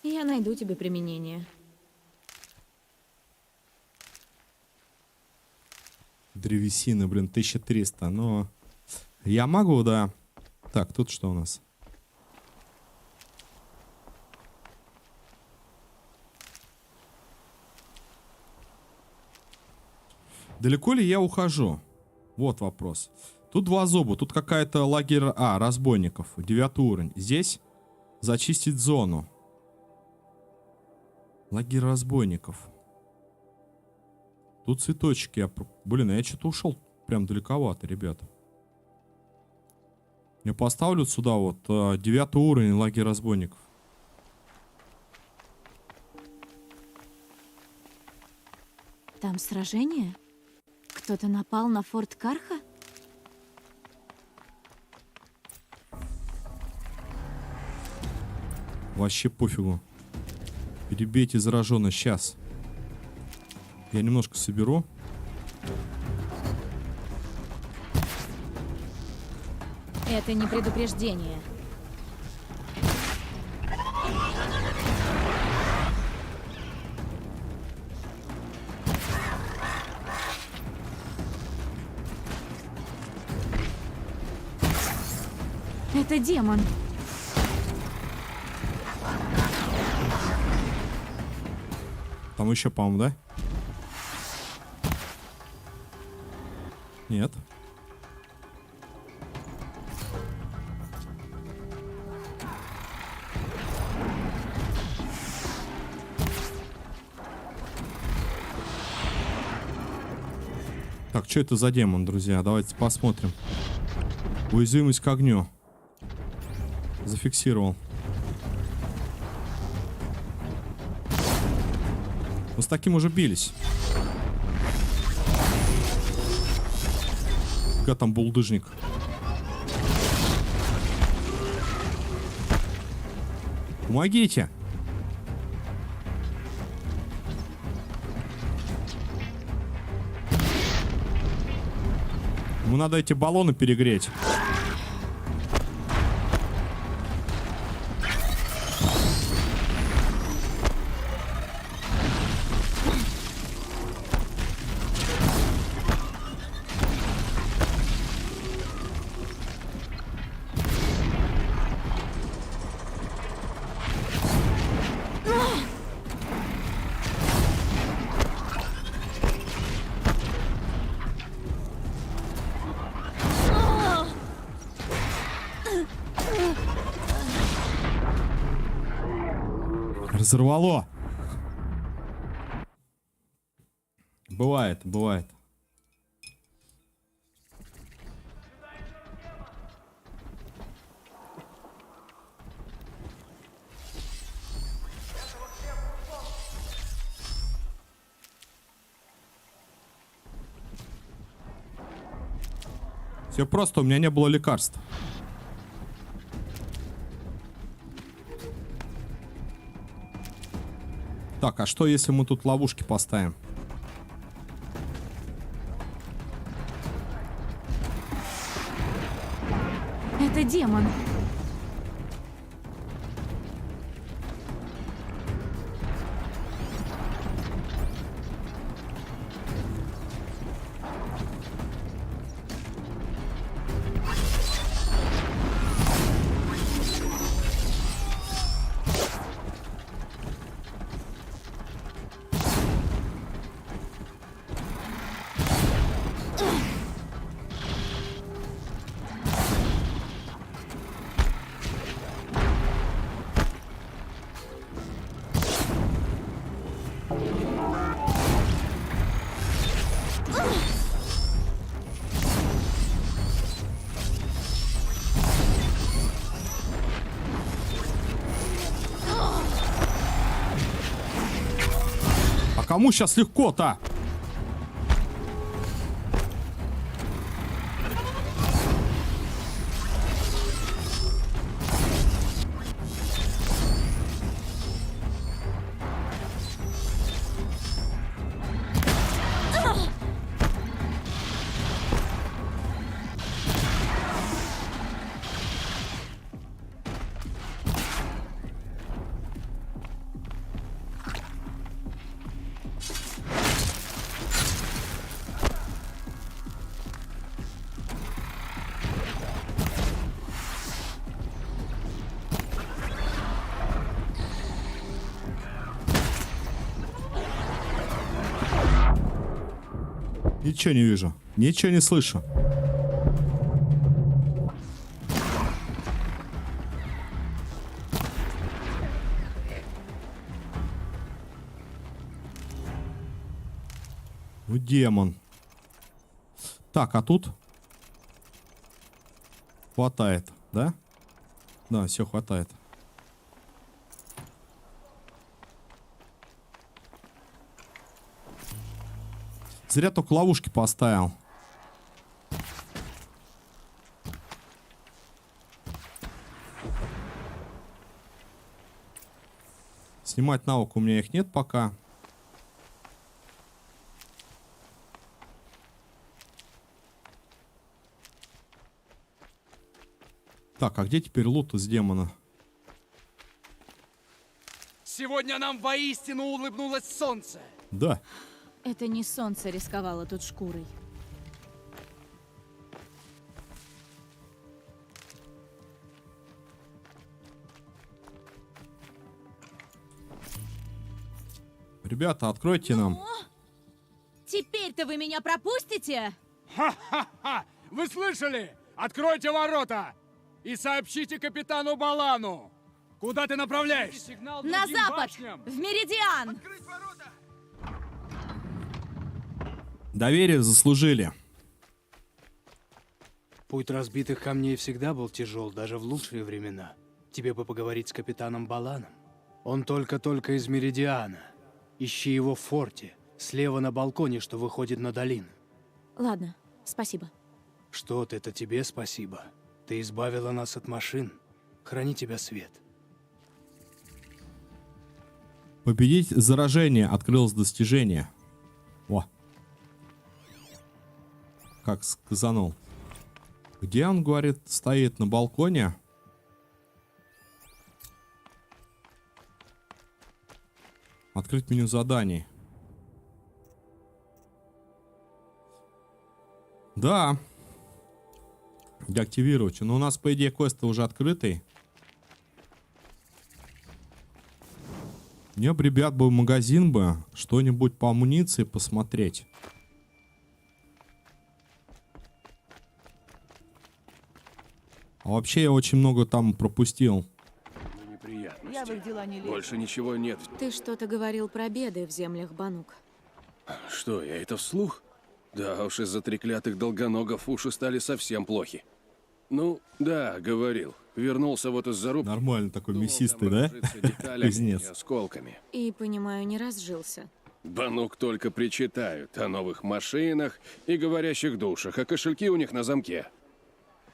C: Я найду тебе применение.
A: Древесина, блин, 1300. Но я могу, да. Так, тут что у нас? Далеко ли я ухожу? Вот вопрос. Тут два зуба. Тут какая-то лагерь... А, разбойников. 9 уровень. Здесь зачистить зону. Лагерь разбойников. Тут цветочки. Блин, я что-то ушел прям далековато, ребята. Я поставлю сюда вот 9 уровень лагерь разбойников.
C: Там сражение? Кто-то напал на форт Карха?
A: Вообще пофигу. Перебейте зараженных. Сейчас. Я немножко соберу.
C: Это не предупреждение. Это демон.
A: Там еще, по-моему, да? Нет. Так, что это за демон, друзья? Давайте посмотрим. Уязвимость к огню. Зафиксировал. Мы с таким уже бились. Какая там булдыжник? Помогите! Ему надо эти баллоны перегреть. Разорвало. Бывает, бывает. Все просто, у меня не было лекарств. Так, а что если мы тут ловушки поставим?
C: Это демон.
A: А кому сейчас легко-то? Ничего не вижу. Ничего не слышу. Ну, демон. Так, а тут? Хватает, да? Да, все хватает. Зря только ловушки поставил. Снимать навык у меня их нет пока. Так, а где теперь лут из демона?
G: Сегодня нам воистину улыбнулось солнце.
A: Да.
C: Это не солнце рисковало тут шкурой.
A: Ребята, откройте нам.
C: Теперь-то вы меня пропустите?
G: Ха-ха-ха! Вы слышали? Откройте ворота и сообщите капитану Балану. Куда ты направляешься?
C: На запад! В Меридиан!
A: Доверие заслужили.
H: Путь разбитых камней всегда был тяжел, даже в лучшие времена. Тебе бы поговорить с капитаном Баланом. Он только-только из Меридиана. Ищи его в форте, слева на балконе, что выходит на долину.
C: Ладно, спасибо.
H: Что ты, это тебе спасибо. Ты избавила нас от машин. Храни тебя свет.
A: Победить заражение. Открылось достижение. О. Как сказанул. Где он, говорит, стоит на балконе? Открыть меню заданий. Да. Деактивировать. Но у нас, по идее, квест уже открытый. Мне бы, ребят, бы в магазин бы что-нибудь по амуниции посмотреть. А вообще я очень много там пропустил.
D: Неприятности. Больше ничего нет.
C: Ты что-то говорил про беды в землях Банук.
D: Что, я это вслух? Да уж, из-за треклятых долгоногов уши стали совсем плохи. Ну, да, говорил. Вернулся вот из зарубки.
A: Нормально такой
D: Думал,
A: мясистый,
D: там
A: да?
D: разжиться деталями
A: Кузнец.
D: и осколками.
C: И, понимаю, не разжился.
D: Банук только причитают о новых машинах и говорящих душах, а кошельки у них на замке.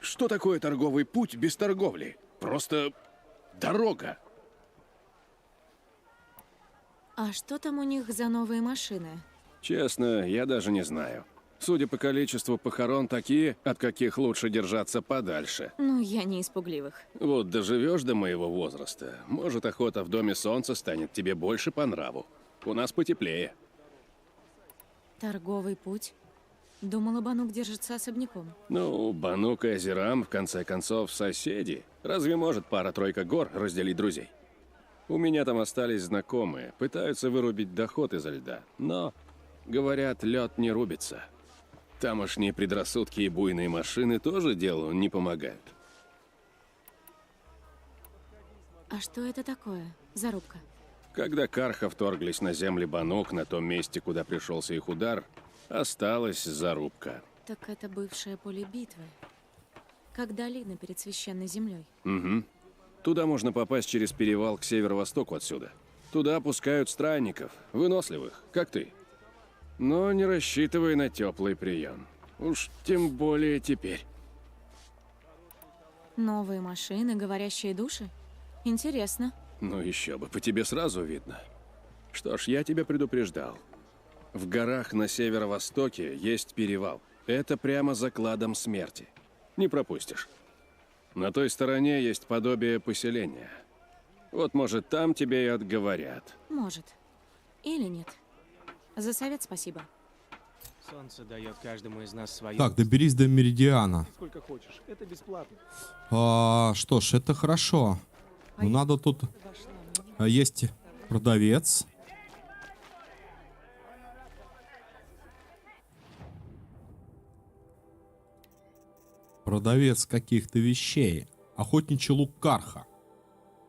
I: Что такое торговый путь без торговли? Просто дорога.
C: А что там у них за новые машины?
I: Честно, я даже не знаю. Судя по количеству похорон, такие, от каких лучше держаться подальше.
C: Ну, я не из пугливых.
I: Вот доживешь до моего возраста, может, охота в Доме Солнца станет тебе больше по нраву. У нас потеплее.
C: Торговый путь? Думала, Банук держится особняком.
I: Ну, Банук и Азерам, в конце концов, соседи. Разве может пара-тройка гор разделить друзей? У меня там остались знакомые, пытаются вырубить доход изо льда. Но, говорят, лед не рубится. Тамошние предрассудки и буйные машины тоже делу не помогают.
C: А что это такое? Зарубка.
I: Когда карха вторглись на земли Банук, на том месте, куда пришелся их удар, осталась зарубка.
C: Так это бывшее поле битвы. Как долина перед священной землей.
I: Угу. Туда можно попасть через перевал к северо-востоку отсюда. Туда пускают странников, выносливых, как ты. Но не рассчитывай на теплый прием. Уж тем более теперь.
C: Новые машины, говорящие души? Интересно.
I: Ну еще бы, по тебе сразу видно. Что ж, я тебя предупреждал. В горах на северо-востоке есть перевал. Это прямо за кладом смерти. Не пропустишь. На той стороне есть подобие поселения. Вот, может, там тебе и отговорят.
C: Может. Или нет. За совет спасибо.
E: Солнце дает каждому из нас свое.
A: Так, доберись до Меридиана.
E: Сколько хочешь. Это бесплатно.
A: Что ж, это хорошо. Но надо тут... Есть продавец. Продавец каких-то вещей. Охотничий лук Карха.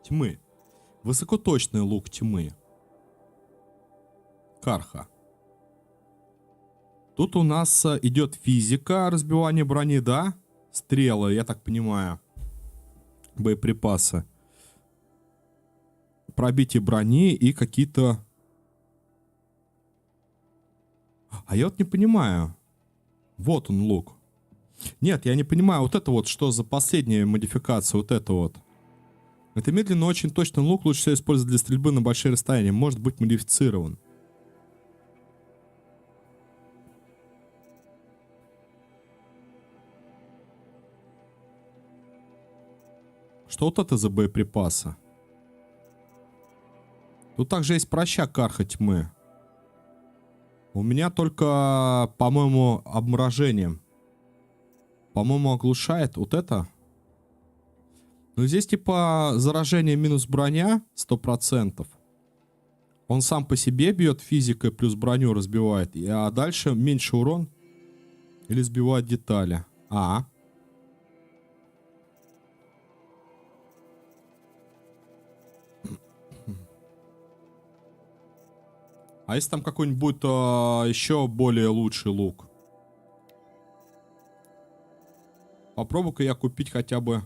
A: Тьмы. Высокоточный лук тьмы. Карха. Тут у нас идет физика, разбивание брони, да? Стрелы, я так понимаю. Боеприпасы. Пробитие брони и какие-то... А я вот не понимаю. Вот он лук. Нет, я не понимаю, вот это вот, что за последняя модификация, вот это вот. Это медленно, очень точный лук, лучше всего использовать для стрельбы на большие расстояния. Может быть модифицирован. Что вот это за боеприпасы? Тут также есть прощак Карха тьмы. У меня только, по-моему, обморожение. По-моему, оглушает вот это. Ну, здесь типа заражение минус броня 100%. Он сам по себе бьет физикой плюс броню разбивает. А дальше меньше урон. Или сбивает детали. А если там какой-нибудь будет еще более лучший лук? Попробую-ка я купить хотя бы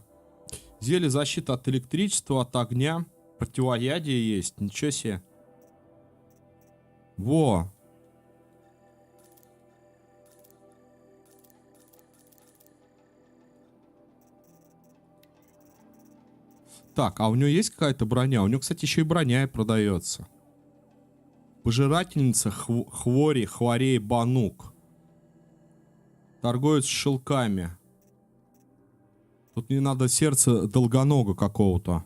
A: зелье защиты от электричества, от огня. Противоядие есть. Ничего себе. Во. Так, а у него есть какая-то броня? У него, кстати, еще и броня продается. Пожирательница хворей Банук. Торговец с шелками. Тут мне надо сердце долгонога какого-то.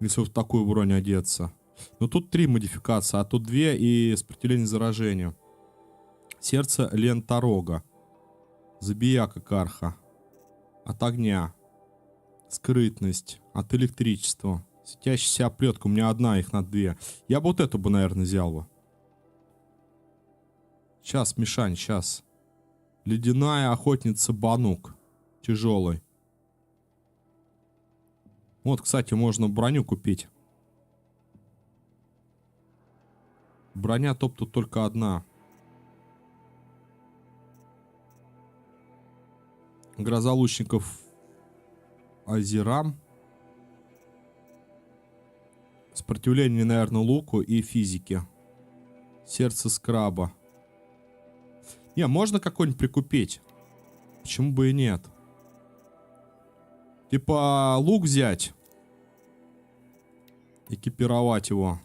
A: Если вот в такую броню одеться. Но тут 3 модификации, а тут 2 и сопротивление заражению. Сердце ленторога. Забияка Карха. От огня. Скрытность. От электричества. Светящаяся оплетка. У меня одна, их надо 2. Я бы вот эту бы, наверное, взял бы. Сейчас, Мишань, сейчас. Ледяная охотница Банук. Тяжелый. Вот, кстати, можно броню купить. Броня топ тут только одна. Гроза лучников Азерам. Сопротивление, наверное, луку и физике. Сердце скраба. Не, можно какой-нибудь прикупить. Почему бы и нет? Типа лук взять. Экипировать его.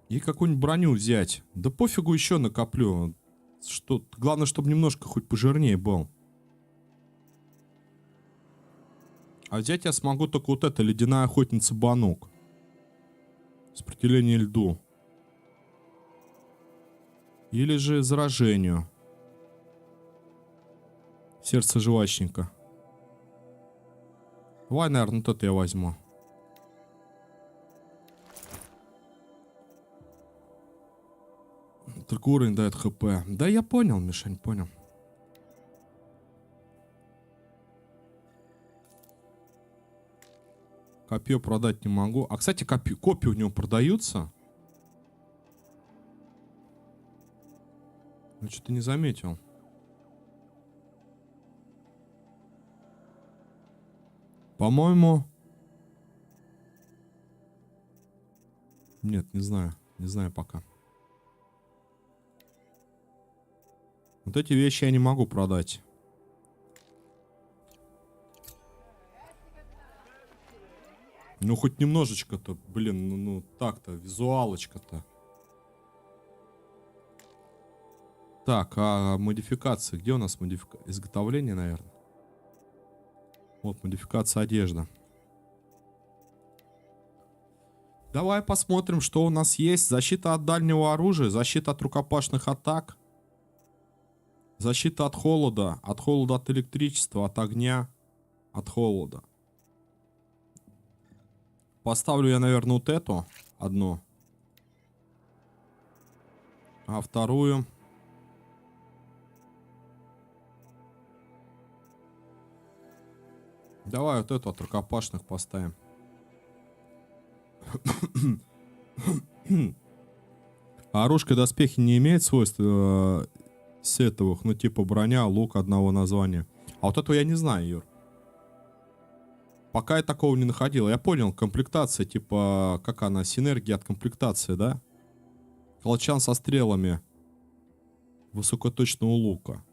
A: И какую-нибудь броню взять. Да пофигу, еще накоплю. Что... Главное, чтобы немножко хоть пожирнее был. А взять я смогу только вот это, ледяная охотница Банук. Сопротивление льду. Или же заражению. Сердце жвачника. Давай, наверное, вот это я возьму. Только уровень дает хп. Да, я понял, Мишань, понял. Копье продать не могу. А, кстати, копии у него продаются. Я что-то не заметил. По-моему... Нет, не знаю. Не знаю пока. Вот эти вещи я не могу продать. Ну, хоть немножечко-то, блин, ну так-то, визуалочка-то. Так, а модификации? Где у нас модификация? Изготовление, наверное. Вот, модификация одежды. Давай посмотрим, что у нас есть. Защита от дальнего оружия, защита от рукопашных атак. Защита от холода от электричества, от огня, от холода. Поставлю я, наверное, вот эту одну. А вторую... Давай вот эту от рукопашных поставим. А оружие доспехи не имеет свойств сетовых, ну типа броня, лук одного названия. А вот этого я не знаю, Юр. Пока я такого не находил. Я понял, комплектация, типа, как она, синергия от комплектации, да? Колчан со стрелами высокоточного лука.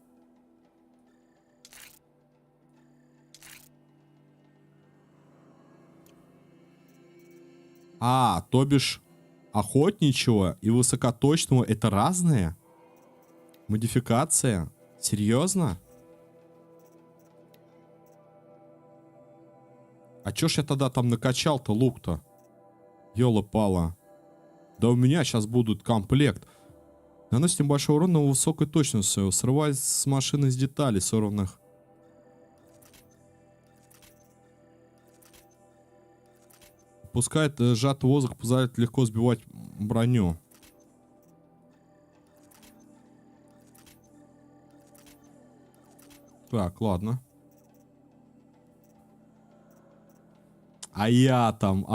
A: А, то бишь охотничьего и высокоточного это разные? Модификация? Серьезно? А чё ж я тогда там накачал-то лук-то? Ёла-пала. Да у меня сейчас будут комплект. Наносит небольшой урон, но высокой точностью. Срывать с машины с деталей сорванных. Пускает сжатый воздух, позволяет легко сбивать броню. Так, ладно. А я там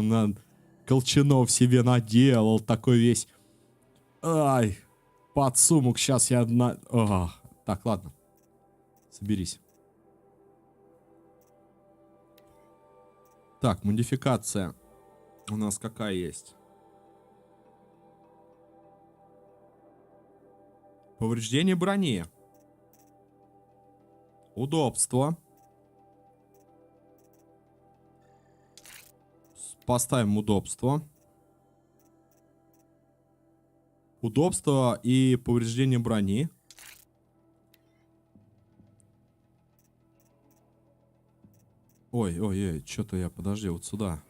A: на колчанов себе наделал такой весь. Ай, подсумок сейчас я одна... Так, ладно. Соберись. Так, модификация. У нас какая есть? Повреждение брони. Удобство. Поставим удобство. Удобство и повреждение брони. Ой, что-то я, подожди, вот сюда.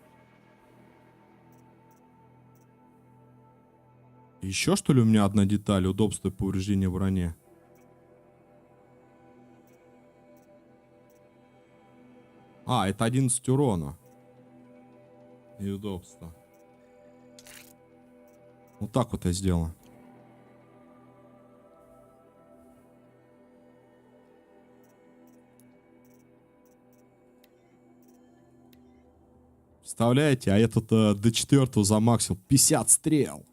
A: Еще что ли у меня одна деталь? Удобство и повреждение брони. А, это 11 урона. И удобство. Вот так вот я сделал. Представляете, а я тут до 4 замаксил 50 стрел.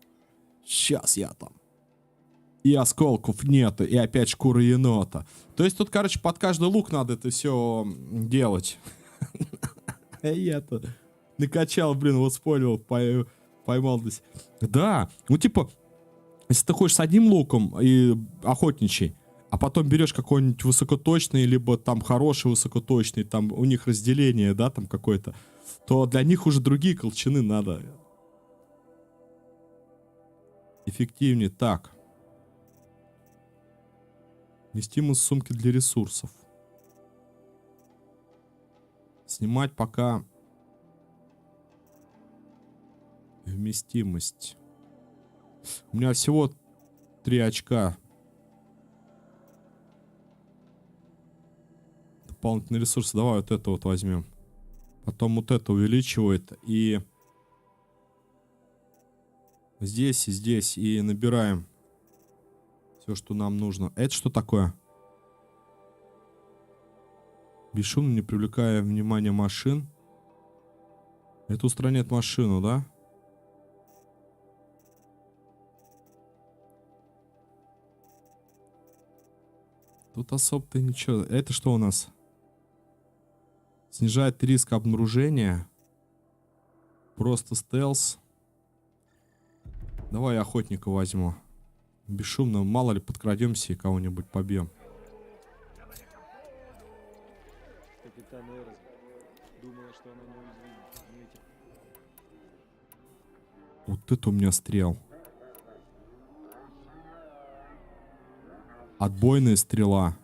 A: Сейчас я там. И осколков нету, и опять шкура енота. То есть тут, короче, под каждый лук надо это все делать. Я-то накачал, блин, вот спойлил, поймал здесь. Да, ну типа, Если ты хочешь с одним луком и охотничий, а потом берешь какой-нибудь высокоточный, либо там хороший высокоточный, там у них разделение, да, там какое-то, то для них уже другие колчаны надо. Эффективнее. Так. Вместимость сумки для ресурсов. Снимать пока вместимость. У меня всего 3 очка. Дополнительные ресурсы. Давай вот это вот возьмем. Потом вот это увеличивает. И здесь, и здесь. И набираем все, что нам нужно. Это что такое? Бесшумно, не привлекая внимания машин. Это устраняет машину, да? Тут особо-то ничего. Это что у нас? Снижает риск обнаружения. Просто стелс. Давай я охотника возьму. Бесшумно, мало ли подкрадемся и кого-нибудь побьем.
E: Капитан Эрос думала, что она неуязвима.
A: Вот это у меня стрел. Отбойная стрела.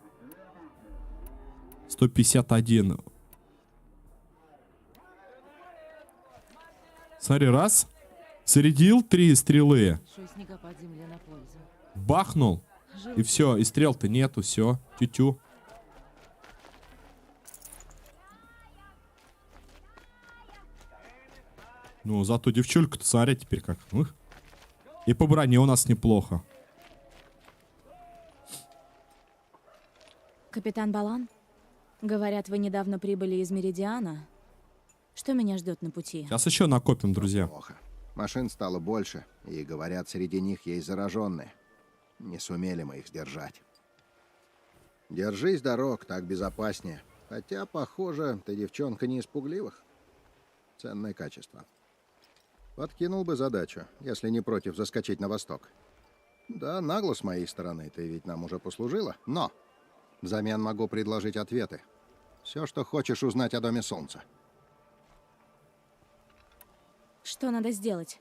A: 151. Смотри, раз. Зарядил 3 стрелы.
C: Снегопад земле на пользу.
A: Бахнул. И все. И стрел-то нету. Все. Тю-тю. Ну, зато девчулька-то, смотри, теперь как. Ух. И по броне у нас неплохо.
C: Капитан Балан, говорят, вы недавно прибыли из Меридиана. Что меня ждет на пути?
A: Сейчас еще накопим, друзья.
F: Плохо. Машин стало больше, и, говорят, среди них есть зараженные. Не сумели мы их сдержать. Держись дорог, так безопаснее. Хотя, похоже, ты девчонка не из пугливых. Ценное качество. Подкинул бы задачу, если не против заскочить на восток. Да, нагло с моей стороны, ты ведь нам уже послужила, но взамен могу предложить ответы. Все, что хочешь узнать о Доме Солнца.
C: Что надо сделать?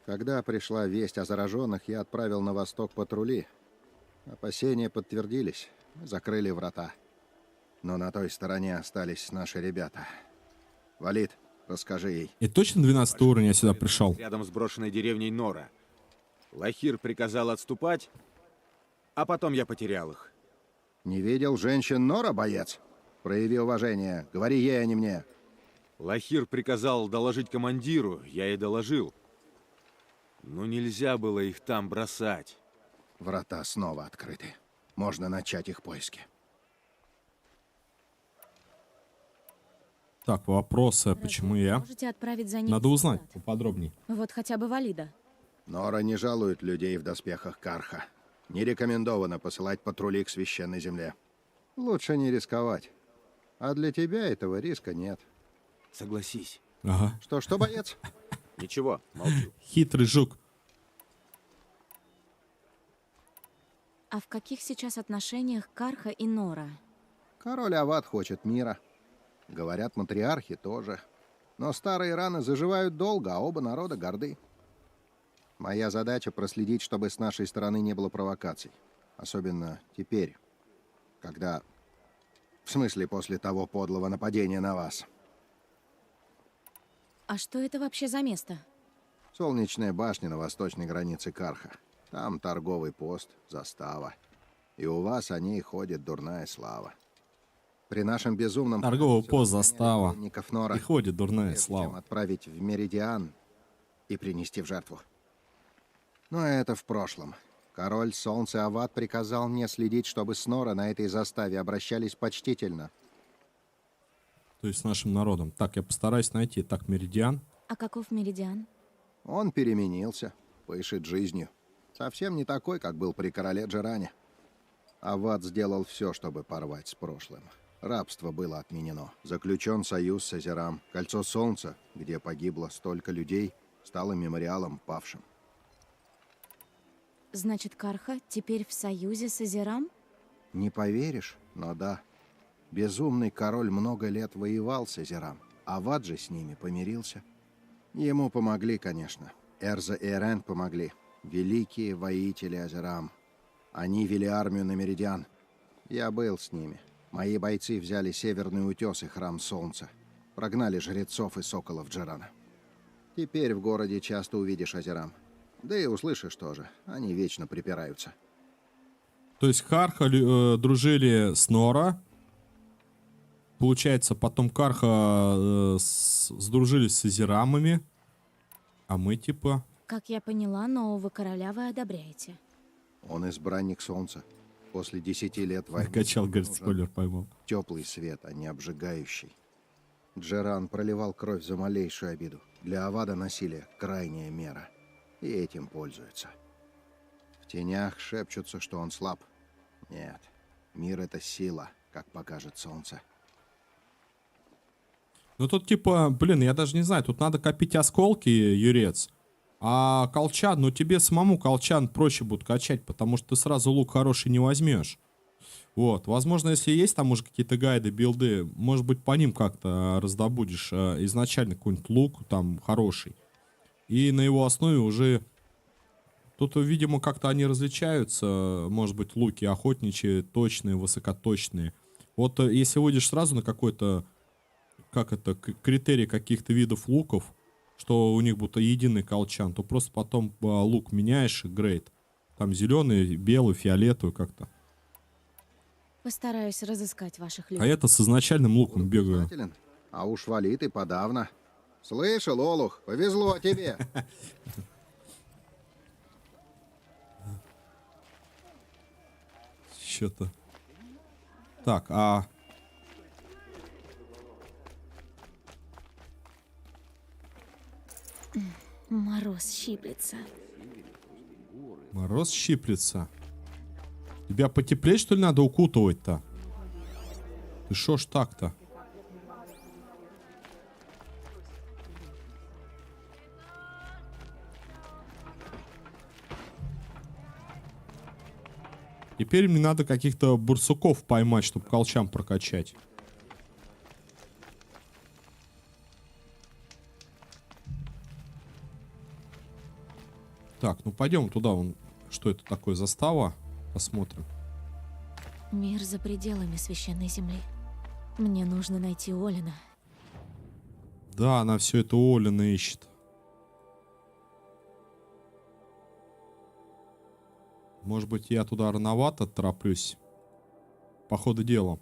F: Когда пришла весть о зараженных, я отправил на восток патрули. Опасения подтвердились. Закрыли врата. Но на той стороне остались наши ребята. Валид, расскажи ей.
A: И точно 12 уровень я сюда пришел?
J: Рядом с брошенной деревней Нора. Лахир приказал отступать, а потом я потерял их.
F: Не видел женщин Нора, боец? Прояви уважение. Говори ей, а не мне.
J: Лахир приказал доложить командиру, я и доложил. Но нельзя было их там бросать.
F: Врата снова открыты. Можно начать их поиски.
A: Так, вопросы. Почему я?
C: Можете отправить за ним
A: Надо узнать
C: солдат?
A: поподробнее.
C: Вот хотя бы Валида.
F: Нора не жалует людей в доспехах Карха. Не рекомендовано посылать патрули к священной земле. Лучше не рисковать. А для тебя этого риска нет.
J: Согласись.
A: Ага.
F: Что, боец?
J: Ничего, молчу.
A: Хитрый жук.
C: А в каких сейчас отношениях Карха и Нора?
F: Король Ават хочет мира. Говорят, матриархи тоже. Но старые раны заживают долго, а оба народа горды. Моя задача проследить, чтобы с нашей стороны не было провокаций. Особенно теперь, когда... В смысле, после того подлого нападения на вас.
C: А что это вообще за место?
F: Солнечная башня на восточной границе Карха. Там торговый пост, застава. И у вас о ней ходит дурная слава. При нашем безумном...
A: Торговый пост, застава.
F: Нора,
A: и ходит дурная
F: чем
A: слава.
F: отправить в Меридиан и принести в жертву. Но это в прошлом. Король Солнца Ават приказал мне следить, чтобы с Нора на этой заставе обращались почтительно.
A: То есть с нашим народом. Так, я постараюсь найти. Так, Меридиан.
C: А каков Меридиан?
F: Он переменился, пышет жизнью. Совсем не такой, как был при короле Джеране. Ават сделал все, чтобы порвать с прошлым. Рабство было отменено. Заключен союз с Азерам. Кольцо Солнца, где погибло столько людей, стало мемориалом павшим.
C: Значит, Карха теперь в союзе с Азерам?
F: Не поверишь, но да. Безумный король много лет воевал с Азерам, а Ваджи с ними помирился. Ему помогли, конечно. Эрза и Эрен помогли. Великие воители Азерам. Они вели армию на Меридиан. Я был с ними. Мои бойцы взяли Северный утес и Храм Солнца. Прогнали жрецов и соколов Джерана. Теперь в городе часто увидишь Азерам. Да и услышишь тоже. Они вечно припираются.
A: То есть Карха дружили с Нора. Получается, потом Карха сдружились с Азерамами. А мы типа...
C: Как я поняла, нового короля вы одобряете.
F: Он избранник Солнца. После 10 лет войны...
A: Качал, говорит, спойлер поймал.
F: Теплый свет, а не обжигающий. Джеран проливал кровь за малейшую обиду. Для Авада насилие — крайняя мера. И этим пользуется. В тенях шепчутся, что он слаб. Нет, мир — это сила, как покажет солнце.
A: Ну тут типа, блин, я даже не знаю, тут надо копить осколки, Юрец. А колчан, ну тебе самому колчан проще будет качать, потому что ты сразу лук хороший не возьмешь. Вот, возможно, если есть там уже какие-то гайды, билды, может быть, по ним как-то раздобудешь изначально какой-нибудь лук там хороший. И на его основе уже... Тут, видимо, как-то они различаются, может быть, луки охотничьи, точные, высокоточные. Вот если выйдешь сразу на какой-то, как это, критерий каких-то видов луков, что у них будто единый колчан, то просто потом лук меняешь, грейд. Там зеленый, белый, фиолетовый как-то.
C: Постараюсь разыскать ваших
A: А
C: людей.
A: это с изначальным луком бегаю.
F: А уж валит и подавно. Слышал, Олух, повезло тебе.
A: Что-то. Так, а...
C: Мороз щиплется.
A: Мороз щиплется. Тебя потеплее, что ли, надо укутывать-то? Ты шо ж так-то? Теперь мне надо каких-то бурсуков поймать, чтобы колчан прокачать. Так, ну пойдем туда. Что это такое, застава? Посмотрим.
C: Мир за пределами священной земли. Мне нужно найти Олина.
A: Да, она все это Олина ищет. Может быть, я туда рановато тороплюсь. По ходу дела.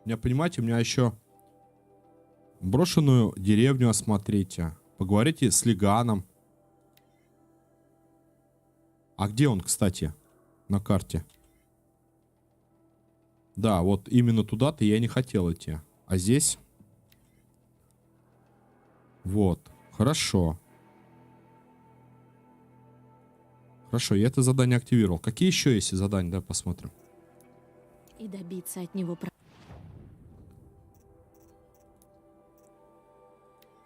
A: Понимаете, у меня еще брошенную деревню осмотрите. Поговорите с Лиганом. А где он, кстати, на карте? Да, вот именно туда-то я не хотел идти. А здесь? Вот, хорошо. Хорошо, я это задание активировал. Какие еще есть задания? Давай посмотрим.
C: И добиться от него...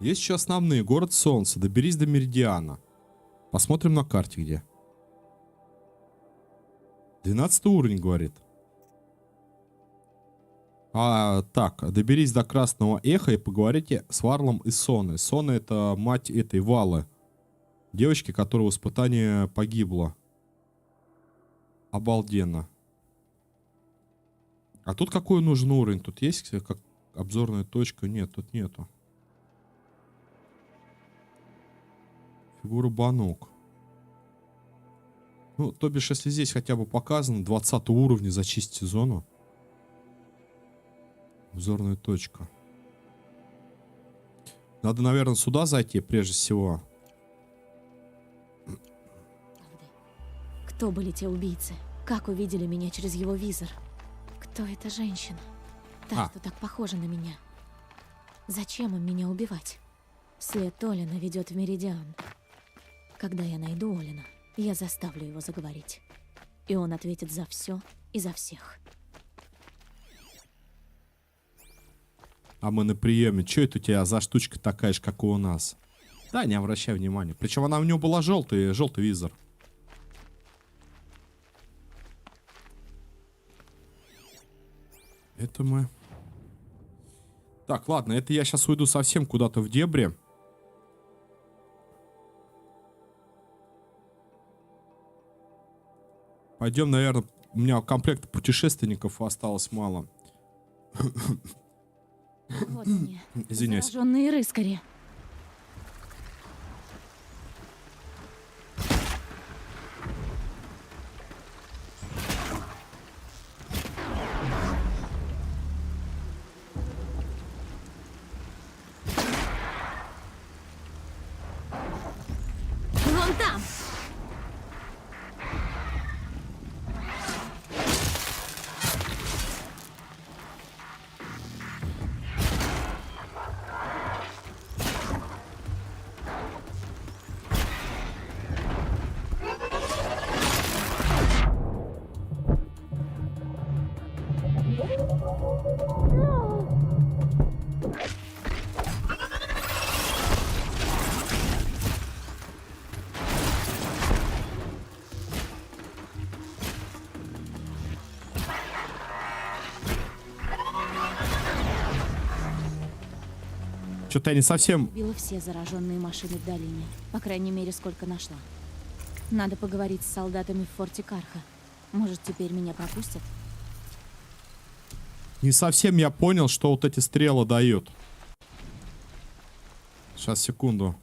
A: Есть еще основные. Город Солнца. Доберись до Меридиана. Посмотрим на карте где. 12 уровень, говорит. Так, доберись до Красного Эха и поговорите с Варлом и Соной. Сона — это мать этой Валы. Девочки, которая в испытании погибла. Обалденно. А тут какой нужен уровень? Тут есть как обзорная точка? Нет, тут нету. Фигура Банок. Ну, то бишь, если здесь хотя бы показано 20 уровня, зачистить зону. Обзорная точка. Надо, наверное, сюда зайти прежде всего.
C: Кто были те убийцы? Как увидели меня через его визор? Кто эта женщина? Та, что так похожа на меня. Зачем им меня убивать? След Олина ведет в Меридиан. Когда я найду Олина, я заставлю его заговорить. И он ответит за все и за всех.
A: А мы на приеме. Че это у тебя за штучка такая же, как и у нас? Да, не обращай внимания. Причем она у него была желтый визор. Это мы... Так, ладно, это я сейчас уйду совсем куда-то в дебри. Пойдем, наверное, у меня комплекта путешественников осталось мало.
C: Вот они.
A: Извиняюсь.
C: Зараженные рыскари. Вон там!
A: Что-то я не совсем...
C: Убила все зараженные машины в долине. По крайней мере, сколько нашла. Надо поговорить с солдатами в форте Карха. Может, теперь меня пропустят?
A: Не совсем я понял, что вот эти стрелы дают. Сейчас, секунду.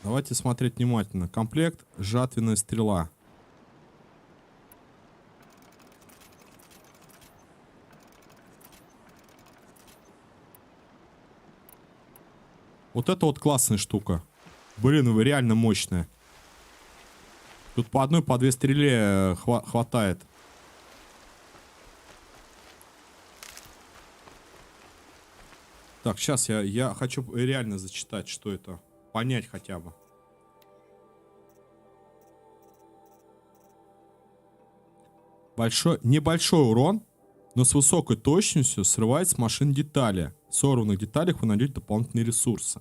A: Давайте смотреть внимательно. Комплект жатвенная стрела. Вот это вот классная штука. Блин, вы реально мощная. Тут по одной, по две стреле хватает. Так, сейчас я хочу реально зачитать, что это. Понять хотя бы. Небольшой урон, но с высокой точностью срывает с машин детали. В сорванных деталях вы найдете дополнительные ресурсы.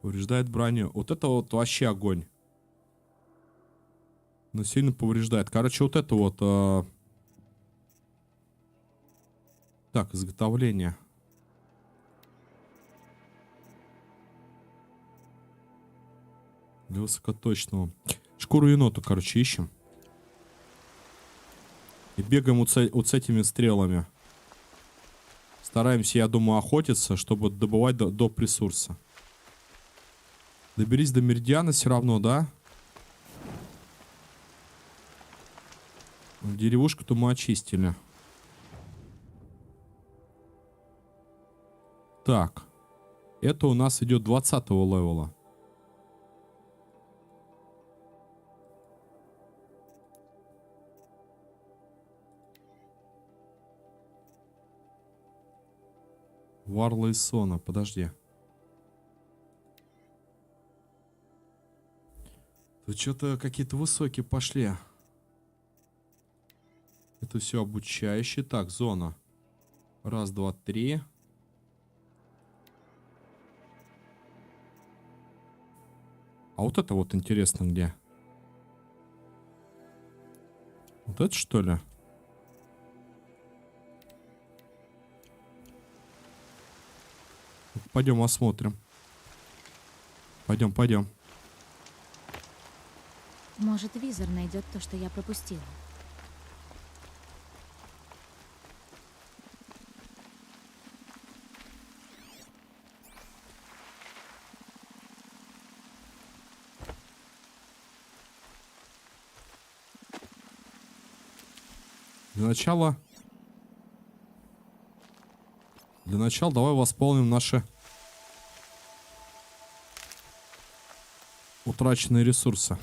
A: Повреждает броню. Вот это вот вообще огонь. Но сильно повреждает. Короче, вот это вот... Так, изготовление. Для высокоточного. Шкуру енота, короче, ищем. И бегаем вот с этими стрелами. Стараемся, я думаю, охотиться, чтобы добывать доп. Ресурса. Доберись до меридиана все равно, да? Деревушку-то мы очистили. Так. Это у нас идет 20-го левела. Варла и Сона, подожди. Тут что-то какие-то высокие пошли. Это все обучающее. Так, зона. Раз, два, три. А вот это вот интересно где? Вот это что ли? Пойдем осмотрим. Пойдем.
C: Может, визор найдет то, что я пропустила.
A: Для начала давай восполним наши утраченные ресурсы.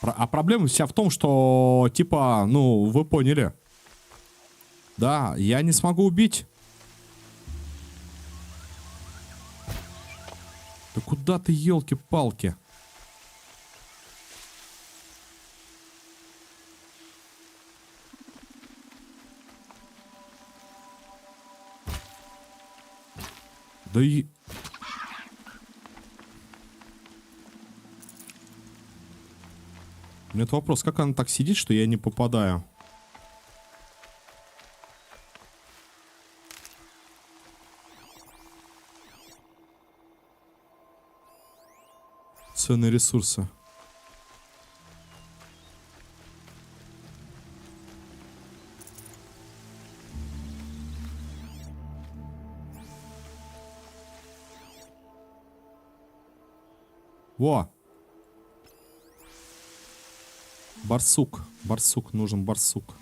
A: А проблема вся в том, что, типа, ну, вы поняли. Да, я не смогу убить. Да куда ты, елки-палки? Да и... У меня вопрос, как она так сидит, что я не попадаю? Ценные ресурсы. Во! Барсук. Барсук. Нужен барсук.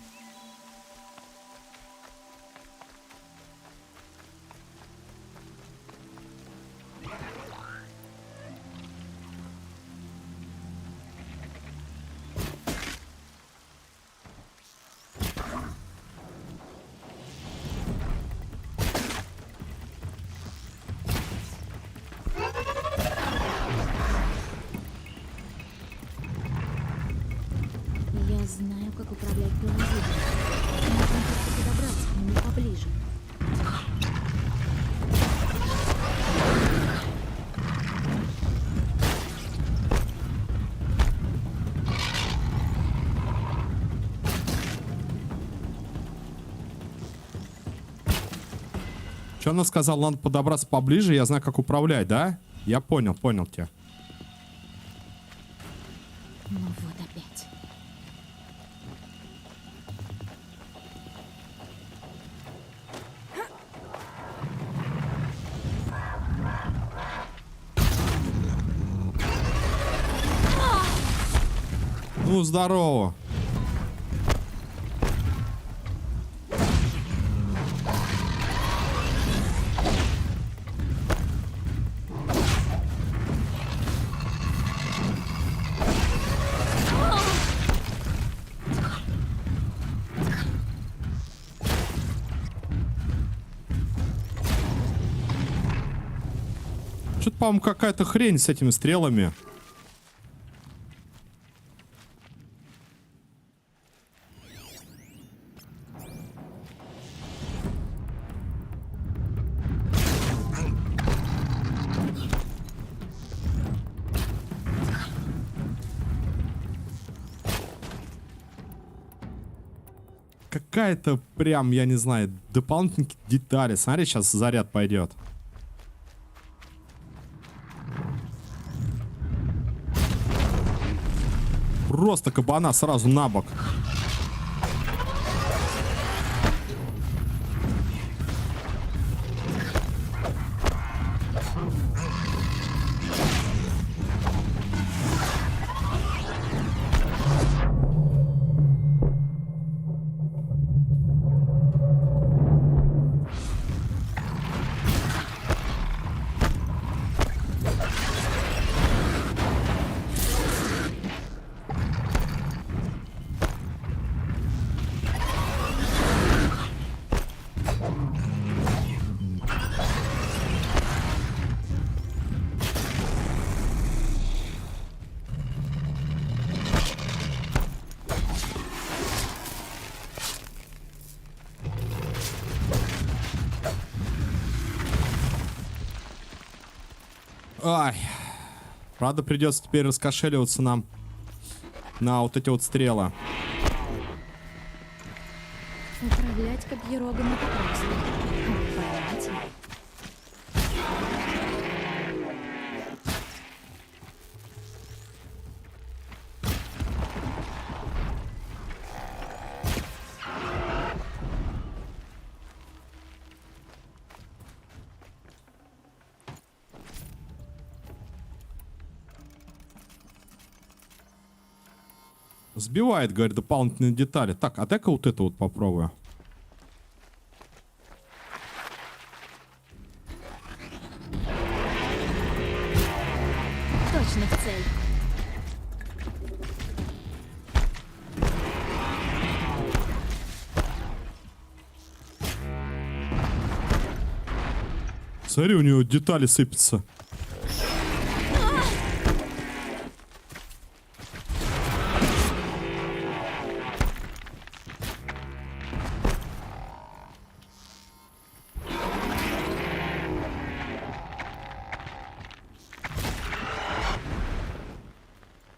C: Я знаю, как управлять пирамидой. Нужно только подобраться к нему поближе.
A: Что она сказала? Надо подобраться поближе, я знаю, как управлять, да? Я понял тебя.
C: Ну вот опять.
A: Ну, здорово. Что-то, по-моему, какая-то хрень с этими стрелами. Какая-то прям, я не знаю, дополнительные детали. Смотри, сейчас заряд пойдет. Просто кабана сразу на бок. Ай. Правда, придется теперь раскошеливаться нам на вот эти вот стрелы.
C: Управлять копьерогом это просто. Понятно.
A: Сбивает, говорит, дополнительные детали. Так, а дай-ка вот это вот попробую.
C: Точно в цель.
A: Смотри, у него детали сыпятся.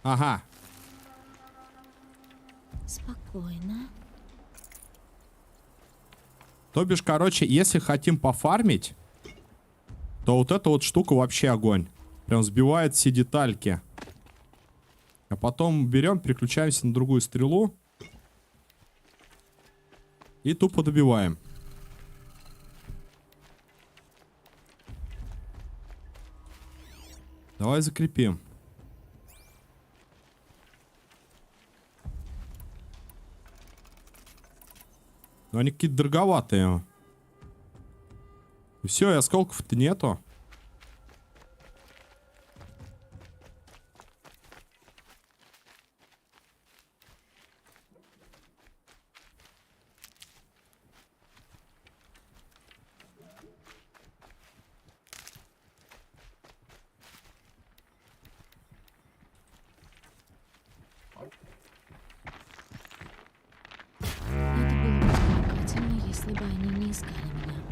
A: Ага.
C: Спокойно.
A: То бишь, короче, если хотим пофармить, то вот эта вот штука вообще огонь. Прям сбивает все детальки. А потом берем, переключаемся на другую стрелу. И тупо добиваем. Давай закрепим. Но они какие-то дороговатые. Все, и осколков-то нету.
C: Это было бы привлекательно, если бы они не искали меня.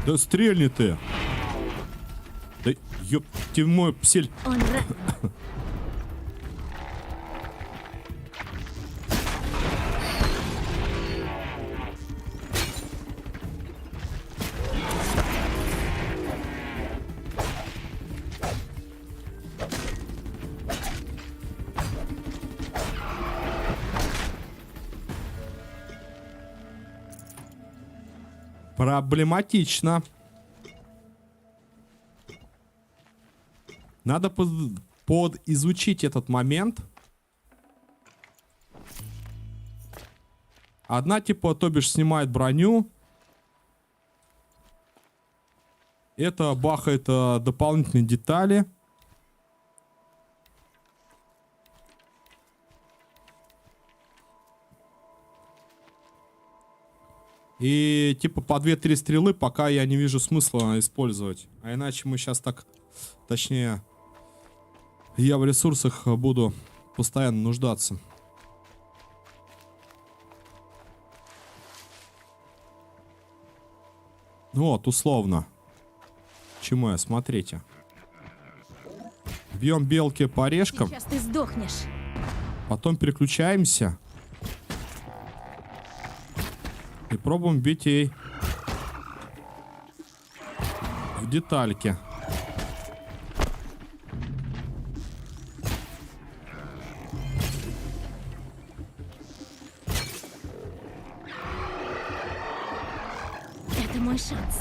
A: Да стрельни ты. Да ёп, ты мой псель.
C: Он ранен.
A: Проблематично. Надо подизучить этот момент. Одна, типа, то бишь, снимает броню. Это бахает дополнительные детали. И типа по 2-3 стрелы пока я не вижу смысла использовать. А иначе мы сейчас так... Точнее, я в ресурсах буду постоянно нуждаться. Вот, условно. Чему я? Смотрите. Бьем белки по орешкам.
C: Сейчас ты сдохнешь.
A: Потом переключаемся. И пробуем бить ей в детальки.
C: Это мой шанс.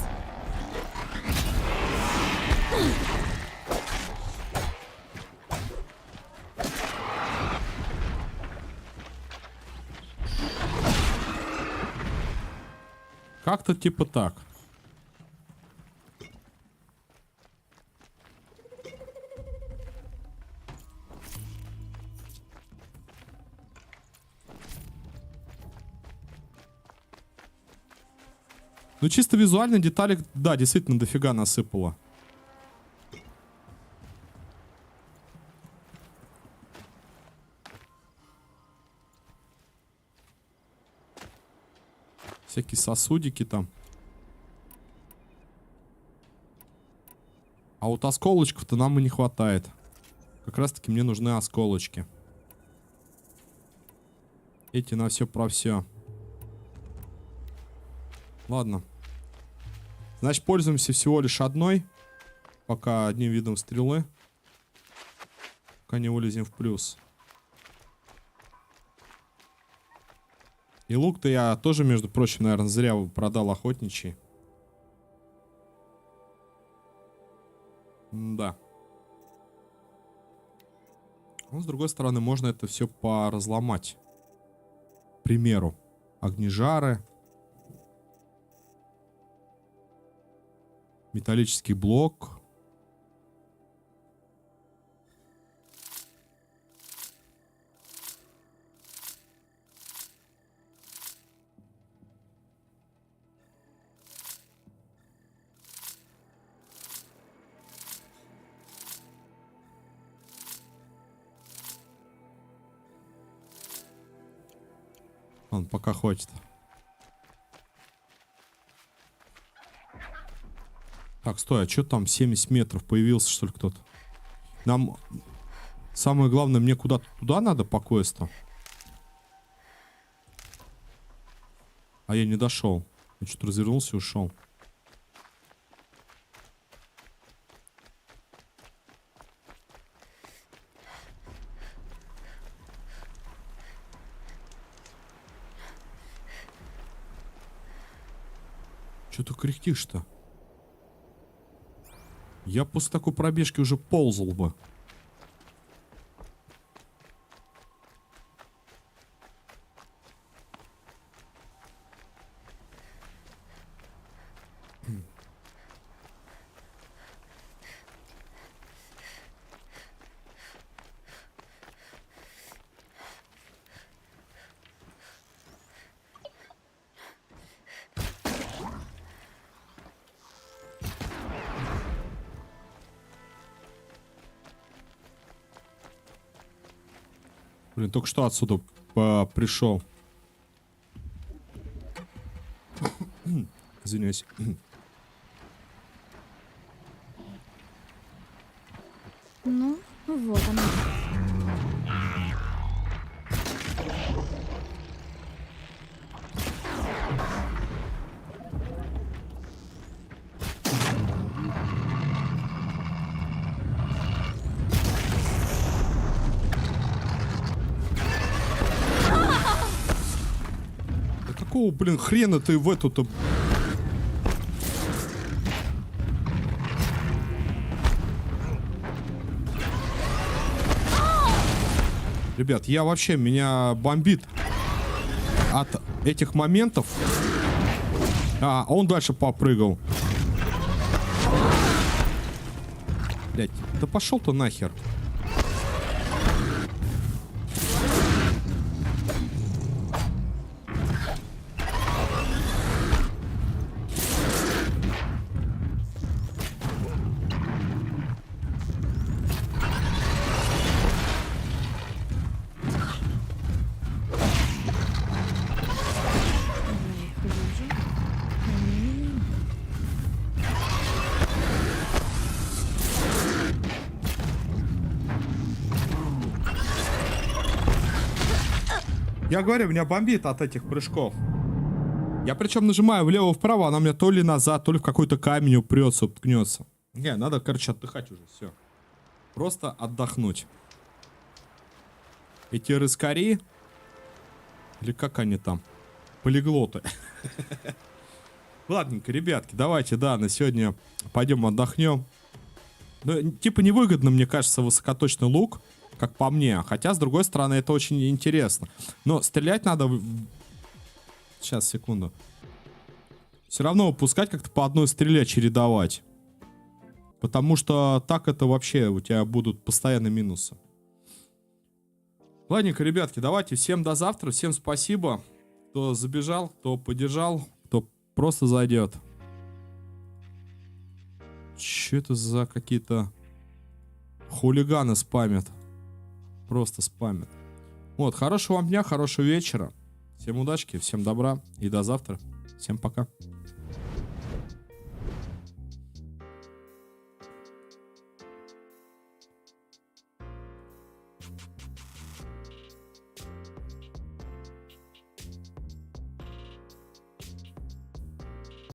A: Как-то типа так. Ну, чисто визуально детали, да, действительно дофига насыпало. Всякие сосудики там. А вот осколочков-то нам и не хватает. Как раз таки мне нужны осколочки. Эти на все про все. Ладно. Значит, пользуемся всего лишь одной. Пока одним видом стрелы. Пока не вылезем в плюс. И лук-то я тоже, между прочим, наверное, зря продал охотничий. Да. Но, с другой стороны, можно это все поразломать. К примеру, огнежары. Металлический блок. Ладно, пока хватит. Так, стой, а что там 70 метров? Появился, что ли, кто-то? Нам... Самое главное, мне куда-то туда надо по квесту. А я не дошел. Я что-то развернулся и ушел. Что ты кряхтишь-то? Я после такой пробежки уже ползал бы. Блин, только что отсюда пришел. Извиняюсь.
C: Ну, вот она.
A: Да какого, блин, хрена ты в эту-то... Ребят, я вообще, меня бомбит от этих моментов. А он дальше попрыгал. Блять, да пошел ты нахер. Я говорю, меня бомбит от этих прыжков. Я причем нажимаю влево-вправо, она меня то ли назад, то ли в какой-то камень упрется, уткнется. Не, надо, короче, отдыхать уже, все. Просто отдохнуть. Эти рыскари, или как они там, полиглоты. Ладненько, ребятки, давайте, да, на сегодня пойдем отдохнем. Ну, типа невыгодно, мне кажется, высокоточный лук, как по мне. Хотя, с другой стороны, это очень интересно. Но стрелять надо... Сейчас, секунду. Все равно выпускать как-то по одной стреле, чередовать. Потому что так это вообще у тебя будут постоянные минусы. Ладненько, ребятки, давайте. Всем до завтра. Всем спасибо. Кто забежал, кто поддержал, кто просто зайдет. Че это за какие-то хулиганы спамят? Просто спамят. Вот, хорошего вам дня, хорошего вечера. Всем удачки, всем добра и до завтра. Всем пока.